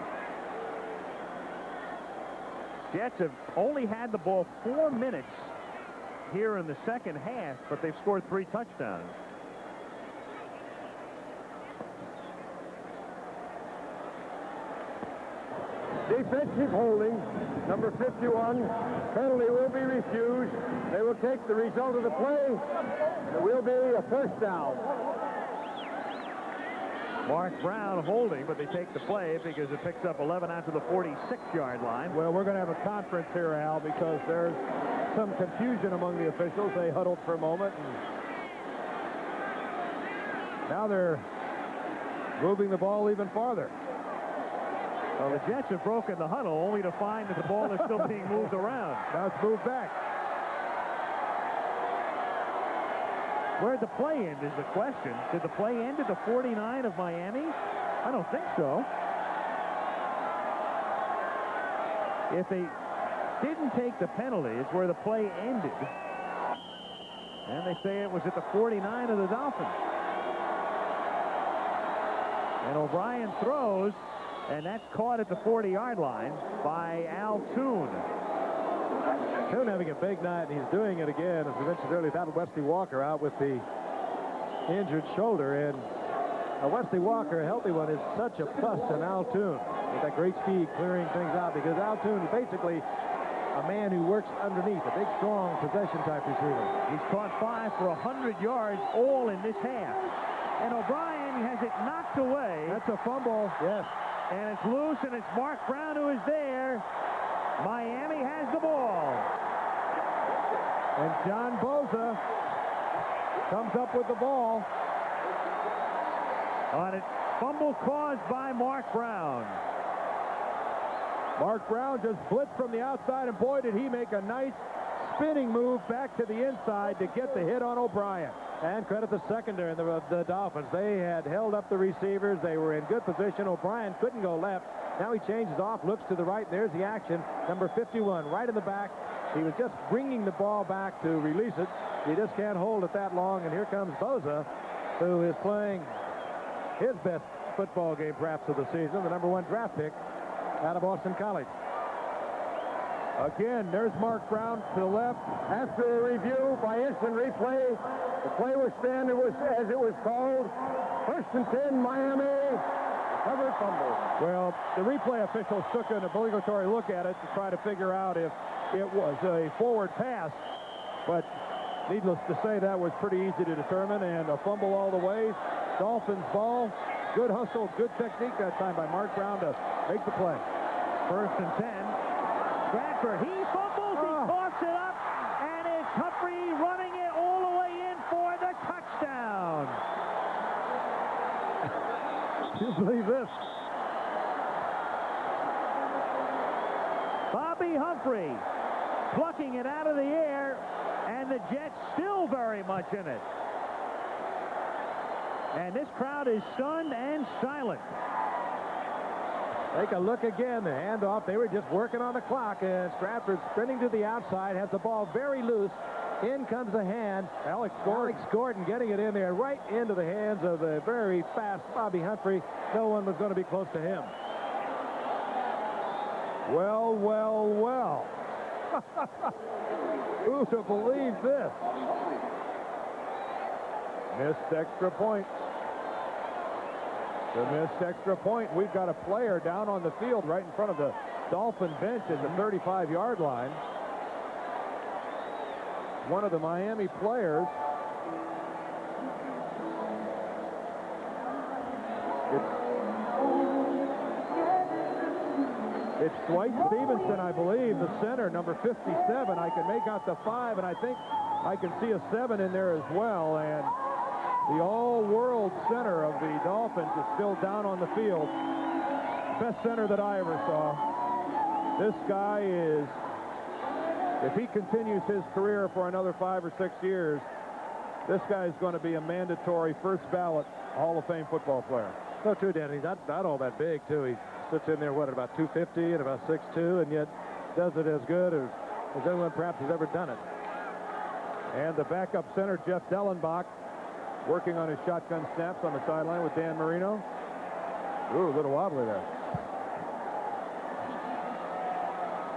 Jets have only had the ball 4 minutes here in the second half, but they've scored 3 touchdowns. Defensive holding, number 51. Penalty will be refused. They will take the result of the play. It will be a first down. Mark Brown holding, but they take the play because it picks up 11 out to the 46-yard line. Well, we're going to have a conference here, Al, because there's some confusion among the officials. They huddled for a moment, and now they're moving the ball even farther. Well, the Jets have broken the huddle only to find that the ball is still being moved around. Now it's moved back. Where'd the play end is the question. Did the play end at the 49 of Miami? I don't think so. If they didn't take the penalty, it's where the play ended. And they say it was at the 49 of the Dolphins. And O'Brien throws, and that's caught at the 40-yard line by Al Toon. Toon having a big night, and he's doing it again. As we mentioned earlier, without Wesley Walker out with the injured shoulder. And Wesley Walker, a healthy one, is such a plus to Al Toon with that great speed clearing things out, because Al Toon is basically a man who works underneath, a big, strong possession-type receiver. He's caught 5 for 100 yards all in this half. And O'Brien has it knocked away. That's a fumble. Yes. And it's loose, and it's Mark Brown who is there. Miami has the ball. And John Boza comes up with the ball. On it, fumble caused by Mark Brown. Mark Brown just blitzed from the outside, and boy, did he make a nice spinning move back to the inside to get the hit on O'Brien. And credit the secondary of the Dolphins. They had held up the receivers. They were in good position. O'Brien couldn't go left. Now he changes off, looks to the right. There's the action. Number 51, right in the back. He was just bringing the ball back to release it. You just can't hold it that long. And here comes Boza, who is playing his best football game, perhaps, of the season. The number 1 draft pick out of Boston College. Again, there's Mark Brown to the left. After a review by instant replay, the play was stand as it was called. 1st and 10, Miami. recovered fumble. Well, the replay officials took an obligatory look at it to try to figure out if it was a forward pass, but needless to say, that was pretty easy to determine, and a fumble all the way. Dolphins ball. Good hustle, good technique that time by Mark Brown to make the play. 1st and 10. Bradford, he fumbles, he coughs it up, and it's Humphrey running it all the way in for the touchdown. Do you believe this? Bobby Humphrey plucking it out of the air, and the Jets still very much in it. And this crowd is stunned and silent. Take a look again. The handoff. They were just working on the clock, and Stratford sprinting to the outside, has the ball very loose. In comes the hand. Alex Gordon getting it in there, right into the hands of the very fast Bobby Humphrey. No one was going to be close to him. Well, well, well. Who to believe this? Missed extra point. The missed extra point. We've got a player down on the field right in front of the Dolphin bench at the 35-yard line. One of the Miami players. It's Dwight Stevenson, I believe, the center, number 57. I can make out the 5, and I think I can see a 7 in there as well. And the all-world center of the Dolphins is still down on the field. Best center that I ever saw. This guy is, if he continues his career for another 5 or 6 years, this guy is going to be a mandatory first ballot Hall of Fame football player. So, too, Danny. He's not all that big, too. He sits in there, what, at about 250 and about 6'2", and yet does it as good as anyone perhaps has ever done it. And the backup center, Jeff Dellenbach, working on his shotgun snaps on the sideline with Dan Marino. Ooh, a little wobbly there.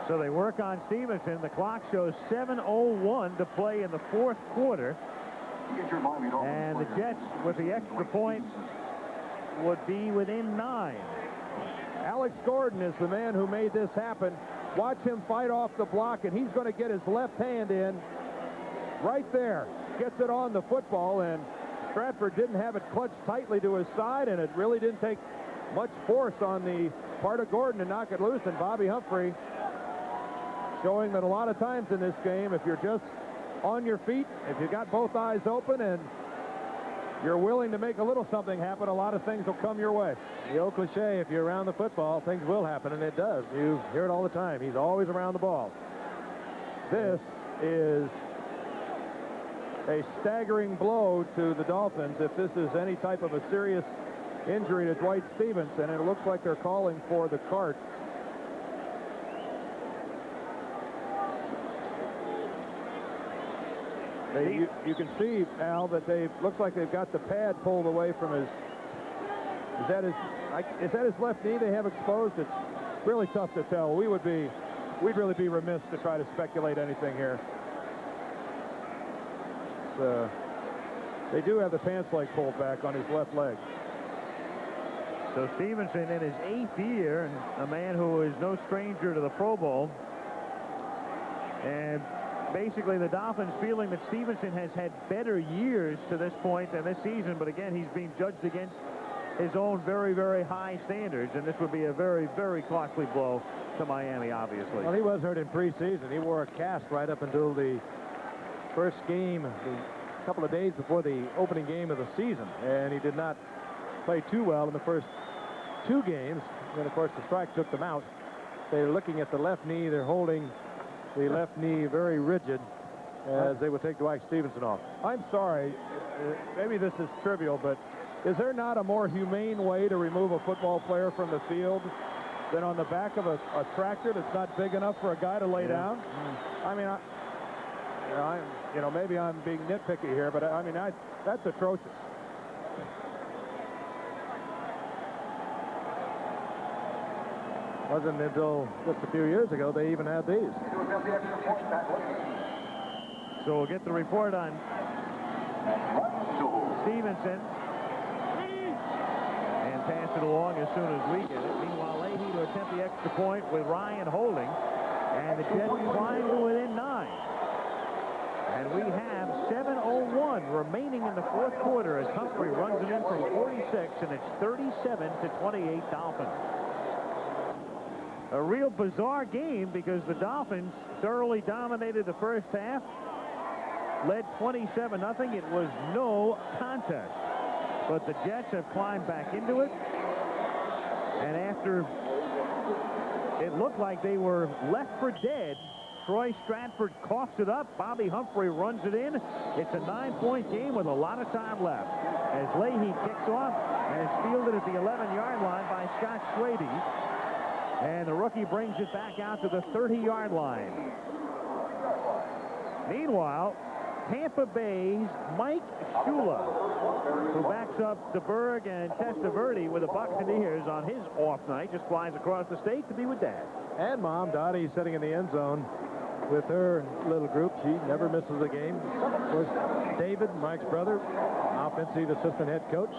So they work on Stevenson. The clock shows 7:01 to play in the 4th quarter. And the Jets, with the extra point, would be within 9. Alex Gordon is the man who made this happen. Watch him fight off the block, and he's going to get his left hand in right there. Gets it on the football, and Stratford didn't have it clutched tightly to his side, and it really didn't take much force on the part of Gordon to knock it loose. And Bobby Humphrey showing that a lot of times in this game, if you're just on your feet, if you got both eyes open and you're willing to make a little something happen, a lot of things will come your way. The old cliche, if you're around the football, things will happen, and it does. You hear it all the time. He's always around the ball. This is a staggering blow to the Dolphins if this is any type of a serious injury to Dwight Stevenson, and it looks like they're calling for the cart. You can see, Al, that looks like they've got the pad pulled away from his. Is that his left knee they have exposed? It's really tough to tell. We'd really be remiss to try to speculate anything here. They do have the pants leg pulled back on his left leg. So Stevenson in his 8th year, and a man who is no stranger to the Pro Bowl. And basically the Dolphins feeling that Stevenson has had better years to this point than this season, but again, he's being judged against his own very, very high standards, and this would be a very, very costly blow to Miami, obviously. Well, he was hurt in preseason. He wore a cast right up until the first game, a couple of days before the opening game of the season, and he did not play too well in the first 2 games. Then, of course, the strike took them out. They're looking at the left knee. They're holding the left knee very rigid as they would take Dwight Stevenson off. I'm sorry, maybe this is trivial, but is there not a more humane way to remove a football player from the field than on the back of a tractor that's not big enough for a guy to lay down? I mean, maybe I'm being nitpicky here, but I mean, that's atrocious. Wasn't until just a few years ago they even had these. So we'll get the report on Stevenson. And pass it along as soon as we get it. Meanwhile, Leahy to attempt the extra point with Ryan holding. And the Jets climb to within 9. And we have 7:01 remaining in the fourth quarter as Humphrey runs it in from 46, and it's 37-28 Dolphins. A real bizarre game because the Dolphins thoroughly dominated the first half, led 27-0. It was no contest. But the Jets have climbed back into it. And after it looked like they were left for dead, Troy Stratford coughs it up. Bobby Humphrey runs it in. It's a 9-point game with a lot of time left. As Leahy kicks off and is fielded at the 11-yard line by Scott Schwady. And the rookie brings it back out to the 30-yard line. Meanwhile, Tampa Bay's Mike Shula, who backs up DeBerg and Testaverde with the Buccaneers on his off night, just flies across the state to be with Dad. And Mom, Dottie, sitting in the end zone with her little group. She never misses a game. Of course, David, Mike's brother, offensive assistant head coach.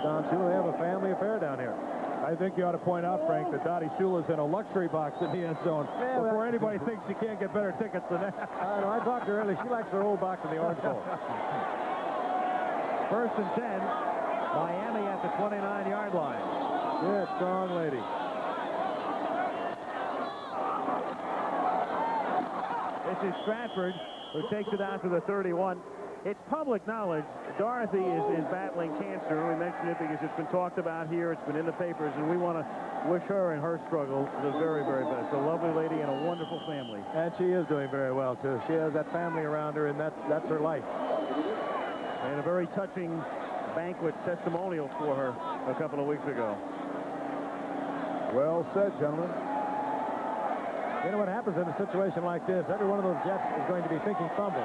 Don Shula, they have a family affair down here. I think you ought to point out, Frank, that Dottie Shula's in a luxury box in the end zone before anybody thinks you can't get better tickets than that. I talked to her earlier. She likes her old box in the Orange Bowl. First and 10, Miami at the 29-yard line. Good, strong lady. This is Stratford, who takes it out to the 31. It's public knowledge Dorothy is battling cancer. We mentioned it because it's been talked about here. It's been in the papers, and we want to wish her and her struggle the very, very best. A lovely lady and a wonderful family. And she is doing very well, too. She has that family around her, and that's her life. And a very touching banquet testimonial for her a couple of weeks ago. Well said, gentlemen. You know what happens in a situation like this? Every one of those Jets is going to be thinking fumble.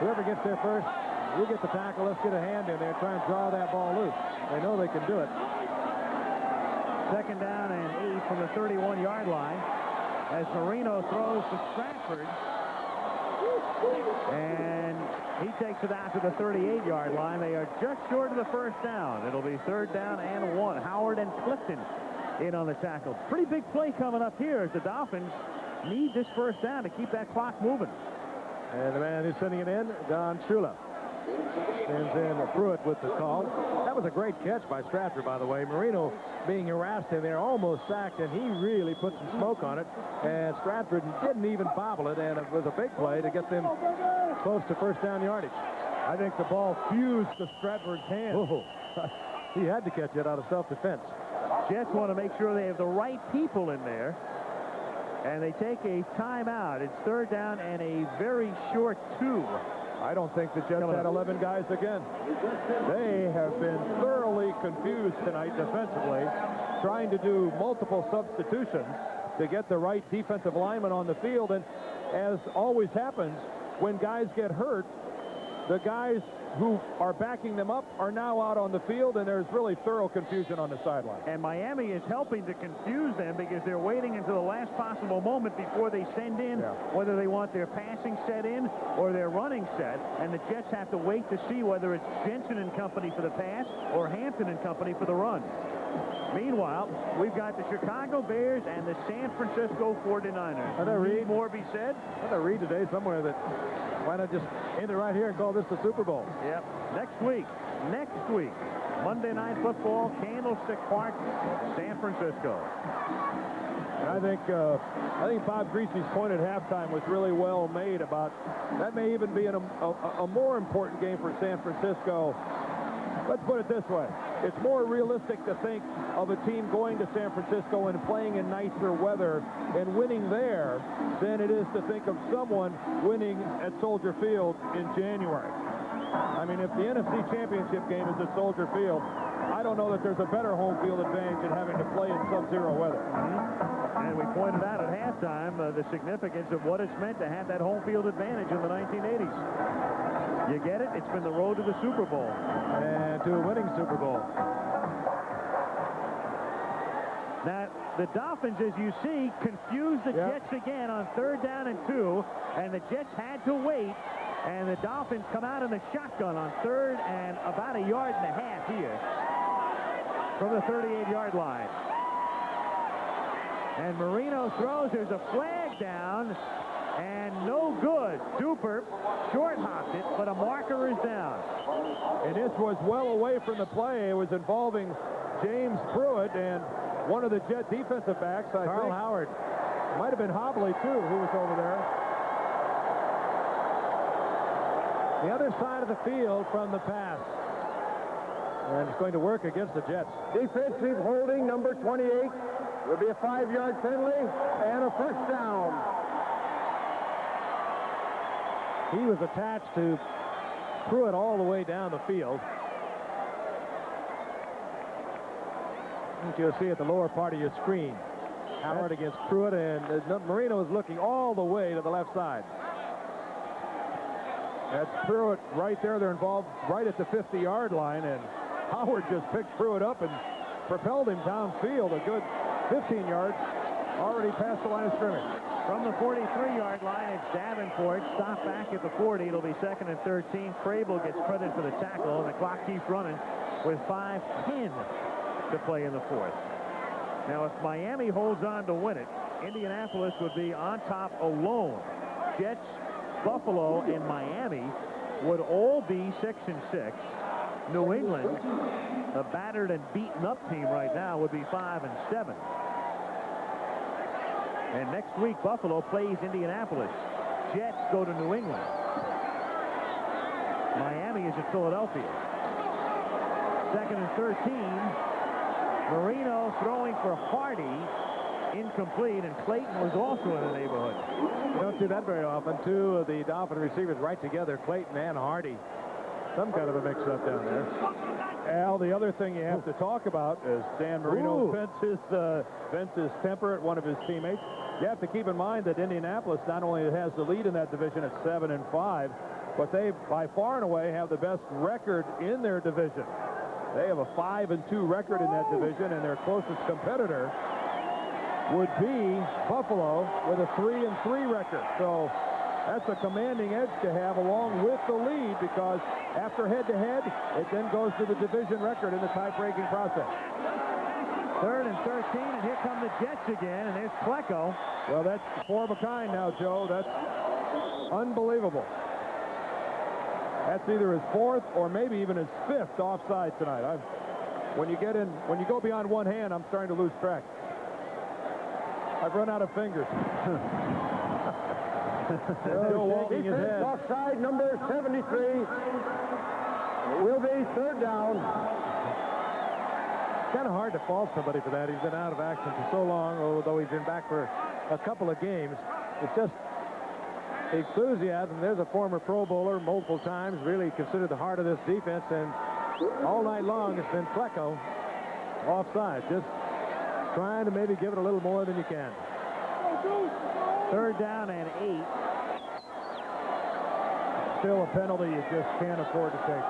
Whoever gets there first, you get the tackle. Let's get a hand in there, try and draw that ball loose. They know they can do it. Second down and 8 from the 31-yard line as Marino throws to Stratford. And he takes it out to the 38-yard line. They are just short of the first down. It'll be third down and 1. Howard and Clifton in on the tackle. Pretty big play coming up here as the Dolphins need this first down to keep that clock moving. And the man who's sending it in, Don Shula, sends in Pruitt with the call. That was a great catch by Stratford, by the way. Marino being harassed in there, almost sacked, and he really put some smoke on it. And Stratford didn't even bobble it, and it was a big play to get them close to first down yardage. I think the ball fused to Stratford's hand. Oh, he had to catch it out of self-defense. Jets want to make sure they have the right people in there. And they take a timeout. It's third down and a very short 2. I don't think the Jets had 11 guys again. They have been thoroughly confused tonight defensively, trying to do multiple substitutions to get the right defensive lineman on the field. And as always happens, when guys get hurt, the guys who are backing them up are now out on the field, and there's really thorough confusion on the sideline. And Miami is helping to confuse them because they're waiting until the last possible moment before they send in whether they want their passing set in or their running set. And the Jets have to wait to see whether it's Jensen and company for the pass or Hampton and company for the run. Meanwhile, we've got the Chicago Bears and the San Francisco 49ers. Need more be said? I read today somewhere that why not just end it right here and call this the Super Bowl? Yep. Next week, Monday Night Football, Candlestick Park, San Francisco. And I think Bob Greasy's point at halftime was really well made about that may even be a more important game for San Francisco. Let's put it this way. It's more realistic to think of a team going to San Francisco and playing in nicer weather and winning there than it is to think of someone winning at Soldier Field in January. I mean, if the NFC Championship game is at Soldier Field, I don't know that there's a better home field advantage in having to play in sub-zero weather. And we pointed out at halftime the significance of what it's meant to have that home field advantage in the 1980s. You get it? It's been the road to the Super Bowl. And to a winning Super Bowl. Now, the Dolphins, as you see, confused the Jets again on third down and 2, and the Jets had to wait, and the Dolphins come out in the shotgun on third and about 1.5 yards here. from the 38-yard line. And Marino throws. There's a flag down, and no good. Duper short-hopped it, but a marker is down. And this was well away from the play. It was involving James Pruitt and one of the Jet defensive backs, I Carl think. Howard. Might have been Hobley, too, who was over there. The other side of the field from the pass. And it's going to work against the Jets. Defensive holding, number 28. Will be a 5-yard penalty and a first down. He was attached to Pruitt all the way down the field. You'll see at the lower part of your screen. Howard against Pruitt, and Marino is looking all the way to the left side. That's Pruitt right there. They're involved right at the 50-yard line, and Howard just picked Pruitt up and propelled him downfield a good 15 yards, already past the line of scrimmage. From the 43-yard line, it's Davenport. Stop back at the 40. It'll be 2nd and 13. Crable gets credit for the tackle, and the clock keeps running with 5:10 to play in the fourth. Now, if Miami holds on to win it, Indianapolis would be on top alone. Jets, Buffalo, and Miami would all be 6-6. New England, a battered and beaten up team right now, would be 5-7. And next week, Buffalo plays Indianapolis. Jets go to New England. Miami is at Philadelphia. 2nd and 13. Marino throwing for Hardy, incomplete, and Clayton was also in the neighborhood. You don't see that very often. Two of the Dolphin receivers right together, Clayton and Hardy. Some kind of a mix-up down there. Al, the other thing you have to talk about is Dan Marino vents his temper at one of his teammates. You have to keep in mind that Indianapolis not only has the lead in that division at 7-5, but they by far and away have the best record in their division. They have a 5-2 record in that division, and their closest competitor would be Buffalo with a 3-3 record. So that's a commanding edge to have along with the lead, because after head-to-head, it then goes to the division record in the tie-breaking process. 3rd and 13, and here come the Jets again, and there's Klecko. Well, that's four of a kind now, Joe. That's unbelievable. That's either his 4th or maybe even his 5th offside tonight. When you go beyond one hand, I'm starting to lose track. I've run out of fingers. Still walking his head. Offside number 73. It will be 3rd down. It's kind of hard to fault somebody for that. He's been out of action for so long, although he's been back for a couple of games. It's just enthusiasm. There's a former Pro Bowler multiple times, really considered the heart of this defense, and all night long it's been Klecko offside, just trying to maybe give it a little more than you can. 3rd down and 8. Still a penalty you just can't afford to take.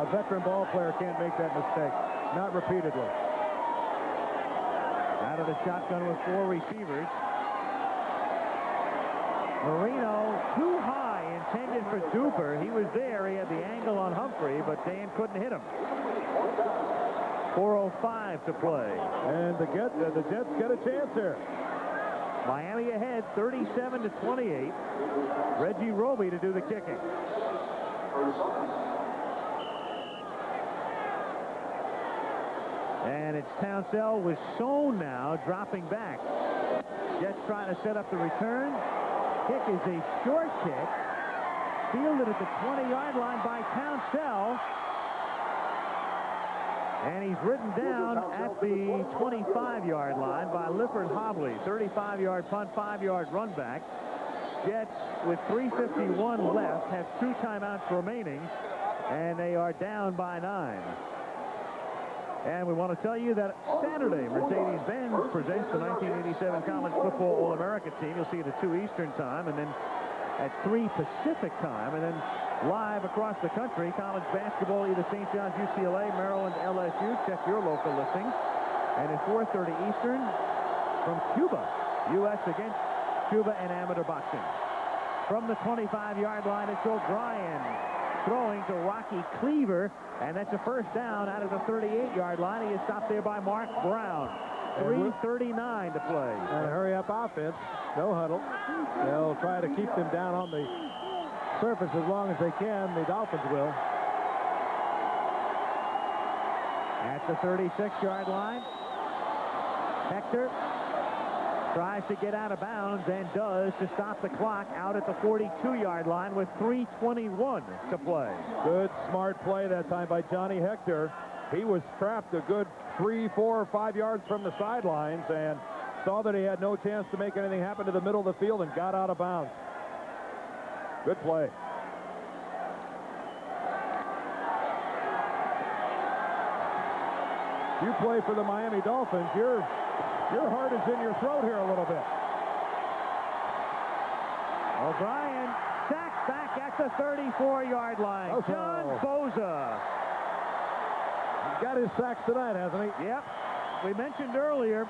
A veteran ball player can't make that mistake. Not repeatedly. Out of the shotgun with 4 receivers. Marino too high, intended for Duper. He was there. He had the angle on Humphrey, but Dan couldn't hit him. 4:05 to play. And the Jets get a chance here. Miami ahead 37-28. Reggie Roby to do the kicking. And it's Townsell with Sohn now dropping back. Jets trying to set up the return. Kick is a short kick. Fielded at the 20-yard line by Townsell. And he's ridden down at the 25-yard line by Lifford Hobley. 35-yard punt, 5-yard run back. Jets, with 3:51 left, have 2 timeouts remaining, and they are down by 9. And we want to tell you that Saturday, Mercedes-Benz presents the 1987 College Football All-America team. You'll see it at 2 Eastern time, and then at 3 Pacific time, and then live across the country, college basketball, either St. John's, UCLA, Maryland, LSU. Check your local listings. And at 4:30 Eastern, from Cuba, U.S. against Cuba in amateur boxing. From the 25-yard line, it's O'Brien. throwing to Rocky Cleaver, and that's a first down out of the 38-yard line. He is stopped there by Mark Brown. 3:39 to play. And a hurry-up offense. No huddle. They'll try to keep them down on the surface as long as they can. The Dolphins will. At the 36-yard line, Hector tries to get out of bounds and does to stop the clock out at the 42-yard line with 3:21 to play. Good, smart play that time by Johnny Hector. He was trapped a good 3, 4, or 5 yards from the sidelines and saw that he had no chance to make anything happen to the middle of the field and got out of bounds. Good play. You play for the Miami Dolphins, your heart is in your throat here a little bit. O'Brien sacked back at the 34-yard line. Oh, John Boza. He's got his sacks tonight, hasn't he? Yep. We mentioned earlier,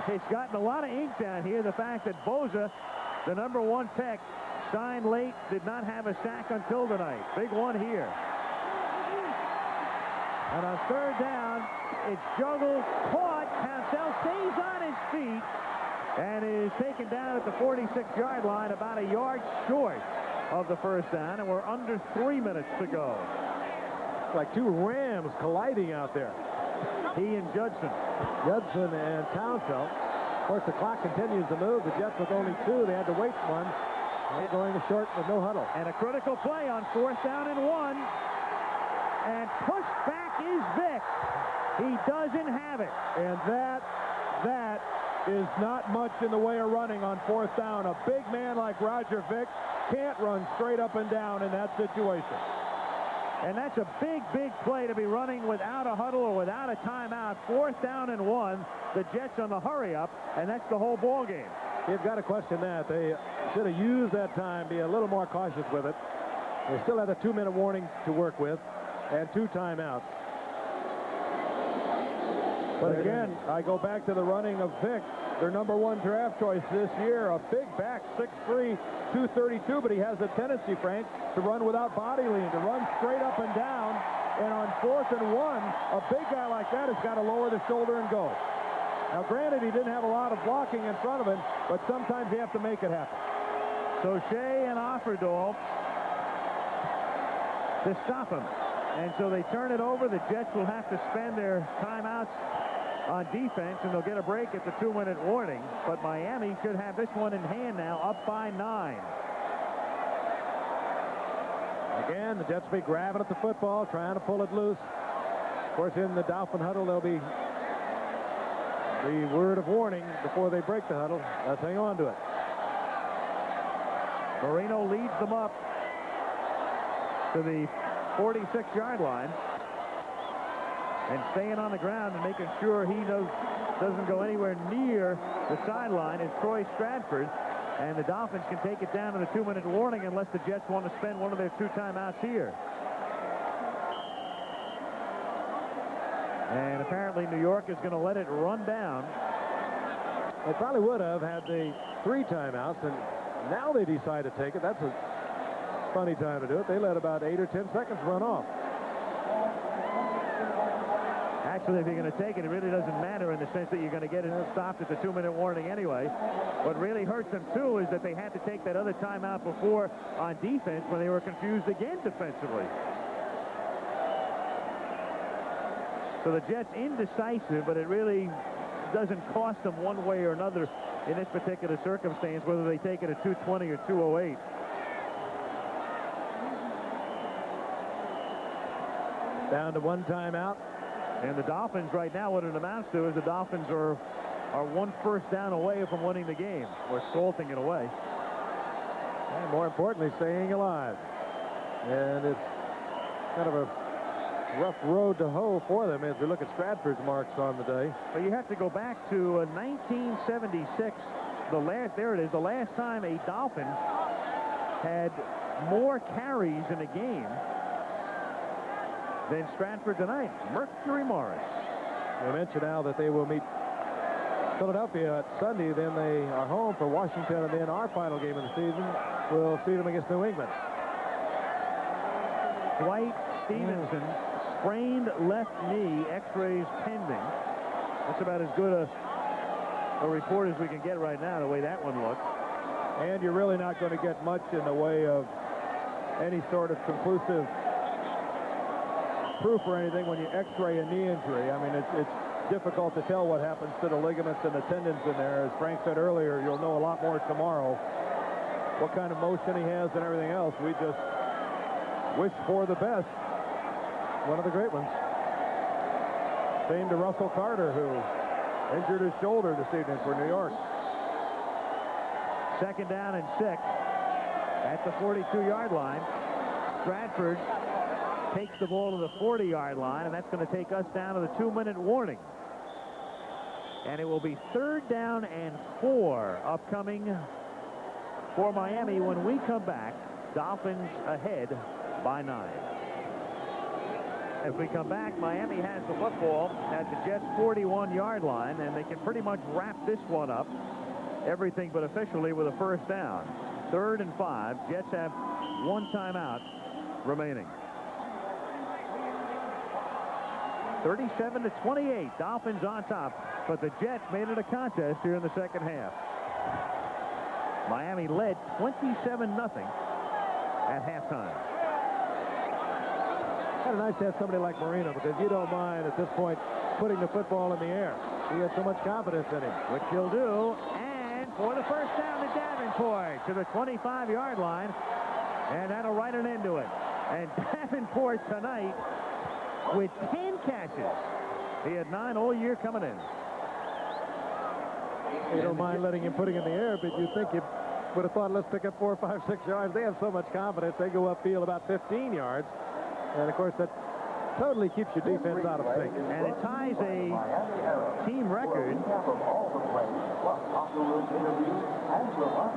it's gotten a lot of ink down here, the fact that Boza, the #1 pick, signed late, did not have a sack until tonight. Big one here. And on third down, it's juggled, caught. Council stays on his feet and is taken down at the 46-yard line, about a yard short of the first down, and we're under 3 minutes to go. Like two Rams colliding out there. He and Judson. Judson and Council. Of course, the clock continues to move. The Jets with only 2. They had to wait one. They're going to short with no huddle. And a critical play on 4th down and 1. And pushed back is Vick. He doesn't have it. And that is not much in the way of running on 4th down. A big man like Roger Vick can't run straight up and down in that situation. And that's a big, big play to be running without a huddle or without a timeout. 4th down and 1. The Jets on the hurry-up, and that's the whole ball game. You've got to question that. They should have used that time, be a little more cautious with it. They still had a 2-minute warning to work with and 2 timeouts. But again, I go back to the running of Vick, their #1 draft choice this year. A big back, 6'3", 232, but he has a tendency, Frank, to run without body lean, to run straight up and down. And on 4th and 1, a big guy like that has got to lower the shoulder and go. Now, granted, he didn't have a lot of blocking in front of him, but sometimes you have to make it happen. So Shea and Offerdahl to stop him. And so they turn it over. The Jets will have to spend their timeouts on defense, and they'll get a break at the 2-minute warning. But Miami should have this one in hand now, up by 9. Again, the Jets will be grabbing at the football, trying to pull it loose. Of course, in the Dolphin huddle, there'll be the word of warning before they break the huddle. Let's hang on to it. Marino leads them up to the 46-yard line. And staying on the ground and making sure he doesn't go anywhere near the sideline is Troy Stratford. And the Dolphins can take it down to the 2-minute warning unless the Jets want to spend one of their 2 timeouts here. And apparently New York is going to let it run down. They probably would have had the 3 timeouts, and now they decide to take it. That's a funny time to do it. They let about 8 or 10 seconds run off. Actually, if you're going to take it, it really doesn't matter in the sense that you're going to get it stopped at the 2-minute warning anyway. What really hurts them, too, is that they had to take that other timeout before on defense when they were confused again defensively. So the Jets indecisive, but it really doesn't cost them one way or another in this particular circumstance, whether they take it at 2:20 or 2:08. Down to 1 timeout. And the Dolphins right now, what it amounts to is the Dolphins are 1 first down away from winning the game, or salting it away. And more importantly, staying alive. And it's kind of a rough road to hoe for them as we look at Stratford's marks on the day. But you have to go back to 1976. There it is, the last time a Dolphin had more carries in a game than Stratford tonight. Mercury Morris. They mentioned now that they will meet Philadelphia Sunday, then they are home for Washington, and then our final game of the season will see them against New England. Dwight Stevenson, sprained left knee, x-rays pending. That's about as good a report as we can get right now, the way that one looks. And you're really not going to get much in the way of any sort of conclusive proof or anything when you x-ray a knee injury. I mean, it's difficult to tell what happens to the ligaments and the tendons in there. As Frank said earlier, you'll know a lot more tomorrow what kind of motion he has and everything else. We just wish for the best. One of the great ones. Same to Russell Carter, who injured his shoulder this evening for New York. 2nd down and 6 at the 42-yard line. Stratford takes the ball to the 40-yard line, and that's going to take us down to the 2-minute warning. And it will be 3rd down and 4 upcoming for Miami when we come back. Dolphins ahead by 9. As we come back, Miami has the football at the Jets' 41-yard line, and they can pretty much wrap this one up, everything but officially, with a 1st down. 3rd and 5. Jets have 1 timeout remaining. 37-28. Dolphins on top, but the Jets made it a contest here in the 2nd half. Miami led 27-0 at halftime. Kind of nice to have somebody like Marino, because you don't mind at this point putting the football in the air. He has so much confidence in him. Which he'll do. And for the 1st down to Davenport to the 25-yard line. And that'll write an end to it. And Davenport tonight with 10 catches. He had 9 all year coming in. You don't mind letting him put it in the air, but you think you would have thought, let's pick up 4, 5, 6 yards. They have so much confidence. They go upfield about 15 yards. And, of course, that totally keeps your defense out of sync. And it ties a team record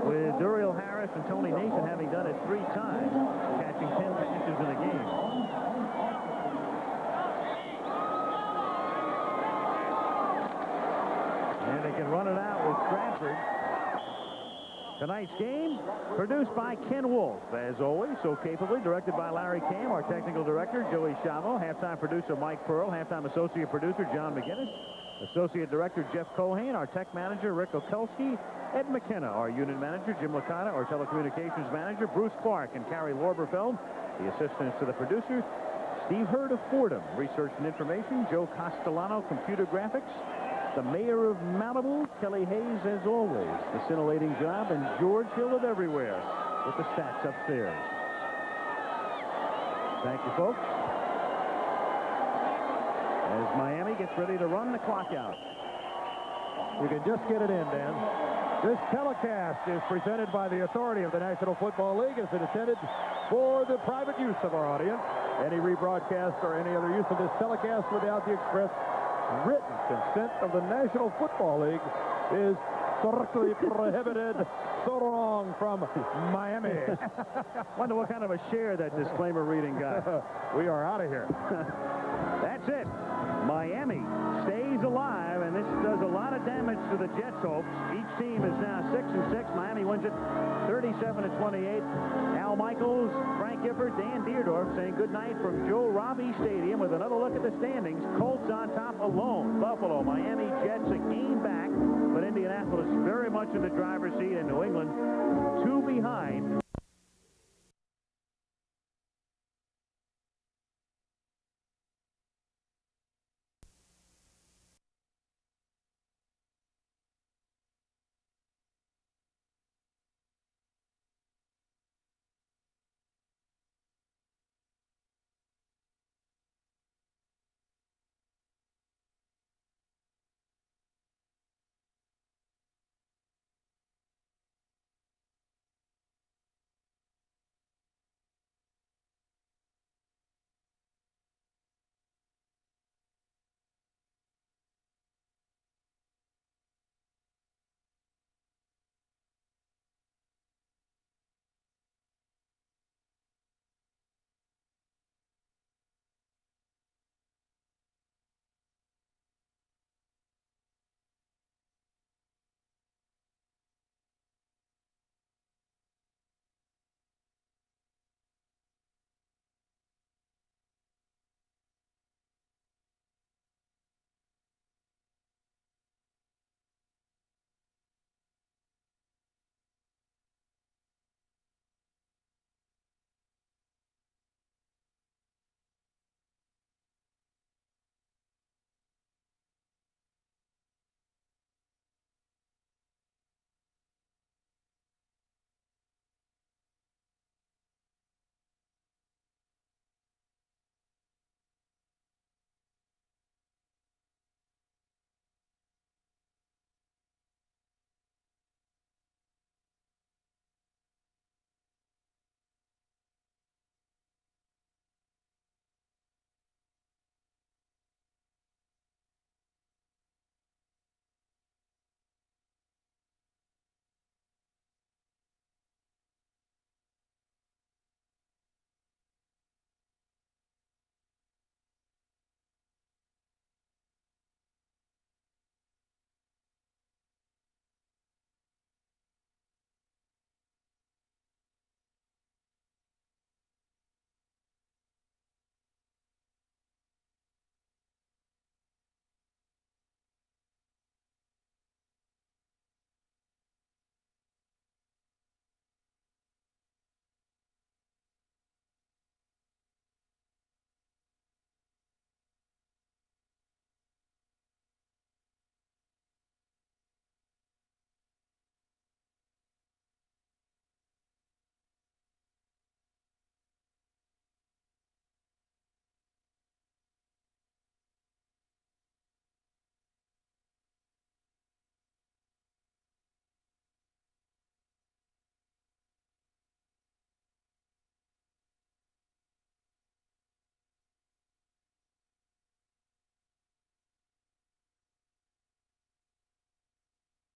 with Duriel Harris and Tony Nathan having done it 3 times, catching 10 passes in a game. And they can run it out with Stratford. Tonight's game produced by Ken Wolf, as always, so capably, directed by Larry Cam, our technical director, Joey Chavo, halftime producer Mike Pearl, halftime associate producer John McGinnis, associate director Jeff Cohane, our tech manager Rick Okelski, Ed McKenna, our unit manager, Jim Licata, our telecommunications manager, Bruce Clark and Carrie Lorberfeld, the assistants to the producer, Steve Hurd of Fordham, research and information, Joe Castellano, computer graphics, the mayor of Malibu, Kelly Hayes, as always, the scintillating job, and George Hill of Everywhere with the stats upstairs. Thank you, folks. As Miami gets ready to run the clock out. You can just get it in, Dan. This telecast is presented by the authority of the National Football League. Is it intended for the private use of our audience? Any rebroadcast or any other use of this telecast without the express written consent of the National Football League is strictly prohibited. So long from Miami. Wonder what kind of a share that disclaimer reading got. We are out of here. That's it. Miami stays alive, and this does a lot of damage to the Jets' hopes. Each team is now 6-6. Miami wins it 37-28. Al Michaels, Frank Gifford, Dan Deerdorf saying goodnight from Joe Robbie Stadium with another look at the standings. Colts on top alone. Buffalo, Miami, Jets a game back, but Indianapolis very much in the driver's seat, and New England 2 behind.